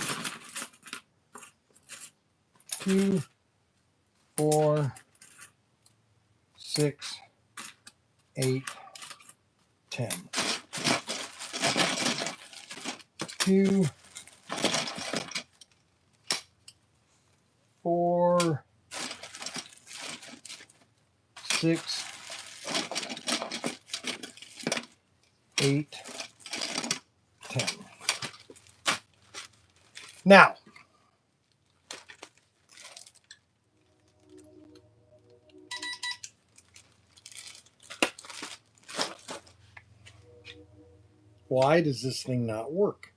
2, 4, 6, 8, 10. 2, 4, 6, 8, 10. Now, why does this thing not work?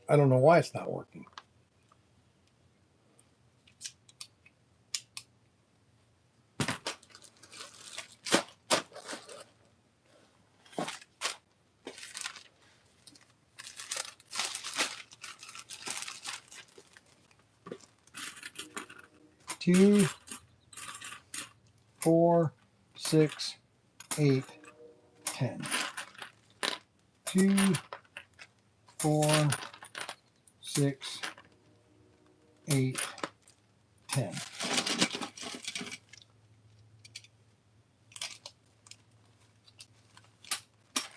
I don't know why it's not working. Two, 4, 6, 8, 10. 2, 4, 6, 8, 10.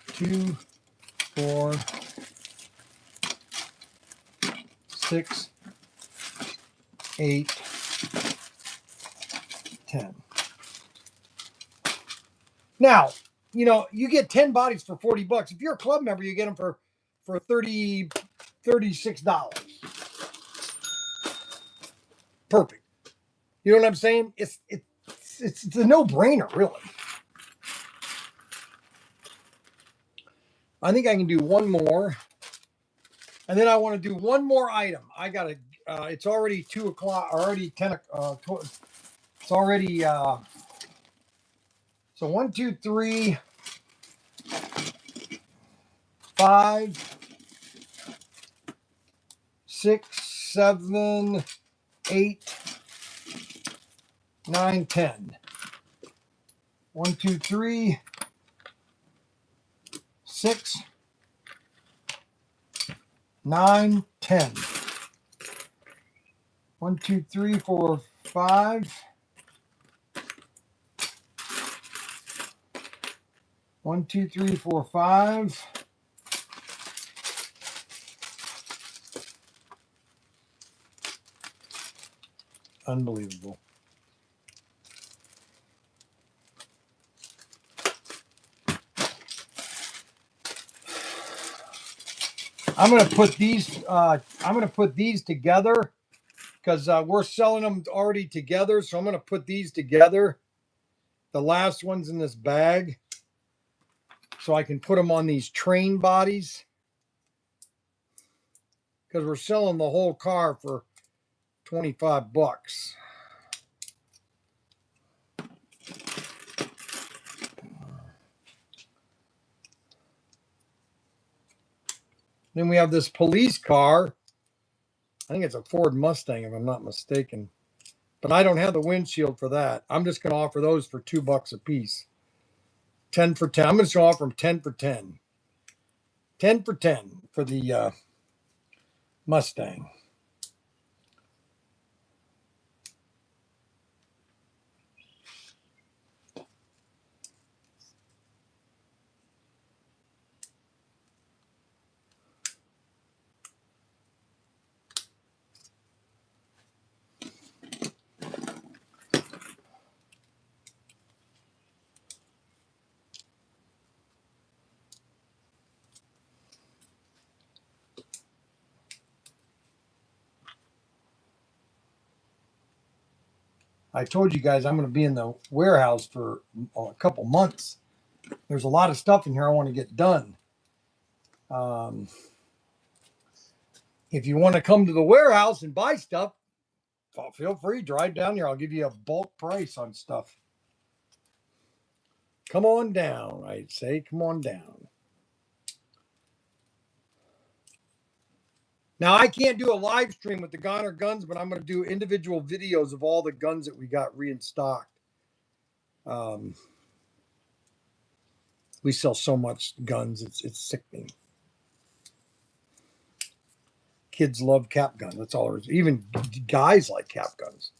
Two, 4, 6, 8, 10. Now, you know, you get 10 bodies for $40. If you're a club member, you get them for $36. Perfect. You know what I'm saying? It's a no-brainer, really. I think I can do one more. And then I want to do one more item. I got to, it's already 2 o'clock, already 10, it's already, so 1, 2, 3, 5, 6, 7, 8, 9, 10. 1, 2, 3, 6, 9, 10. 1, 2, 3, 4, 5. 1, 2, 3, 4, 5. Unbelievable. I'm gonna put these. I'm gonna put these together because we're selling them already together. So I'm gonna put these together. The last ones in this bag, so I can put them on these train bodies because we're selling the whole car for $25. Then we have this police car. I think it's a Ford Mustang, if I'm not mistaken. But I don't have the windshield for that. I'm just going to offer those for $2 a piece. 10 for 10. I'm just going to offer them 10 for 10. 10 for 10 for the Mustang. I told you guys I'm going to be in the warehouse for a couple months. There's a lot of stuff in here I want to get done. If you want to come to the warehouse and buy stuff, feel free, drive down here. I'll give you a bulk price on stuff. Come on down, I'd say. Come on down. Now, I can't do a live stream with the Goner guns, but I'm going to do individual videos of all the guns that we got restocked. We sell so much guns, it's sickening. Kids love cap guns. That's all there is. Even guys like cap guns.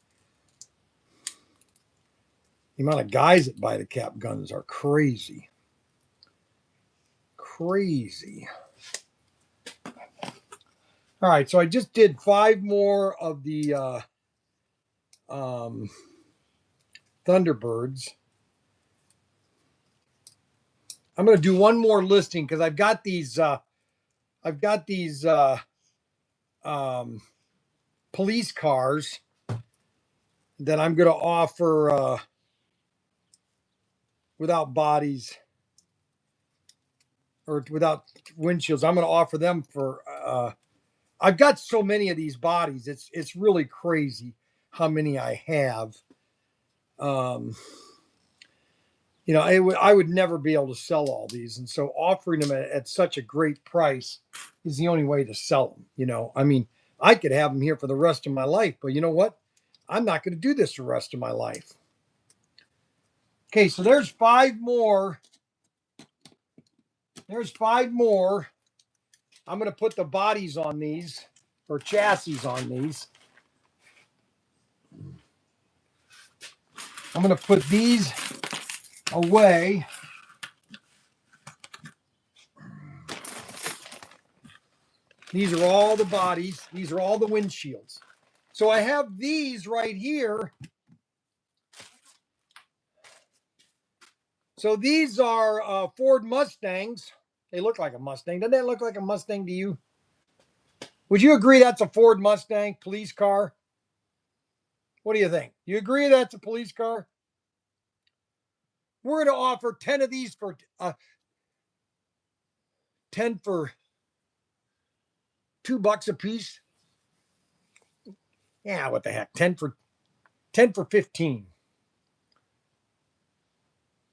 The amount of guys that buy the cap guns are crazy. Crazy. All right, so I just did 5 more of the Thunderbirds. I'm going to do one more listing because I've got these police cars that I'm going to offer without bodies or without windshields. I'm going to offer them for I've got so many of these bodies. It's really crazy how many I have. You know, I would never be able to sell all these. And so offering them at such a great price is the only way to sell them. You know, I mean, I could have them here for the rest of my life, but you know what? I'm not going to do this the rest of my life. Okay, so there's 5 more There's 5 more. I'm going to put the bodies on these, or chassis on these. I'm going to put these away. These are all the bodies. These are all the windshields. So I have these right here. So these are Ford Mustangs. They look like a Mustang. Doesn't that look like a Mustang to you? Would you agree that's a Ford Mustang police car? What do you think? You agree that's a police car? We're going to offer 10 of these for 10 for $2 a piece. Yeah, what the heck? 10 for 15.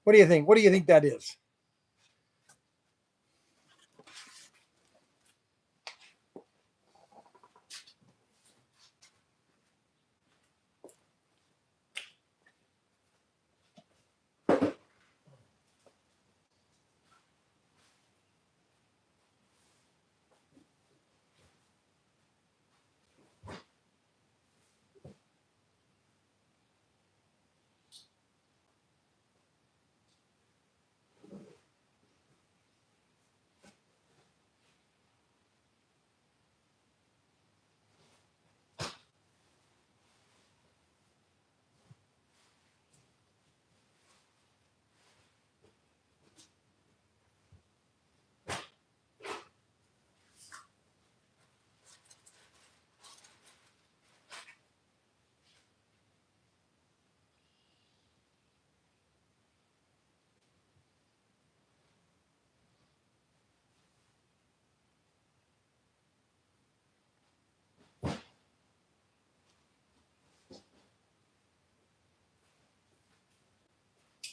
What do you think? What do you think that is?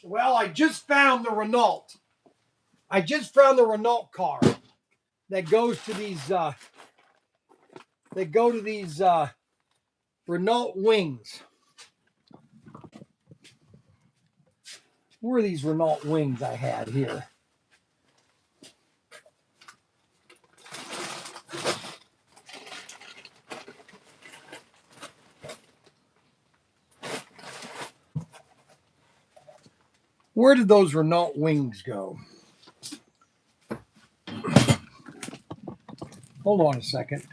Well, I just found the Renault. I just found the Renault car that goes to these Renault wings. Where are these Renault wings I had here? Where did those Renault wings go? Hold on a second.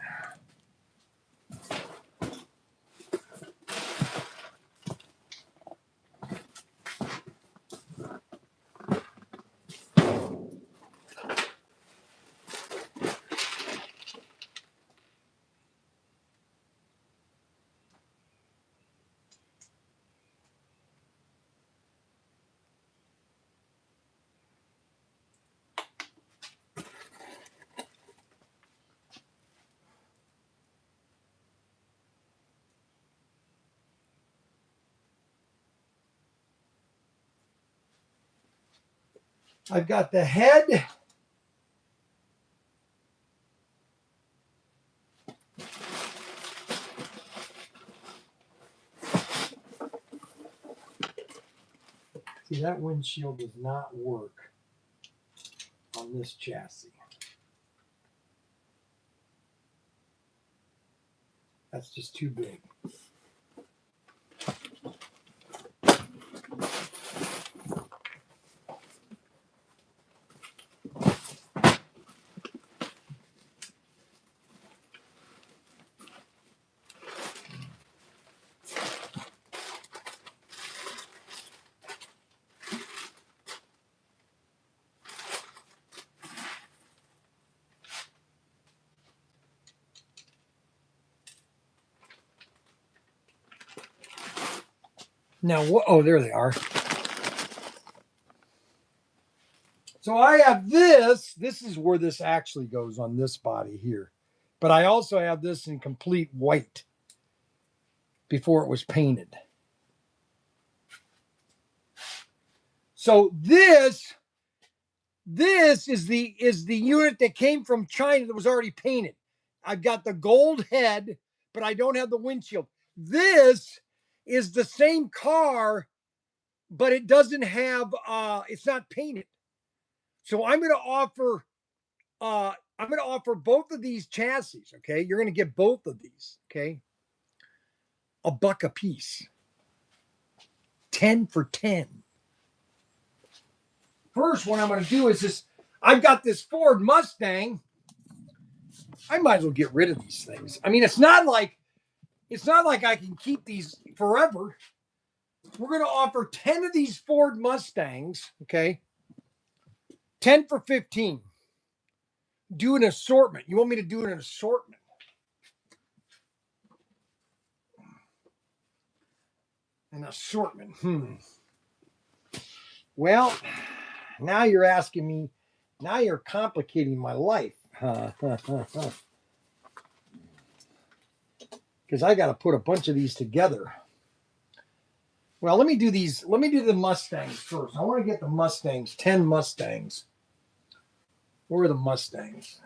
I've got the head. See, that windshield does not work on this chassis. That's just too big. Now, oh, there they are. So I have this. This is where this actually goes on this body here. But I also have this in complete white before it was painted. So this is the unit that came from China that was already painted. I've got the gold head, but I don't have the windshield. This is the same car, but it doesn't have it's not painted. So I'm going to offer both of these chassis. Okay, you're going to get both of these. Okay, $1 a piece, 10 for 10. First, what I'm going to do is this. I've got this Ford Mustang. I might as well get rid of these things. I mean, it's not like I can keep these forever. We're going to offer 10 of these Ford Mustangs. Okay, 10 for 15. Do an assortment. You want me to do an assortment? An assortment. Well, now you're asking me. Now you're complicating my life. Because I got to put a bunch of these together. Well, let me do these. Let me do the Mustangs first. I want to get the Mustangs, 10 Mustangs. Where are the Mustangs?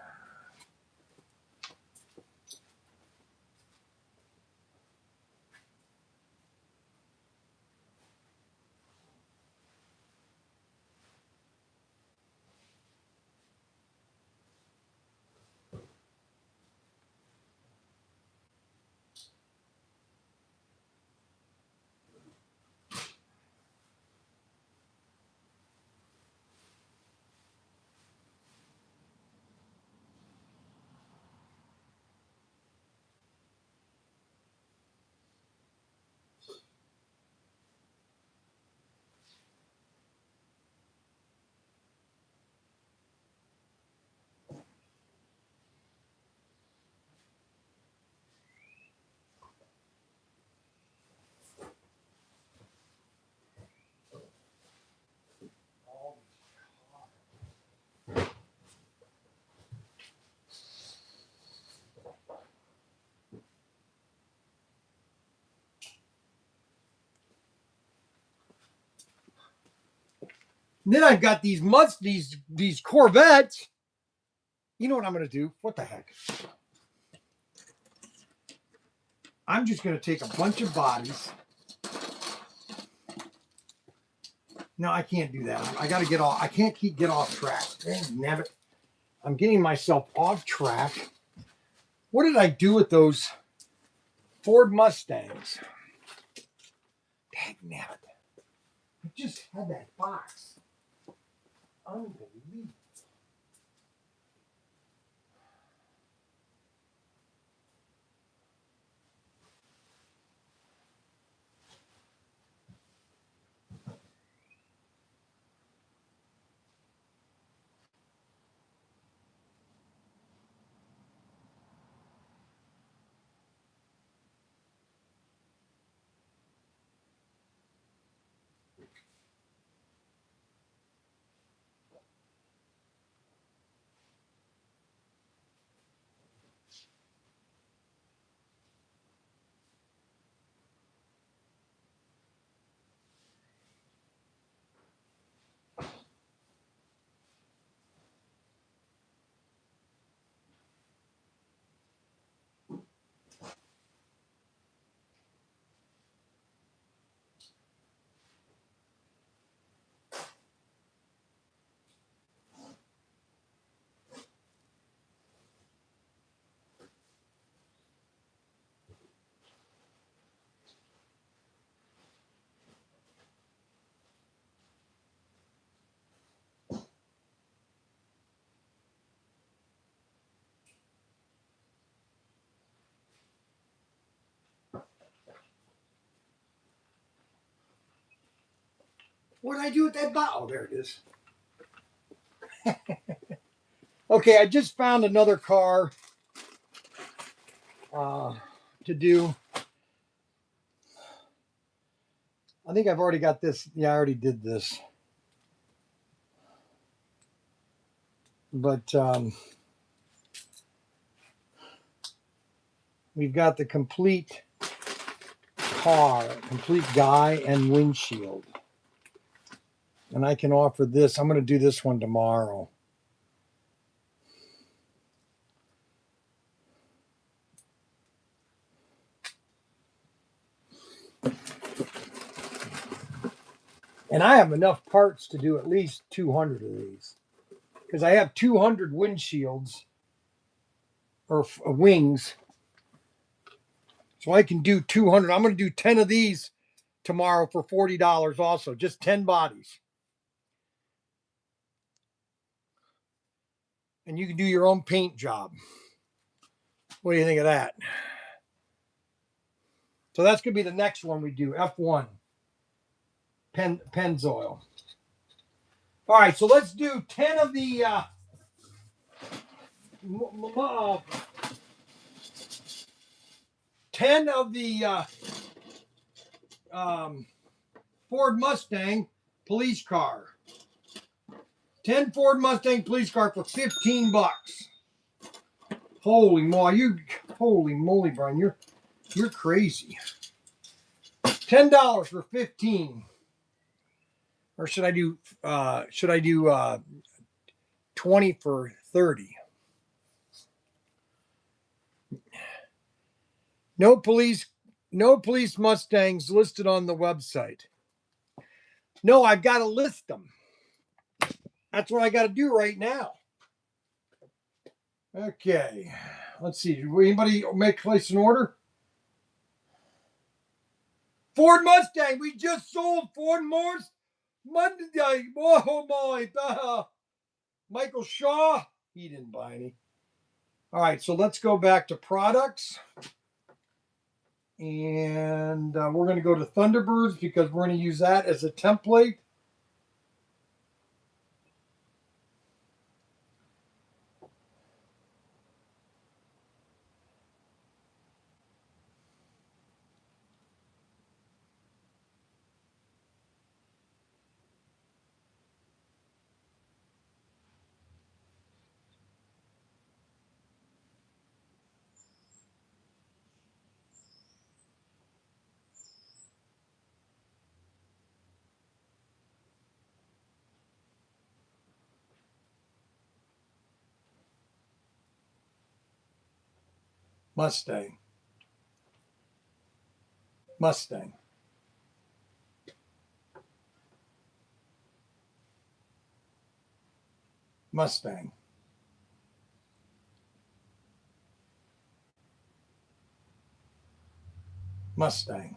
And then I've got these these Corvettes. You know what I'm going to do? What the heck? I'm just going to take a bunch of bodies. No, I can't do that. I got to get off. I can't get off track. Damn it. I'm getting myself off track. What did I do with those Ford Mustangs? Damn it. I just had that box. Unbelievable. What did I do with that bottle? Oh, there it is. Okay, I just found another car to do. I think I've already got this. Yeah, I already did this. But we've got the complete car, complete guy and windshield. And I can offer this. I'm going to do this one tomorrow. And I have enough parts to do at least 200 of these. because I have 200 windshields or wings. So I can do 200. I'm going to do 10 of these tomorrow for $40 also, just 10 bodies. And you can do your own paint job. What do you think of that? So that's going to be the next one we do, F1, Pennzoil. All right, so let's do 10 of the 10 of the Ford Mustang police car. 10 Ford Mustang police car for $15. Holy moly, Brian, you're crazy. $10 for 15. Or should I do 20 for 30? No police Mustangs listed on the website. No, I've got to list them. That's what I got to do right now. Okay. Let's see. Did anybody place an order? Ford Mustang. We just sold Ford Monday. Oh my. Michael Shaw. He didn't buy any. All right. So let's go back to products. And we're going to go to Thunderbirds because we're going to use that as a template. Mustang. Mustang. Mustang. Mustang.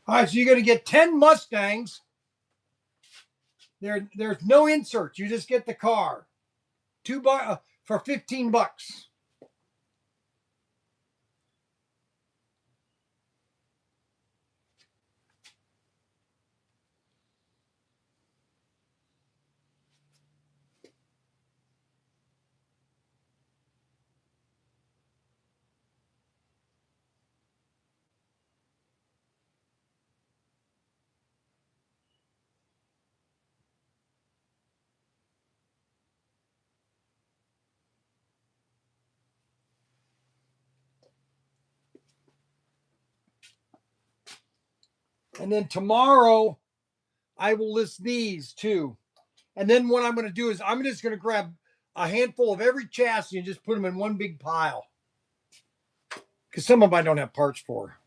All right, so you're going to get 10 Mustangs. There's no inserts. You just get the car. For $15. And then tomorrow, I will list these too. And then what I'm going to do is I'm just going to grab a handful of every chassis and just put them in one big pile. Because some of them I don't have parts for.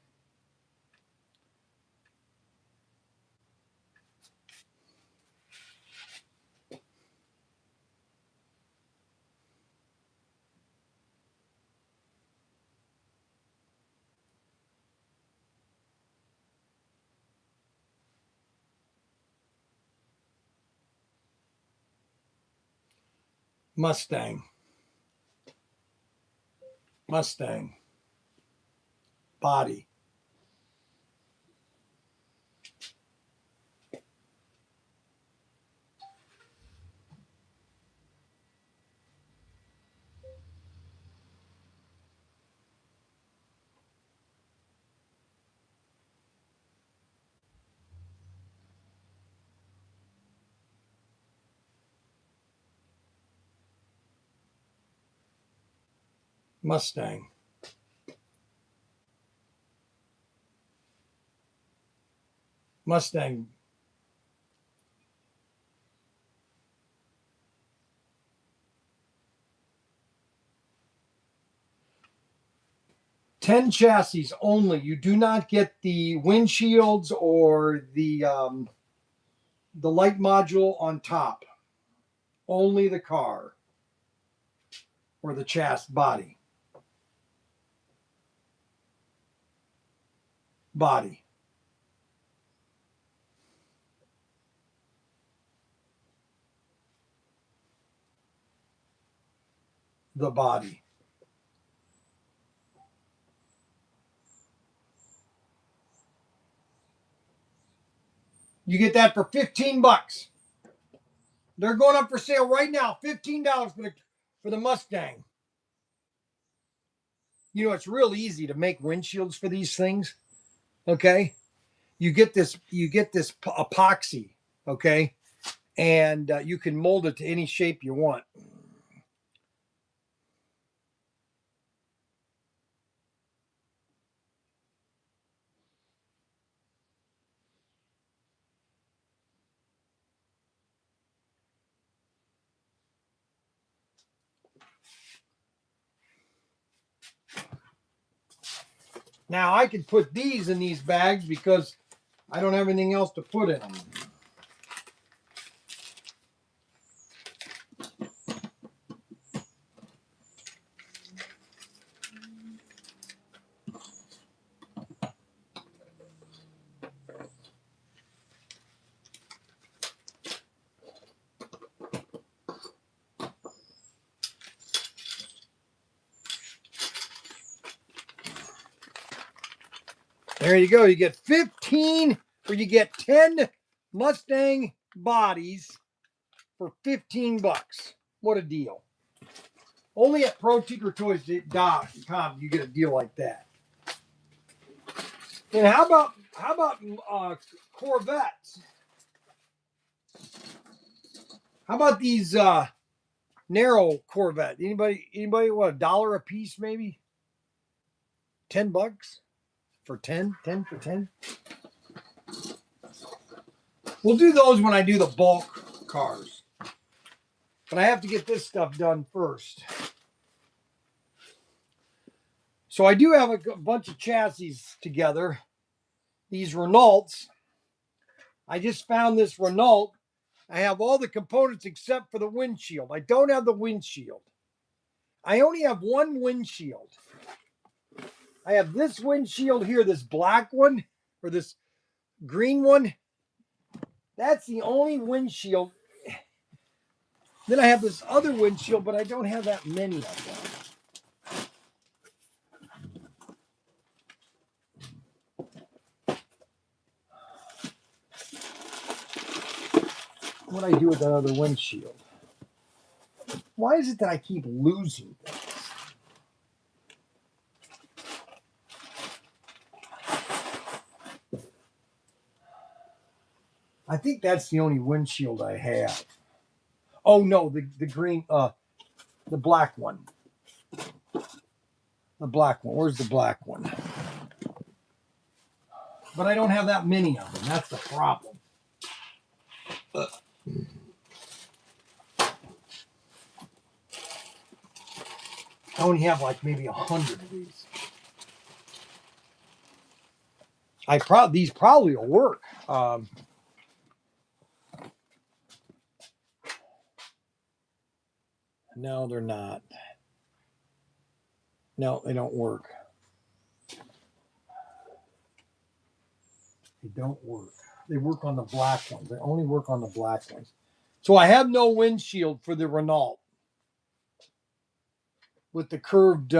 Mustang. Mustang. Body. Mustang. Mustang. Ten chassis only. You do not get the windshields or the light module on top. Only the car or the chassis body. Body. The body. You get that for $15. They're going up for sale right now. $15 for the Mustang. You know, it's real easy to make windshields for these things. Okay. You get this epoxy. Okay. And you can mold it to any shape you want. Now I can put these in these bags because I don't have anything else to put in them. There you go. You get 15 or you get 10 Mustang bodies for $15. What a deal. Only at Protinkertoys.com you get a deal like that. And how about Corvettes? How about these narrow Corvette? Anybody want $1 a piece maybe? $10 for 10? 10 for 10? We'll do those when I do the bulk cars. But I have to get this stuff done first. So I do have a bunch of chassis together. These Renaults. I just found this Renault. I have all the components except for the windshield. I don't have the windshield. I only have one windshield. I have this windshield here, this black one, or this green one. That's the only windshield. Then I have this other windshield, but I don't have that many of them. What do I do with that other windshield? Why is it that I keep losing things? I think that's the only windshield I have. Oh no, the green, the black one. The black one. Where's the black one? But I don't have that many of them. That's the problem. I only have like maybe 100 of these. These probably will work. No, they're not. No, they don't work. They don't work. They work on the black ones. They only work on the black ones. So I have no windshield for the Renault with the curved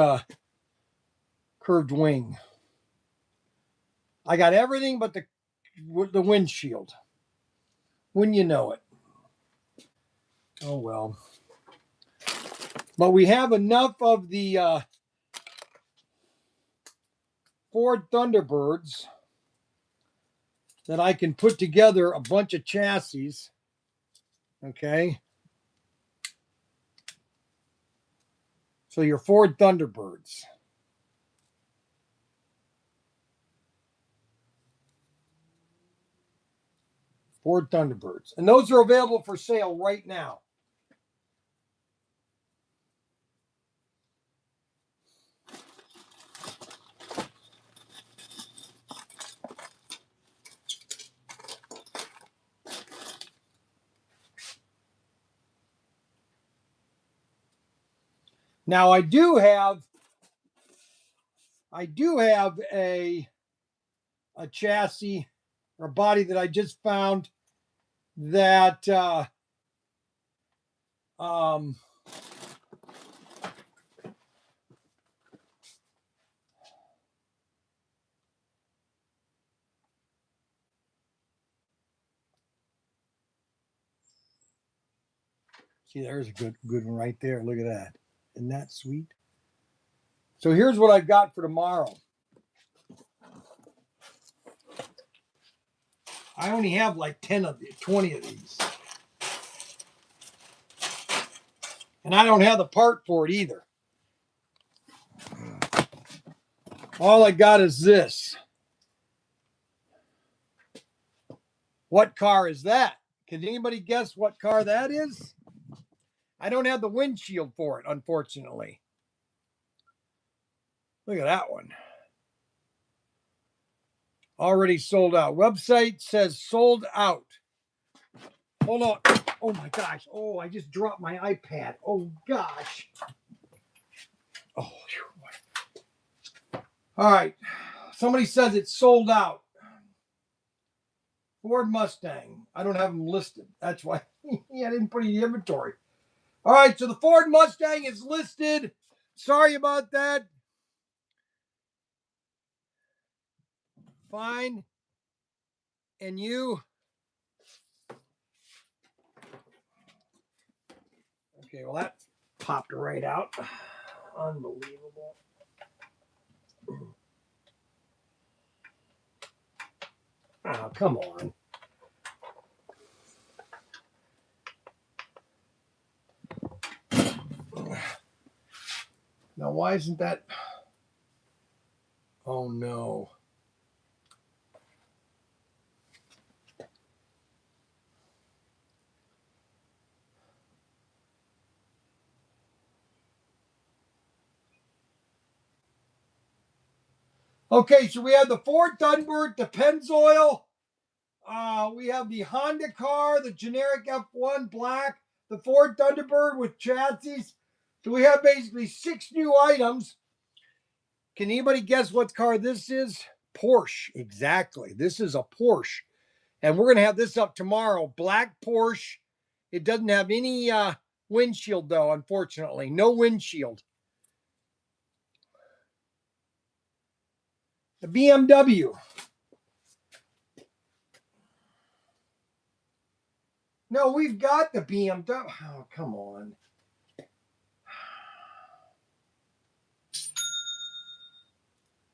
wing. I got everything but the windshield. Wouldn't you know it? Oh well. But we have enough of the Ford Thunderbirds that I can put together a bunch of chassis. Okay. So your Ford Thunderbirds. Ford Thunderbirds. And those are available for sale right now. Now I do have a chassis or body that I just found that see, there's a good one right there. Look at that. Isn't that sweet? So here's what I've got for tomorrow. I only have like 10 of these, 20 of these. And I don't have the part for it either. All I got is this. What car is that? Can anybody guess what car that is? I don't have the windshield for it, unfortunately. Look at that one. Already sold out. Website says sold out. Hold on. Oh my gosh. Oh, I just dropped my iPad. Oh gosh. Oh. All right. Somebody says it's sold out. Ford Mustang. I don't have them listed. That's why I didn't put it in the inventory. All right. So the Ford Mustang is listed. Sorry about that. Fine. And you? Okay, well, that popped right out. Unbelievable. Oh, come on. Now, why isn't that? Oh, no. Okay, so we have the Ford Thunderbird, the Pennzoil. We have the Honda car, the generic F1 black, the Ford Thunderbird with chassis. So we have basically 6 new items. Can anybody guess what car this is? Porsche, exactly. This is a Porsche. And we're going to have this up tomorrow. Black Porsche. It doesn't have any windshield, though, unfortunately. No windshield. The BMW. No, we've got the BMW. Oh, come on.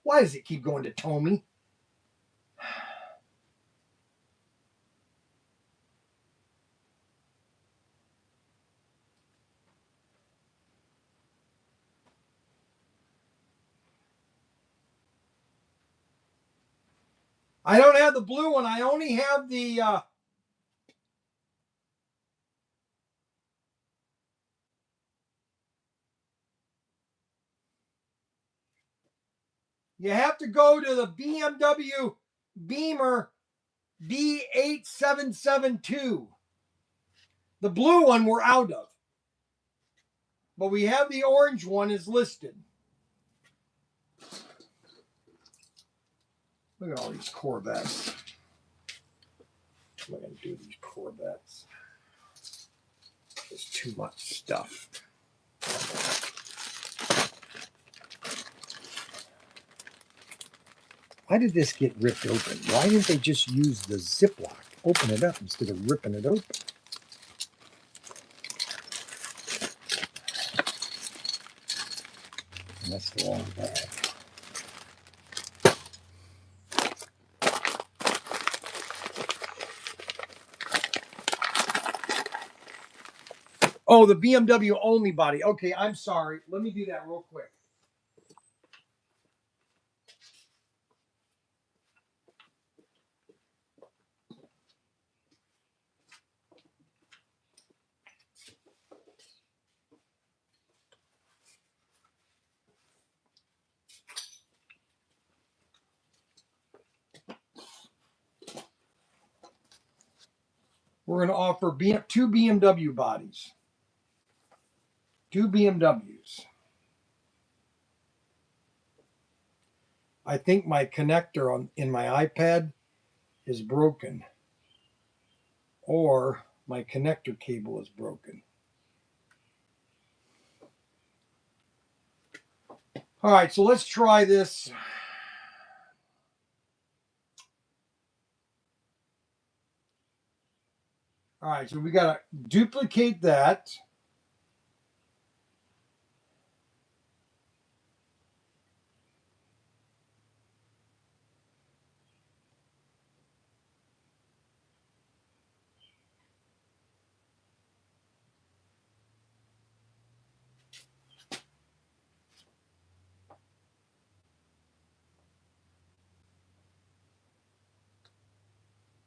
Why does it keep going to Tommy? I don't have the blue one. I only have the... You have to go to the BMW Beamer B8772. The blue one we're out of. But we have the orange one is listed. Look at all these Corvettes. What am I going to do with these Corvettes? There's too much stuff. Why did this get ripped open? Why didn't they just use the Ziploc? Open it up instead of ripping it open. And that's the wrong bag. Oh, the BMW only body. Okay, I'm sorry. Let me do that real quick. We're going to offer two BMW bodies. Two BMWs. I think my connector in my iPad is broken, or my connector cable is broken. All right, so let's try this. All right, so we got to duplicate that.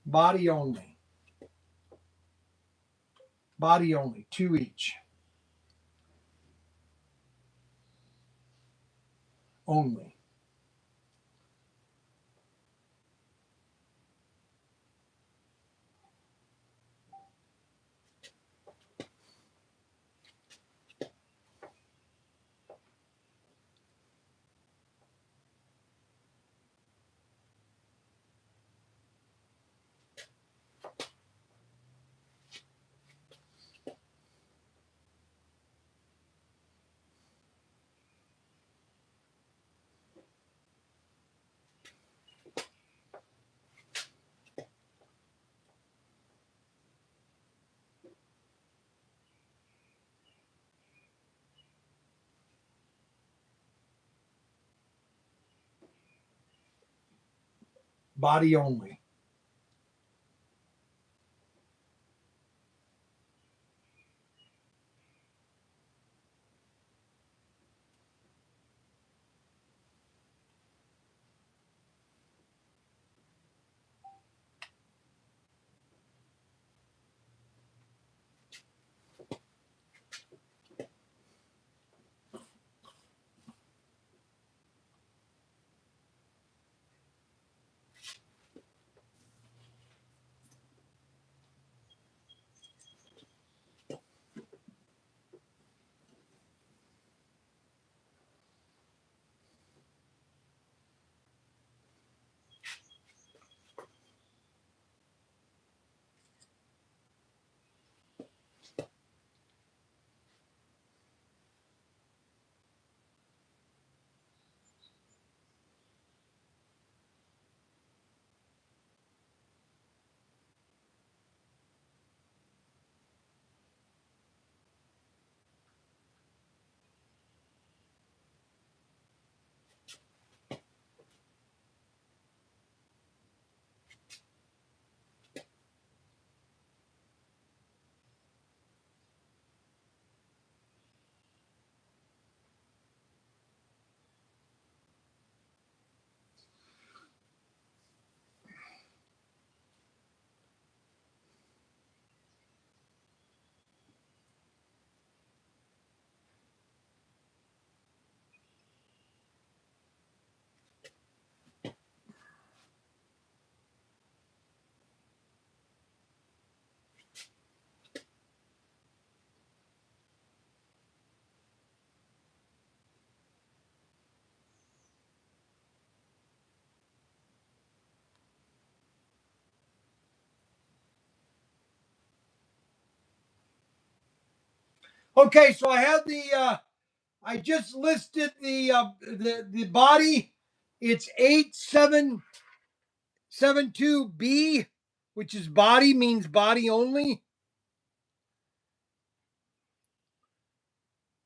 Body only. Body only, two each. Only. Body only. Okay, so I have I just listed the body. It's 8772B, which is body, means body only.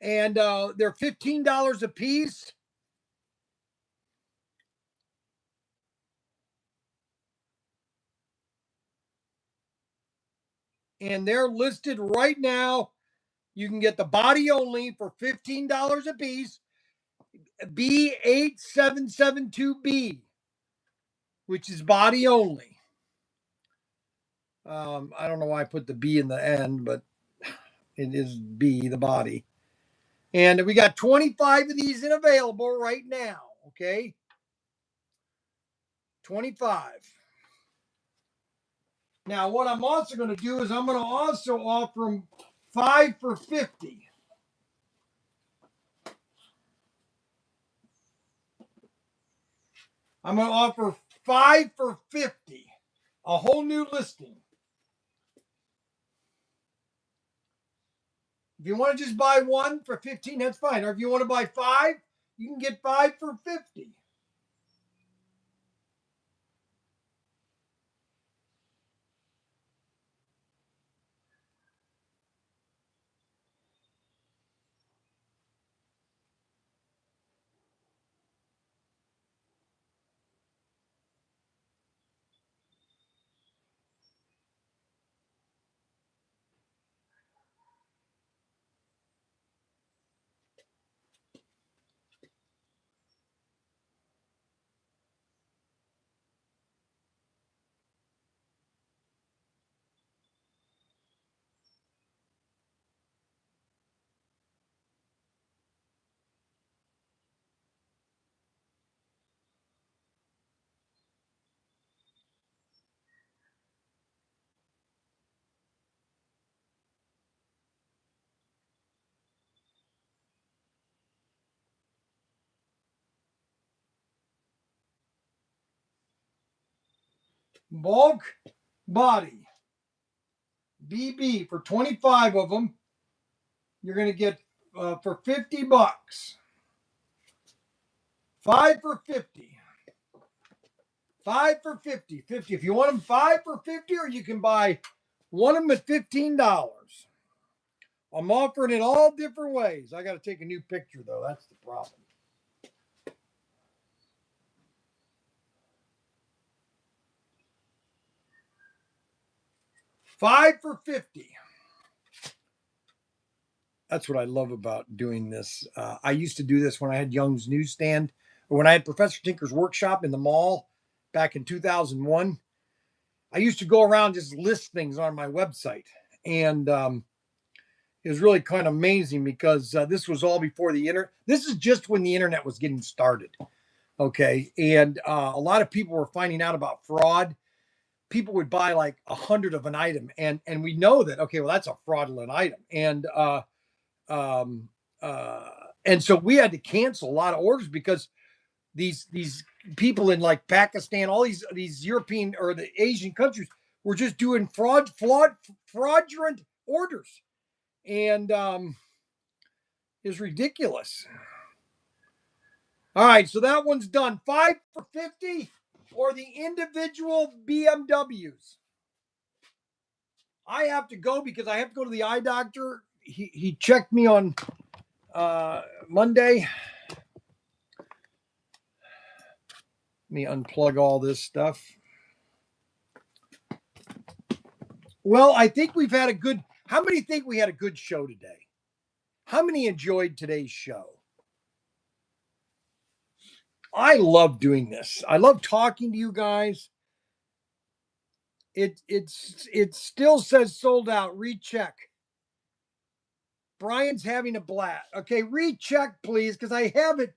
And they're $15 a piece. And they're listed right now You can get the body only for $15 a piece. B8772B, which is body only. I don't know why I put the B in the end, but it is B, the body. And we got 25 of these available right now. Okay. 25. Now, what I'm also going to do is I'm going to also offer them 5 for 50. I'm going to offer 5 for 50. A whole new listing. If you want to just buy one for 15, that's fine. Or if you want to buy 5, you can get 5 for 50. Bulk body. BB for 25 of them. You're going to get for $50. 5 for 50. 5 for 50. 50. If you want them 5 for 50, or you can buy one of them at $15. I'm offering it all different ways. I got to take a new picture, though. That's the problem. $5 for 50. That's what I love about doing this. I used to do this when I had Young's Newsstand, or when I had Professor Tinker's workshop in the mall back in 2001. I used to go around just list things on my website. And it was really kind of amazing because this was all before the internet. This is just when the internet was getting started. Okay. And a lot of people were finding out about fraud. People would buy like 100 of an item. And we know that, okay, well, that's a fraudulent item. Um, and so we had to cancel a lot of orders because these people in like Pakistan, all these European or the Asian countries were just doing fraudulent orders, and is ridiculous. All right, so that one's done. 5 for 50, or the individual BMWs. I have to go because I have to go to the eye doctor. He checked me on Monday. Let me unplug all this stuff. Well, I think we've had a good. How many think we had a good show today? How many enjoyed today's show? I love doing this. I love talking to you guys. It still says sold out. Recheck. Brian's having a blast. Okay, recheck please, because I have it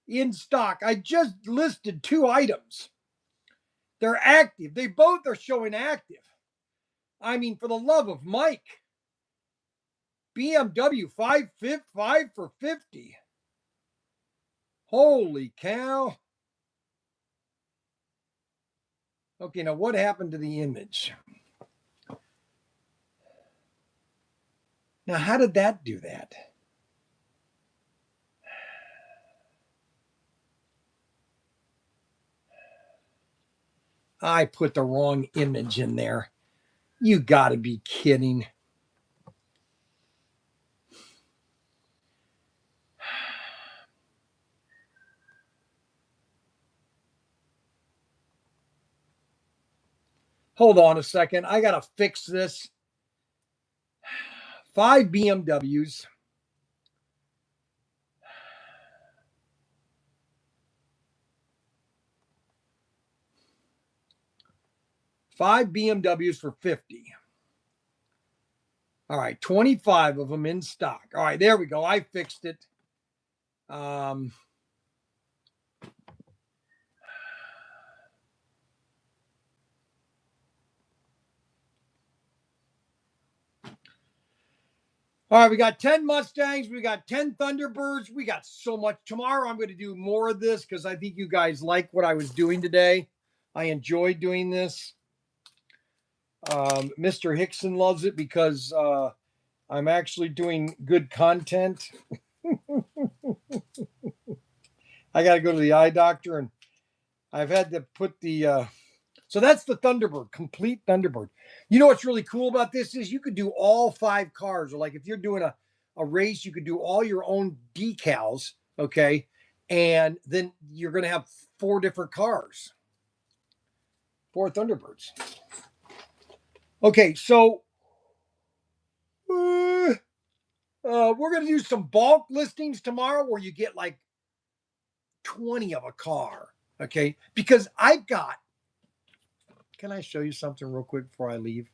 in stock. I just listed 2 items. They're active. They both are showing active. I mean, for the love of Mike. BMW 5 for 50. Holy cow. Okay, now what happened to the image? Now, how did that do that? I put the wrong image in there. You got to be kidding. Hold on a second. I got to fix this. 5 BMWs. Five BMWs for 50. All right, 25 of them in stock. All right, there we go. I fixed it. All right, we got 10 Mustangs. We got 10 Thunderbirds. We got so much. Tomorrow I'm going to do more of this because I think you guys like what I was doing today. I enjoyed doing this. Mr. Hickson loves it because I'm actually doing good content. I got to go to the eye doctor, and I've had to put the so that's the Thunderbird, complete Thunderbird. You know what's really cool about this is you could do all 5 cars, or like if you're doing a race, you could do all your own decals, okay? And then you're going to have 4 different cars, 4 Thunderbirds. Okay, so we're going to do some bulk listings tomorrow where you get like 20 of a car, okay? Because I've got, can I show you something real quick before I leave?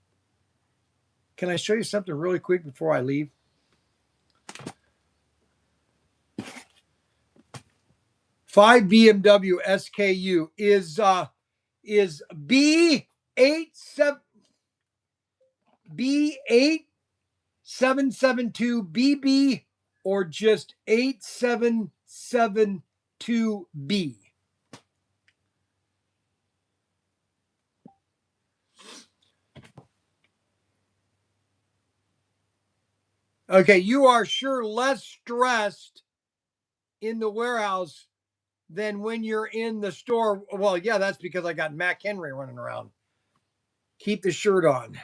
Can I show you something really quick before I leave? Five BMW SKU is B8772 BB or just 8772B. Okay, you are sure less stressed in the warehouse than when you're in the store. Well, yeah, that's because I got Mac Henry running around. Keep the shirt on.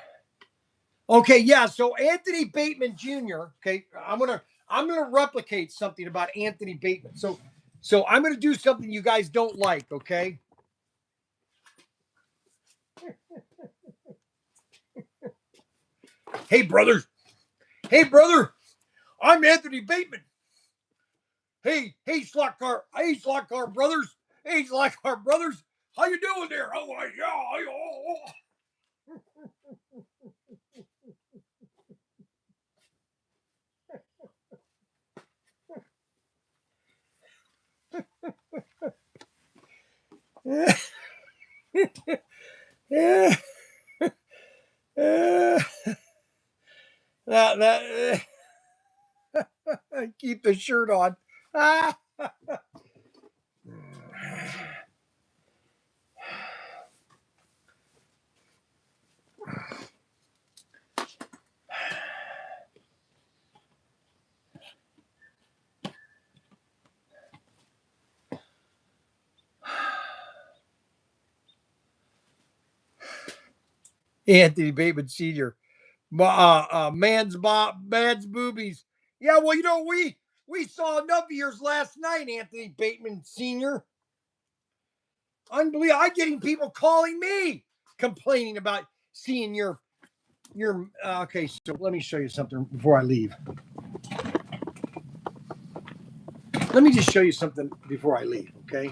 Okay, yeah. So Anthony Bateman Jr. Okay, I'm gonna replicate something about Anthony Bateman. So I'm gonna do something you guys don't like. Okay. Hey, brothers. Hey, brother. I'm Anthony Bateman. Hey, slot car brothers. Hey, slot car brothers. How you doing there? Oh, yeah. Yeah. That keep the shirt on. Anthony Bateman Sr. Man's boobies. Yeah, well, we saw enough of yours last night, Anthony Bateman Sr. Unbelievable. I'm getting people calling me complaining about seeing your okay, so let me show you something before I leave. Let me just show you something before I leave, okay?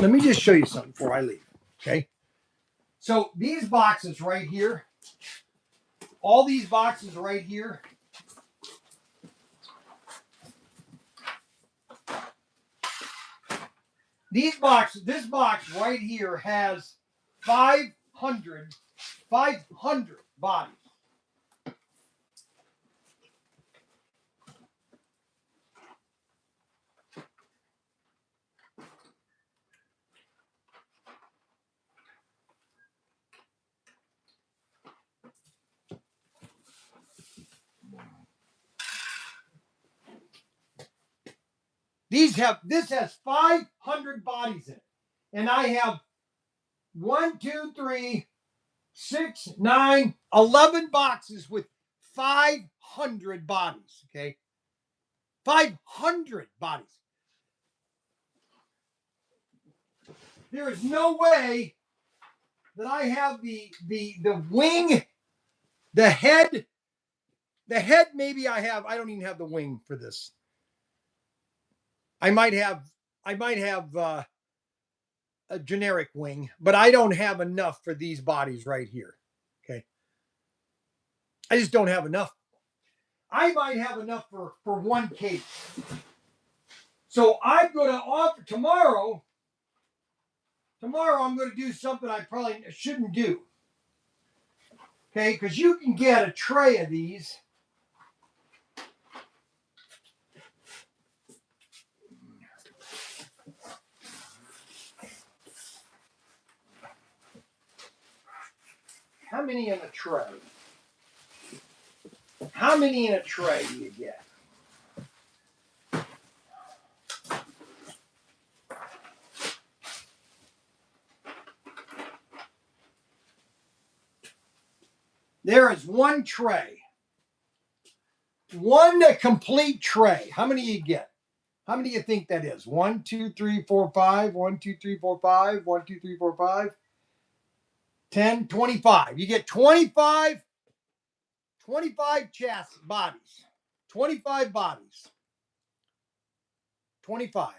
Let me just show you something before I leave, okay? So these boxes right here, all these boxes right here, this box right here has 500 bodies. This has 500 bodies in it. And I have 1, 2, 3, 6, 9, 11 boxes with 500 bodies. Okay. 500 bodies. There is no way that I have the wing, the head. The head, maybe I have. I don't even have the wing for this. I might have a generic wing, but I don't have enough for these bodies right here. Okay. I just don't have enough. I might have enough for one case. So I'm going to offer tomorrow. Tomorrow I'm going to do something I probably shouldn't do. Okay, because you can get a tray of these. How many in a tray? How many in a tray do you get? There is one tray. One complete tray. How many you get? How many do you think that is? 1, 2, 3, 4, 5. 1, 2, 3, 4, 5. 1, 2, 3, 4, 5. 10, 25. You get 25 chassis bodies. 25 bodies. 25.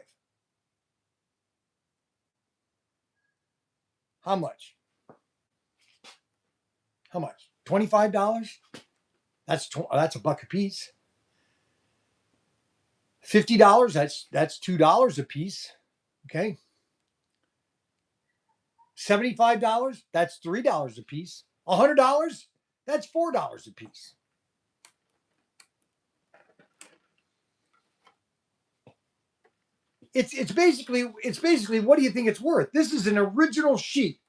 How much? How much? $25? That's a buck a piece. $50, that's $2 a piece. Okay. $75, that's $3 a piece. $100, that's $4 a piece. It's basically what do you think it's worth? This is an original sheet.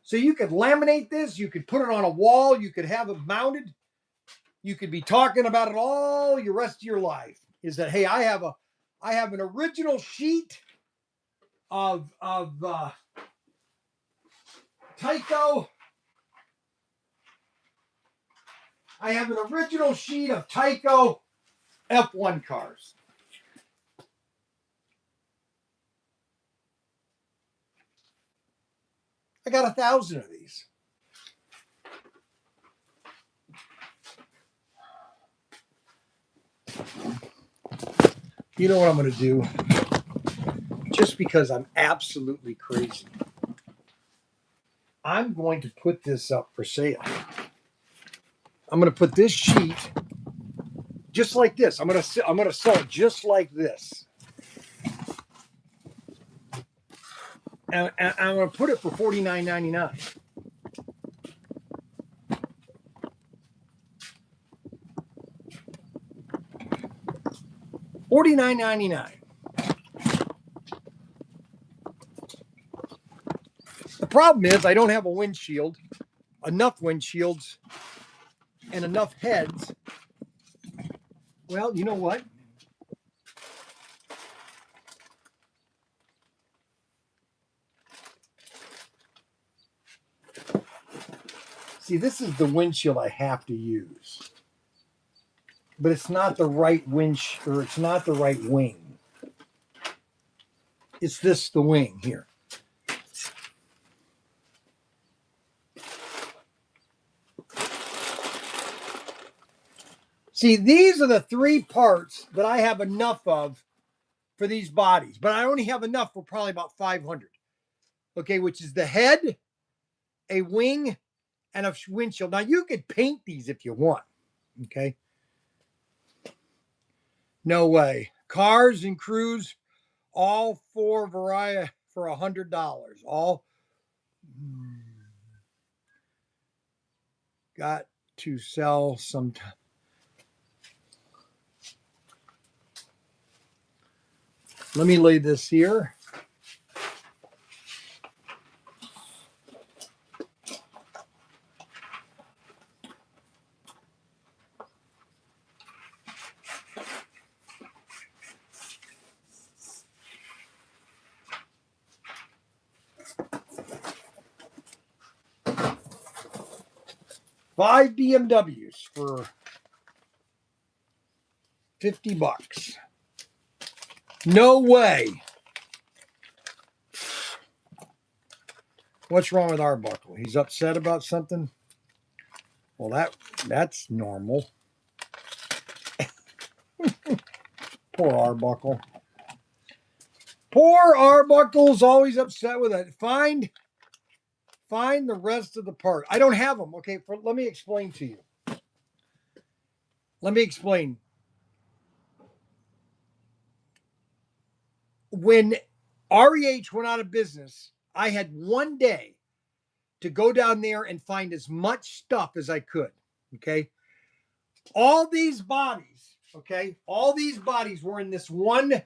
So you could laminate this, you could put it on a wall, you could have it mounted. You could be talking about it all your rest of your life. Is that, hey, I have an original sheet of Tyco. I have an original sheet of Tyco F1 cars. I got 1,000 of these. You know what I'm going to do? Just because I'm absolutely crazy, I'm going to put this up for sale. I'm going to put this sheet just like this. I'm going to sell it just like this. And I'm going to put it for $49.99. $49.99. The problem is I don't have a windshield, enough windshields, and enough heads. Well, you know what? See, this is the windshield I have to use. But it's not the right windshield, or it's not the right wing. It's the wing here. See, these are the 3 parts that I have enough of for these bodies, but I only have enough for probably about 500. Okay, which is the head, a wing, and a windshield. Now, you could paint these if you want. Okay. No way. Cars and crews, all 4 variety for $100. All got to sell some. Let me lay this here. Five BMWs for $50. No way. What's wrong with Arbuckle? He's upset about something? Well, that's normal. Poor Arbuckle. Poor Arbuckle's always upset with it. Find the rest of the part. I don't have them. Okay, let me explain to you. Let me explain. When REH went out of business, I had one day to go down there and find as much stuff as I could. Okay. All these bodies, okay, all these bodies were in this one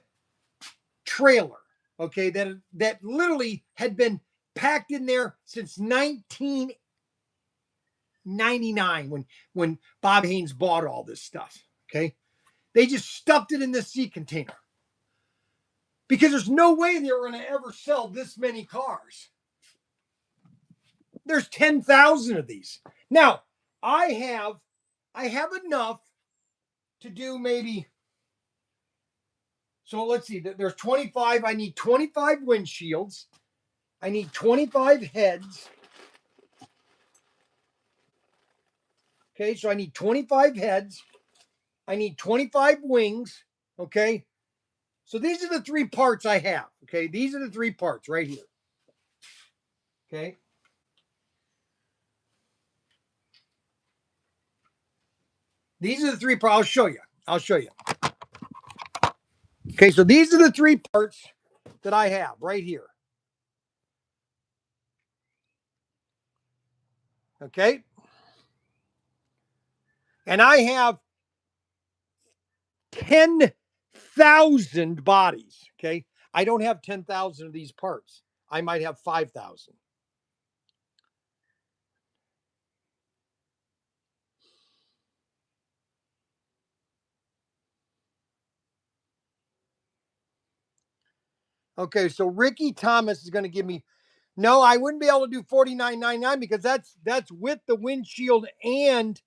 trailer, okay, that literally had been packed in there since 1999 when Bob Haynes bought all this stuff. Okay. They just stuffed it in this sea container because there's no way they were going to ever sell this many cars. There's 10,000 of these. Now, I have enough to do maybe. So let's see. There's 25. I need 25 windshields. I need 25 heads. Okay, so I need 25 heads. I need 25 wings. Okay. So these are the three parts I have. Okay, these are the three parts right here. Okay. These are the three parts. I'll show you. Okay, so these are the three parts that I have right here. Okay. And I have 10,000 bodies. Okay. I don't have 10,000 of these parts. I might have 5,000. Okay, so Ricky Thomas is going to give me. No, I wouldn't be able to do $49.99 because that's with the windshield and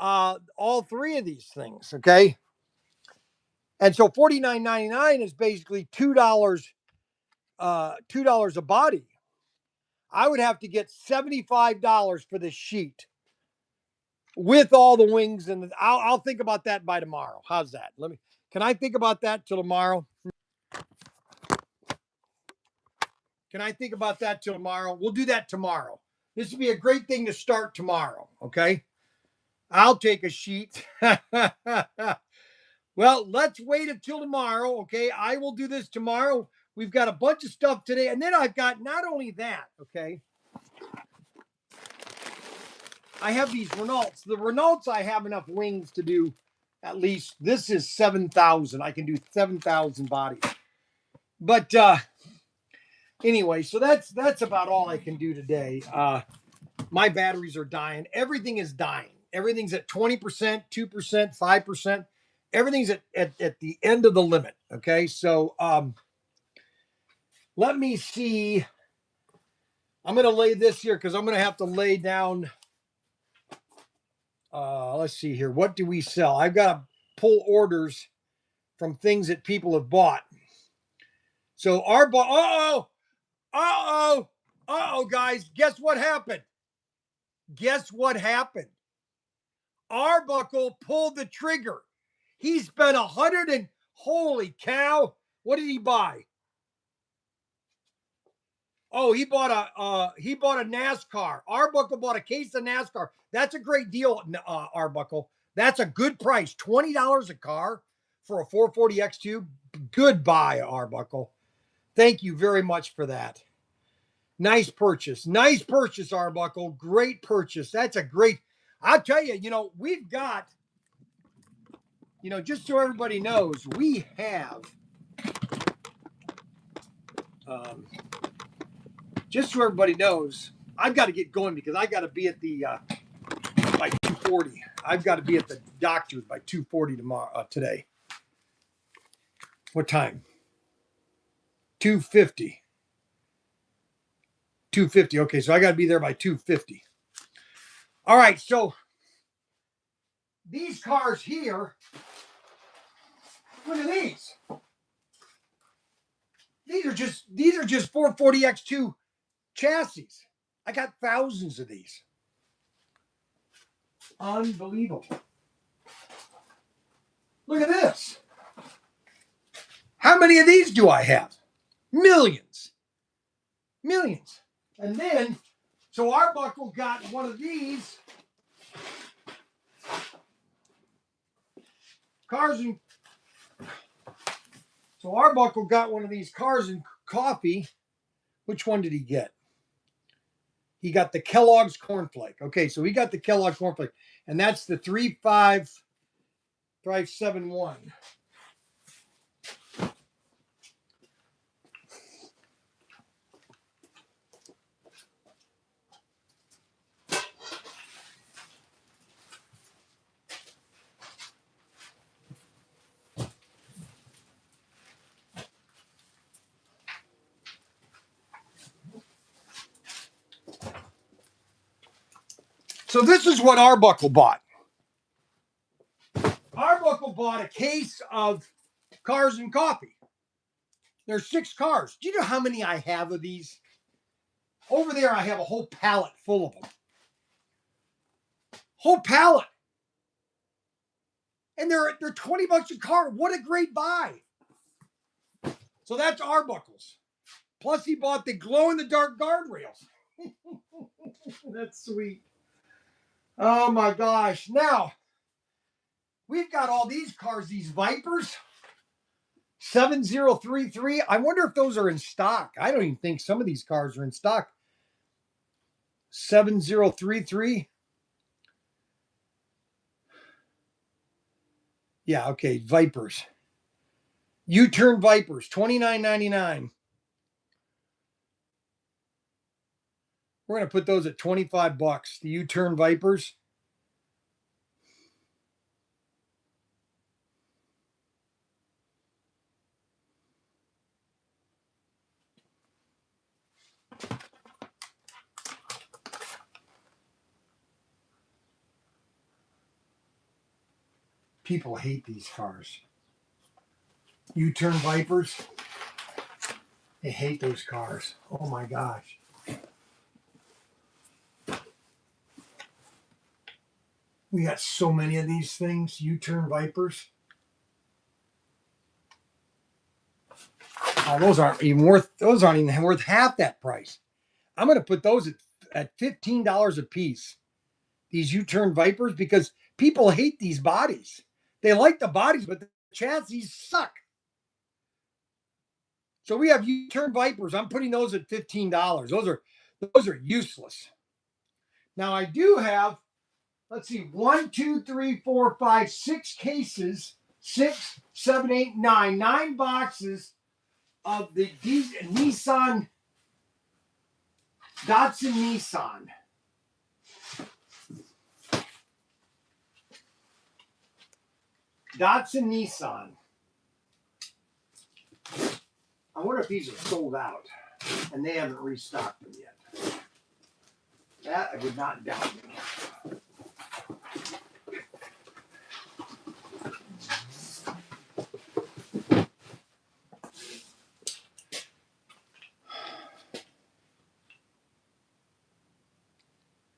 all three of these things. Okay, and so $49.99 is basically $2 a body. I would have to get $75 for this sheet with all the wings, and I'll think about that by tomorrow. How's that? Can I think about that till tomorrow? Can I think about that till tomorrow? We'll do that tomorrow. This would be a great thing to start tomorrow. Okay. I'll take a sheet. Well, let's wait until tomorrow. Okay. I will do this tomorrow. We've got a bunch of stuff today. And then I've got not only that, okay. I have these Renaults. The Renaults, I have enough wings to do at least. This is 7,000. I can do 7,000 bodies. But anyway, so that's about all I can do today. My batteries are dying. Everything is dying. Everything's at 20%, 2%, 5%. Everything's at the end of the limit. Okay. So let me see. I'm going to lay this here because I'm going to have to lay down. Let's see here. What do we sell? I've got to pull orders from things that people have bought. So guys, guess what happened? Arbuckle pulled the trigger. He spent holy cow. What did he buy? Oh, he bought a NASCAR. Arbuckle bought a case of NASCAR. That's a great deal, Arbuckle. That's a good price. $20 a car for a 440 X2. Goodbye, Arbuckle. Thank you very much for that. Nice purchase. Nice purchase, Arbuckle. Great purchase. That's a great. I'll tell you, we've got, just so everybody knows, we have, just so everybody knows, I've got to get going because I got to be at the, by 2:40. I've got to be at the doctor's by 2:40 tomorrow, today. What time? 2:50. 2:50. Okay, so I got to be there by 2:50. All right, so these cars here, look at these. These are just 440 X2 chassis. I got thousands of these. Unbelievable. Look at this. How many of these do I have? Millions. Millions. And then, so Arbuckle got one of these cars and so Arbuckle got one of these cars and coffee. Which one did he get? He got the Kellogg's Cornflake. Okay, so he got the Kellogg's Cornflake, and that's the 35571. So this is what Arbuckle bought. Arbuckle bought a case of cars and coffee. There's 6 cars. Do you know how many I have of these? Over there, I have a whole pallet full of them. Whole pallet. And they're $20 a car. What a great buy. So that's Arbuckle's. Plus he bought the glow-in-the-dark guardrails. That's sweet. Oh my gosh. Now, we've got all these cars, these Vipers. 7033. I wonder if those are in stock. I don't even think some of these cars are in stock. 7033. Yeah, okay. Vipers. U-turn Vipers, $29.99. We're going to put those at $25. The U-turn Vipers. People hate these cars. U-turn Vipers. They hate those cars. Oh my gosh. We got so many of these things. U-turn Vipers. Oh, those aren't even worth half that price. I'm going to put those at $15 a piece. These U-turn Vipers, because people hate these bodies. They like the bodies, but the chassis suck. So we have U-turn Vipers. I'm putting those at $15. Those are useless. Now I do have, let's see, 1, 2, 3, 4, 5, 6 cases, 6, 7, 8, 9 boxes of the Nissan, Datsun Nissan. Datsun Nissan. I wonder if these are sold out and they haven't restocked them yet. That I would not doubt.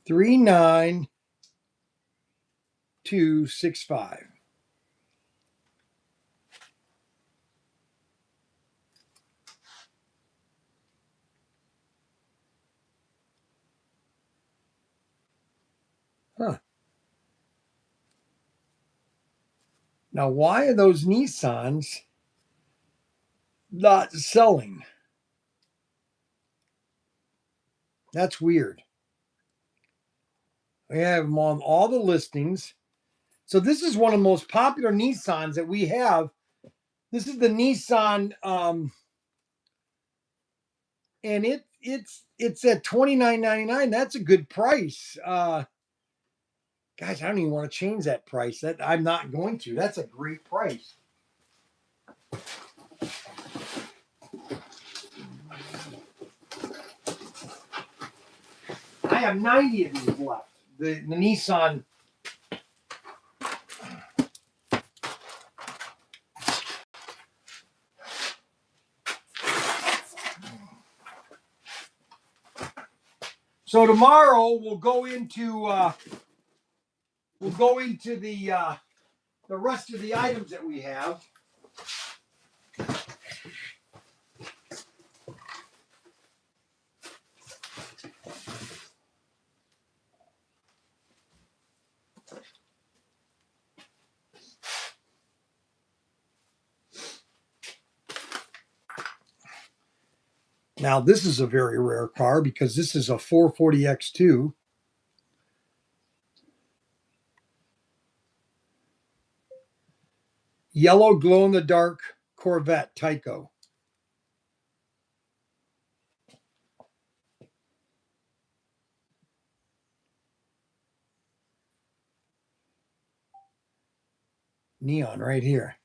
$39265. Huh. Now, why are those Nissans not selling? That's weird. We have them on all the listings. So this is one of the most popular Nissans that we have. This is the Nissan, and it's at $29.99. That's a good price. Guys, I don't even want to change that price. That I'm not going to. That's a great price. I have 90 of these left. The Nissan. So tomorrow we'll go into the rest of the items that we have. Now, this is a very rare car because this is a 440X2. Yellow glow-in-the-dark Corvette Tyco. Neon right here.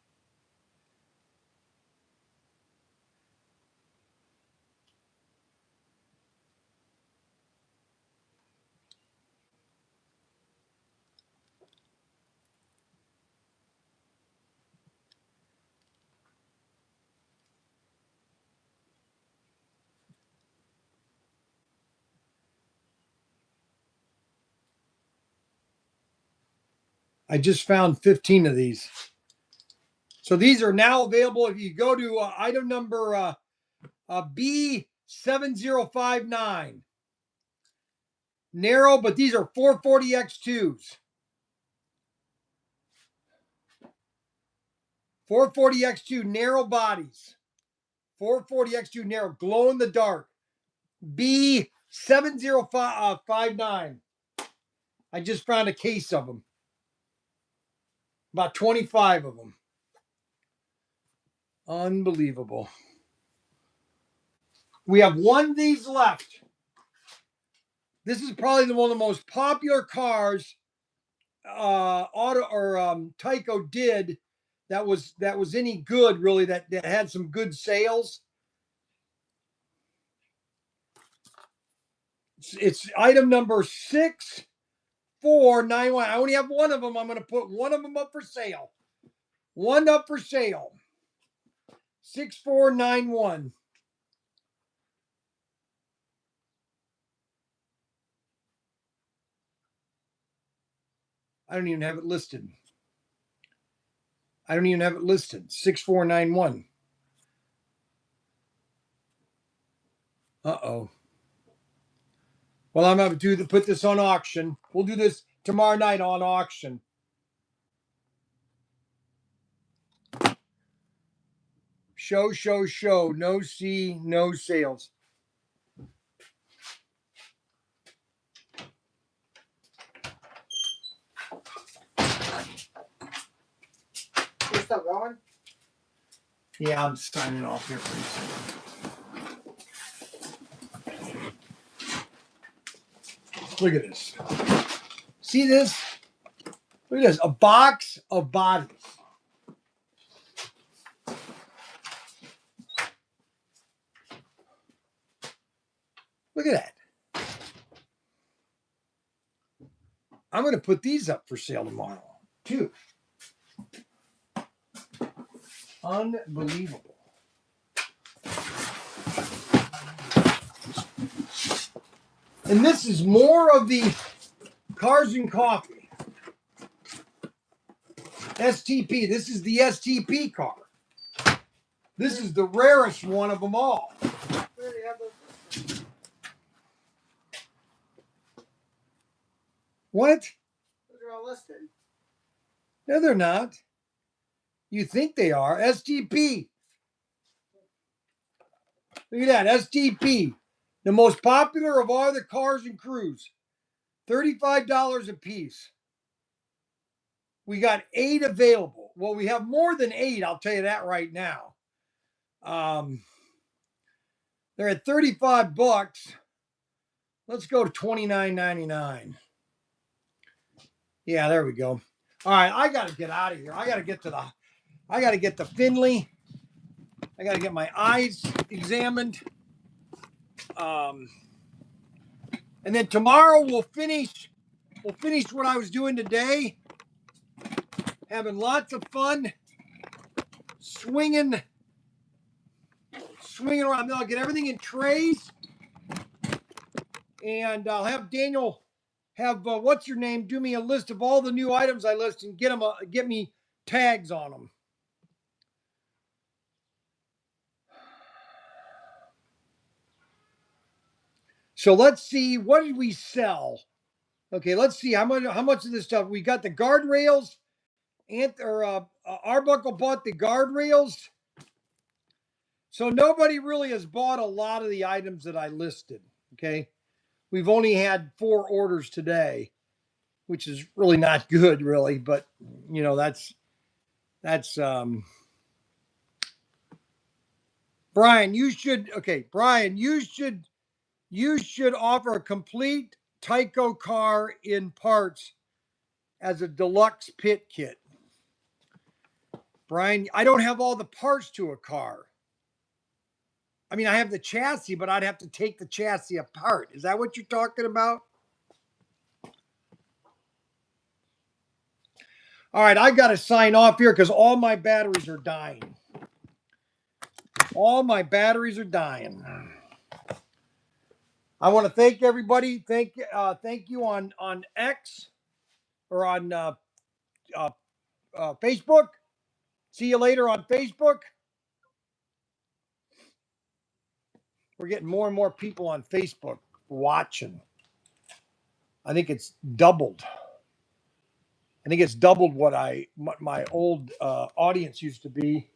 I just found 15 of these. So these are now available. If you go to item number B7059. Narrow, but these are 440X2s. 440X2 narrow bodies. 440X2 narrow, glow in the dark. B7059. I just found a case of them. About 25 of them. Unbelievable. We have one of these left. This is probably one of the most popular cars Tyco did that was any good, really, that had some good sales. It's item number 6491. I only have one of them. I'm going to put one of them up for sale. One up for sale. 6491. I don't even have it listed. 6491. Uh-oh. Well, I'm going to put this on auction. We'll do this tomorrow night on auction. Show. No see, no sales. You're still going? Yeah, I'm signing off here pretty soon. Look at this. See this? Look at this. A box of bodies. Look at that. I'm going to put these up for sale tomorrow, too. Unbelievable. And this is more of the Cars and Coffee. STP. This is the STP car. This is the rarest one of them all. We already have those. What? Those are all listed. No, they're not. You think they are. STP. Look at that. STP. The most popular of all the cars and crews. $35 a piece. We got 8 available. Well, we have more than 8. I'll tell you that right now. They're at $35. Let's go to $29.99. Yeah, there we go. All right, I got to get out of here. I got to get the Finley. I got to get my eyes examined. And then tomorrow we'll finish what I was doing today. Having lots of fun. Swinging around. I'll get everything in trays. and I'll have Daniel have what's your name do me a list of all the new items I list and get me tags on them. So let's see, what did we sell? Okay, let's see how much of this stuff we got. The guardrails, Arbuckle bought the guardrails. So nobody really has bought a lot of the items that I listed. Okay, we've only had 4 orders today, which is really not good, really. But you know that's Brian. Brian, you should offer a complete Tyco car in parts as a deluxe pit kit. Brian, I don't have all the parts to a car. I mean, I have the chassis, but I'd have to take the chassis apart. Is that what you're talking about? All right, I got to sign off here because all my batteries are dying. All my batteries are dying. I want to thank everybody. Thank you on X or on Facebook. See you later on Facebook. We're getting more and more people on Facebook watching. I think it's doubled. I think it's doubled what my old audience used to be.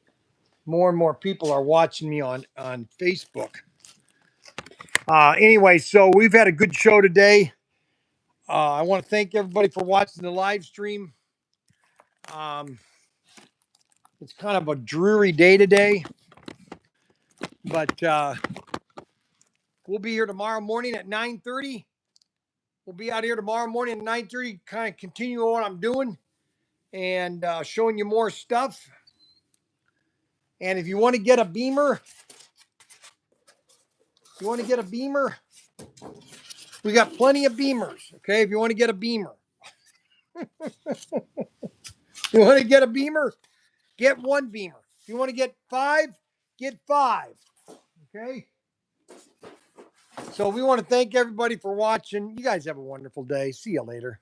More and more people are watching me on Facebook. Anyway, so we've had a good show today. I want to thank everybody for watching the live stream. It's kind of a dreary day today, but we'll be here tomorrow morning at 9:30. We'll be out here tomorrow morning at 9:30, kind of continue what I'm doing and showing you more stuff. And if you want to get a Beamer, we got plenty of Beamers. Okay, if you want to get a Beamer, get one Beamer. If you want to get 5, get 5. Okay. So we want to thank everybody for watching. You guys have a wonderful day. See you later.